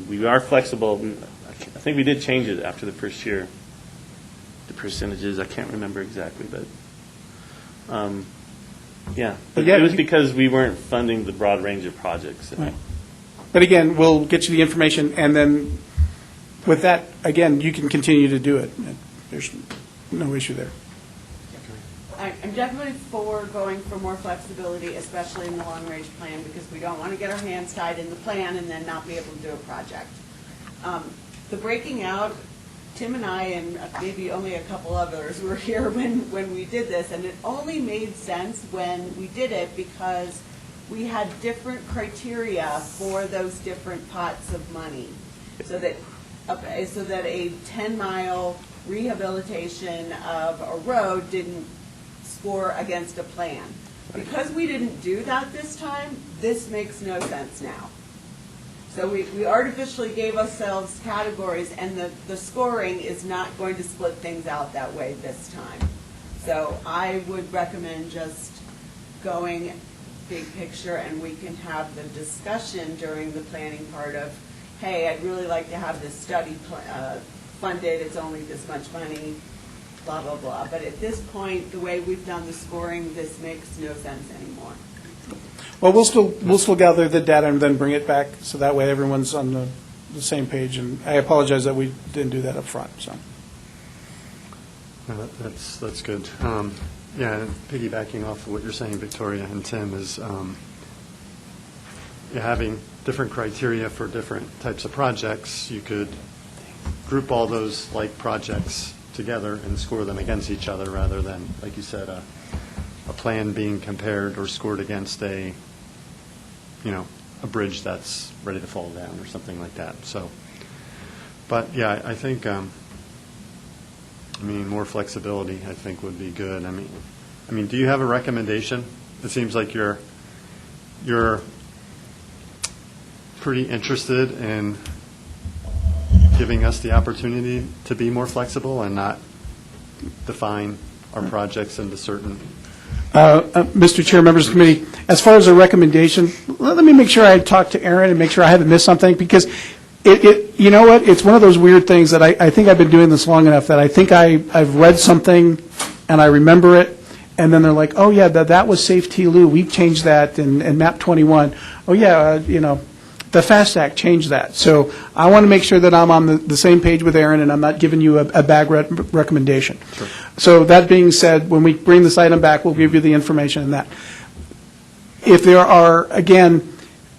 J: we are flexible. I think we did change it after the first year, the percentages. I can't remember exactly, but yeah. But it was because we weren't funding the broad range of projects.
B: Right. But again, we'll get you the information, and then with that, again, you can continue to do it. There's no issue there.
F: I'm definitely for going for more flexibility, especially in the long-range plan, because we don't want to get our hands tied in the plan and then not be able to do a project. The breaking out, Tim and I and maybe only a couple others were here when we did this, and it only made sense when we did it because we had different criteria for those different pots of money. So that a 10-mile rehabilitation of a road didn't score against a plan. Because we didn't do that this time, this makes no sense now. So we artificially gave ourselves categories, and the scoring is not going to split things out that way this time. So I would recommend just going big picture, and we can have the discussion during the planning part of, hey, I'd really like to have this study funded, it's only this much money, blah, blah, blah. But at this point, the way we've done the scoring, this makes no sense anymore.
B: Well, we'll still gather the data and then bring it back, so that way everyone's on the same page. And I apologize that we didn't do that up front. So.
A: No, that's good. Yeah, piggybacking off of what you're saying, Victoria and Tim, is having different criteria for different types of projects. You could group all those like projects together and score them against each other rather than, like you said, a plan being compared or scored against a bridge that's ready to fall down or something like that. So, but yeah, I think, more flexibility, I think, would be good. I mean, do you have a recommendation? It seems like you're pretty interested in giving us the opportunity to be more flexible and not define our projects into certain.
B: Mr. Chair, members of the committee, as far as a recommendation, let me make sure I talk to Aaron and make sure I haven't missed something, because you know what? It's one of those weird things that I think I've been doing this long enough that I think I've read something and I remember it, and then they're like, oh, yeah, that was Safe TLU. We've changed that in MAP 21. Oh, yeah, the FAST Act changed that. So I want to make sure that I'm on the same page with Aaron and I'm not giving you a bad recommendation.
A: Sure.
B: So that being said, when we bring this item back, we'll give you the information on that. If there are, again,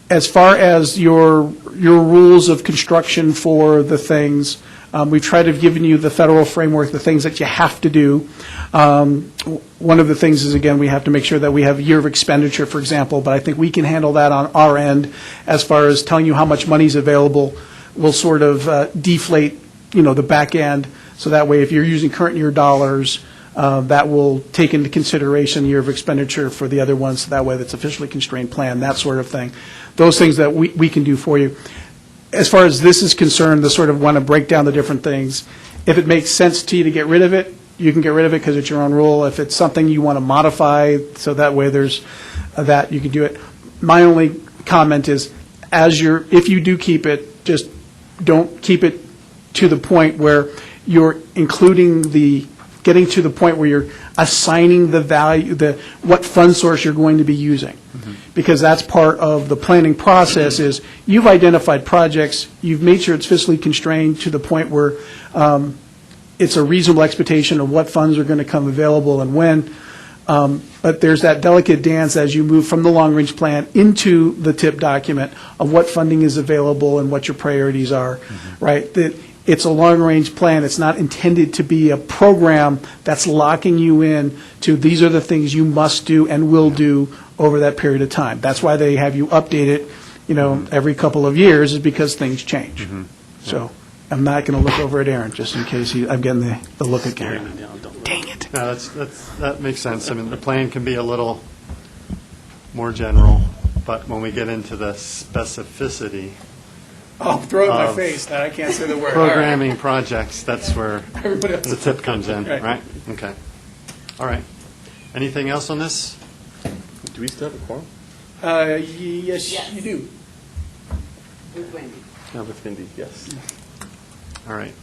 B: as far as your rules of construction for the things, we've tried to have given you the federal framework, the things that you have to do. One of the things is, again, we have to make sure that we have a year of expenditure, for example, but I think we can handle that on our end as far as telling you how much money is available. We'll sort of deflate, the back end, so that way if you're using current year dollars, that will take into consideration the year of expenditure for the other ones, so that way that's officially constrained plan, that sort of thing. Those things that we can do for you. As far as this is concerned, the sort of want to break down the different things. If it makes sense to you to get rid of it, you can get rid of it because it's your own rule. If it's something you want to modify, so that way there's that, you can do it. My only comment is, if you do keep it, just don't keep it to the point where you're getting to the point where you're assigning the value, what fund source you're going to be using. Mm-hmm. Because that's part of the planning process is you've identified projects, you've made sure it's fiscally constrained to the point where it's a reasonable expectation of what funds are going to come available and when. But there's that delicate dance as you move from the long-range plan into the TIP document of what funding is available and what your priorities are, right? It's a long-range plan. It's not intended to be a program that's locking you in to these are the things you must do and will do over that period of time. That's why they have you update it, every couple of years, is because things change. Mm-hmm. So I'm not going to look over at Aaron just in case I'm getting the look again. Dang it.
A: No, that makes sense. I mean, the plan can be a little more general, but when we get into the specificity
B: Oh, throw it in my
A: Of
B: face, now I can't say the word. All right.
A: programming projects, that's where
B: Everybody else.
A: the tip comes in,
B: Right.
A: right? Okay. All right. Anything else on this?
J: Do we still have a quorum?
B: Yes, you do.
F: With Wendy.
J: No, with Cindy, yes.
B: Mm-hmm.
A: All right.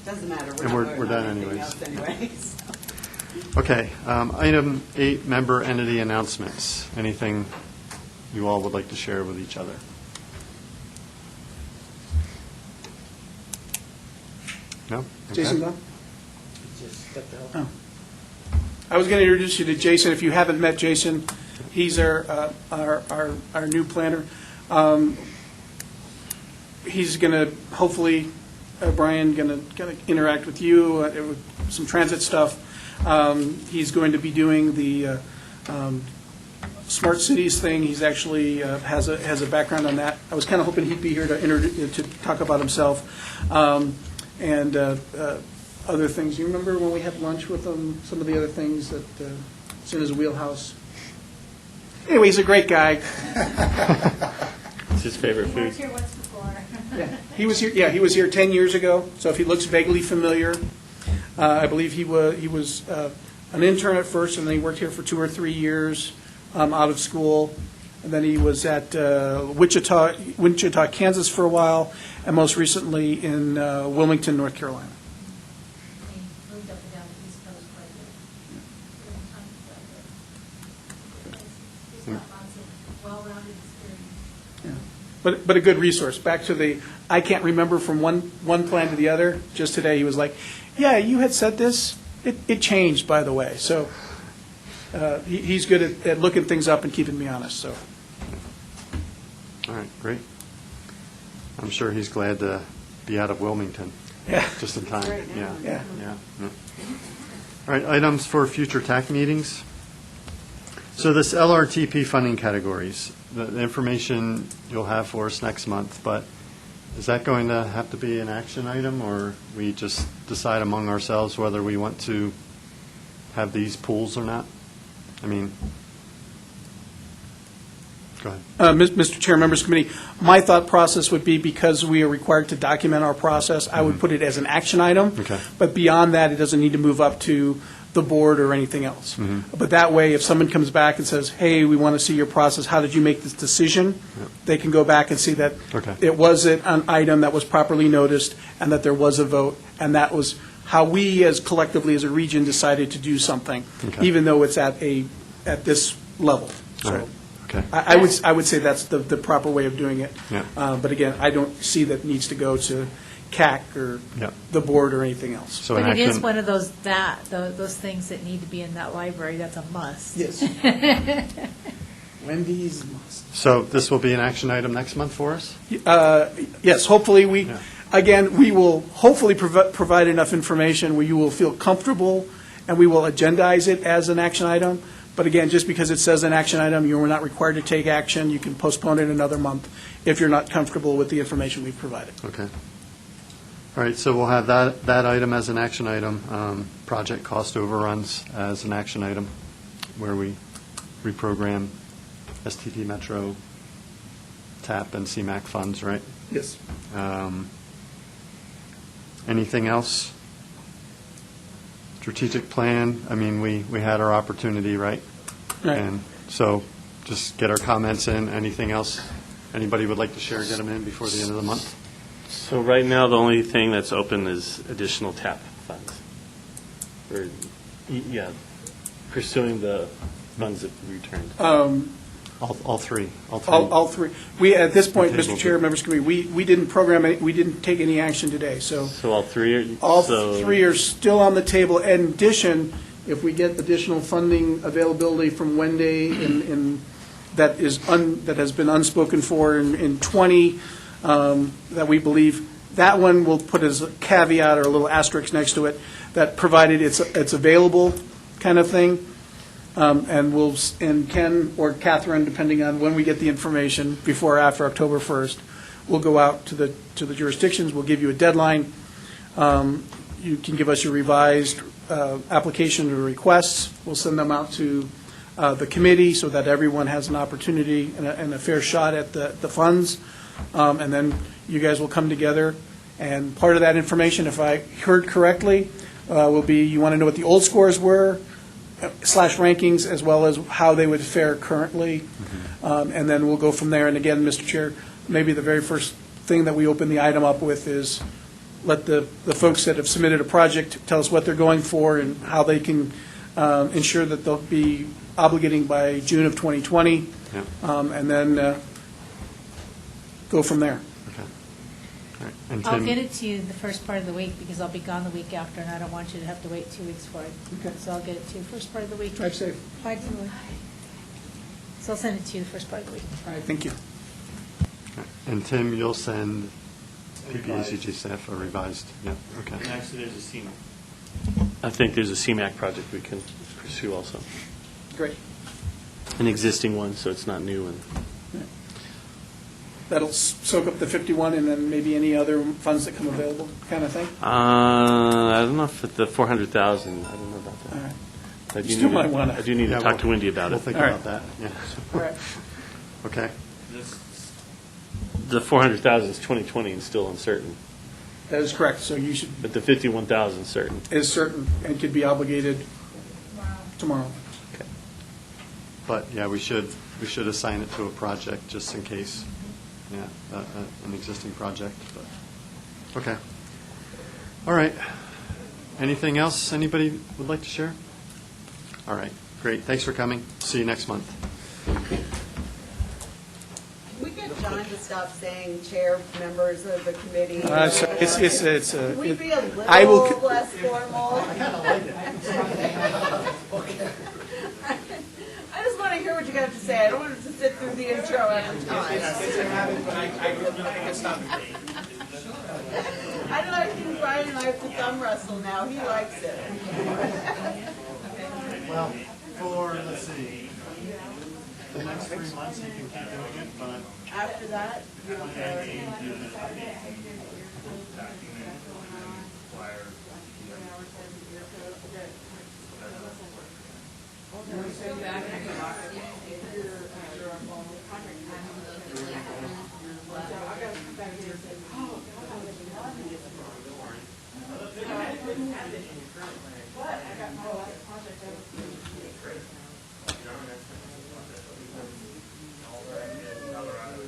F: Doesn't matter.
A: And
F: not
A: we're
F: voting
A: done
F: on anything
A: anyways.
F: else anyways.
A: Okay. Item 8, member entity announcements. Anything you all would like to share with each other? No? Okay.
B: Jason gone? Oh. I was going to introduce you to Jason. If you haven't met Jason, he's our new planner. He's going to, hopefully, Brian, going to interact with you with some transit stuff. He's going to be doing the smart cities thing. He's actually has a background on that. I was kind of hoping he'd be here to talk about himself. And other things. You remember when we had lunch with him, some of the other things that it's in his wheelhouse? Anyway, he's a great guy.
J: It's his favorite food.
C: Here once before.
B: Yeah. He was here. Yeah, he was here 10 years ago. So if he looks vaguely familiar, I believe he was an intern at first, and then he worked here for 2 or 3 years out of school. And then he was at Wichita, Kansas for a while, and most recently in Wilmington, North Carolina.
O: He moved up and down the East Coast quite a bit. He's got lots of well-rounded experience.
B: But a good resource. Back to the, I can't remember from one plan to the other. Just today, he was like, yeah, you had said this. It changed, by the way. So he's good at looking things up and keeping me honest, so.
A: All right, great. I'm sure he's glad to be out of Wilmington.
B: Yeah.
A: Just in time.
F: Right now.
A: Yeah.
B: Yeah.
A: Yeah. All right, items for future TAC meetings. So this LRTP funding categories, the information you'll have for us next month, but is that going to have to be an action item, or we just decide among ourselves whether we want to have these pools or not? I mean, go ahead.
B: Mr. Chair, members of the committee, my thought process would be, because we are required to document our process, I would put it as an action item.
A: Okay.
B: But beyond that, it doesn't need to move up to the board or anything else. But that way, if someone comes back and says, hey, we want to see your process, how did you make this decision? They can go back and see that
A: Okay.
B: it was an item that was properly noticed, and that there was a vote, and that was how we, as collectively as a region, decided to do something,
A: Okay.
B: even though it's at this level.
A: All
B: So
A: right. Okay.
B: I would say that's the proper way of doing it.
A: Yeah.
B: But again, I don't see that needs to go to CAC or
A: Yeah.
B: the board or anything else.
A: So an
O: But it is
A: action.
O: one of those things that need to be in that library, that's a must.
B: Yes. Wendy's must.
A: So this will be an action item next month for us?
B: Yes, hopefully
A: Yeah.
B: again, we will hopefully provide enough information where you will feel comfortable, and we will agendize it as an action item. But again, just because it says an action item, you are not required to take action. You can postpone it another month if you're not comfortable with the information we've provided.
A: Okay. All right, so we'll have that item as an action item, project cost overruns as an action item, where we reprogram STT Metro, TAP, and CMAC funds, right?
B: Yes.
A: Anything else? Strategic plan, I mean, we had our opportunity, right?
B: Right.
A: And so just get our comments in. Anything else anybody would like to share, get them in before the end of the month?
J: So right now, the only thing that's open is additional TAP funds. Or, yeah, pursuing the funds that we returned.
A: All three.
B: All three. We, at this point,
A: Okay,
B: Mr.
A: we'll
B: Chair,
A: do-
B: members of the committee, we didn't program any, we didn't take any action today, so
J: So all three are?
B: all
J: so-
B: three are still on the table. In addition, if we get additional funding availability from Wendy that has been unspoken for in 20, that we believe, that one will put as a caveat or a little asterisk next to it, that provided it's available kind of thing. And Ken or Catherine, depending on when we get the information, before or after October 1st, we'll go out to the jurisdictions, we'll give you a deadline. You can give us your revised application or requests. We'll send them out to the committee so that everyone has an opportunity and a fair shot at the funds. And then you guys will come together. And part of that information, if I heard correctly, will be you want to know what the old scores were, slash rankings, as well as how they would fare currently. And then we'll go from there. And again, Mr. Chair, maybe the very first thing that we open the item up with is let the folks that have submitted a project tell us what they're going for and how they can ensure that they'll be obligating by June of 2020, and then go from there.
A: And
O: I'll
A: Tim-
O: get it to you the first part of the week, because I'll be gone the week after, and I don't want you to have to wait 2 weeks for it.
B: Okay.
O: So I'll get it to you first part of the week.
B: Drive safe.
O: Bye, Julie. So I'll send it to you the first part of the week.
B: All right, thank you.
A: And Tim, you'll send PPACG staff a revised, okay.
J: And actually, there's a CMAC. I think there's a CMAC project we can pursue also.
B: Great.
J: An existing one, so it's not new. And
B: That'll soak up the 51 and then maybe any other funds that come available, kind of thing?
J: I don't know if the 400,000, I don't know about that.
B: All right.
J: I do
B: You still
J: need
B: might wanna-
J: I do need to talk to Wendy about it.
A: We'll think
B: All right.
A: about that, yeah.
B: All right.
A: Okay.
J: The 400,000 is 2020 and still uncertain,
B: That is correct. So you should,
J: but the 51,000 is certain.
B: is certain and could be obligated tomorrow.
A: But, yeah, we should assign it to a project just in case, an existing project, but, okay. All right. Anything else anybody would like to share? All right, great. Thanks for coming. See you next month.
F: Can we get John to stop saying chair members of the committee?
B: So it's
F: Can we be a
B: I will
F: little less formal? I just want to hear what you got to say. I don't want to sit through the intro every time. I don't know, I think Brian and I have to thumb wrestle now. He likes it.
A: Well, let's see, the next 3 months you can keep doing it, but
F: After that,
J: Colorado.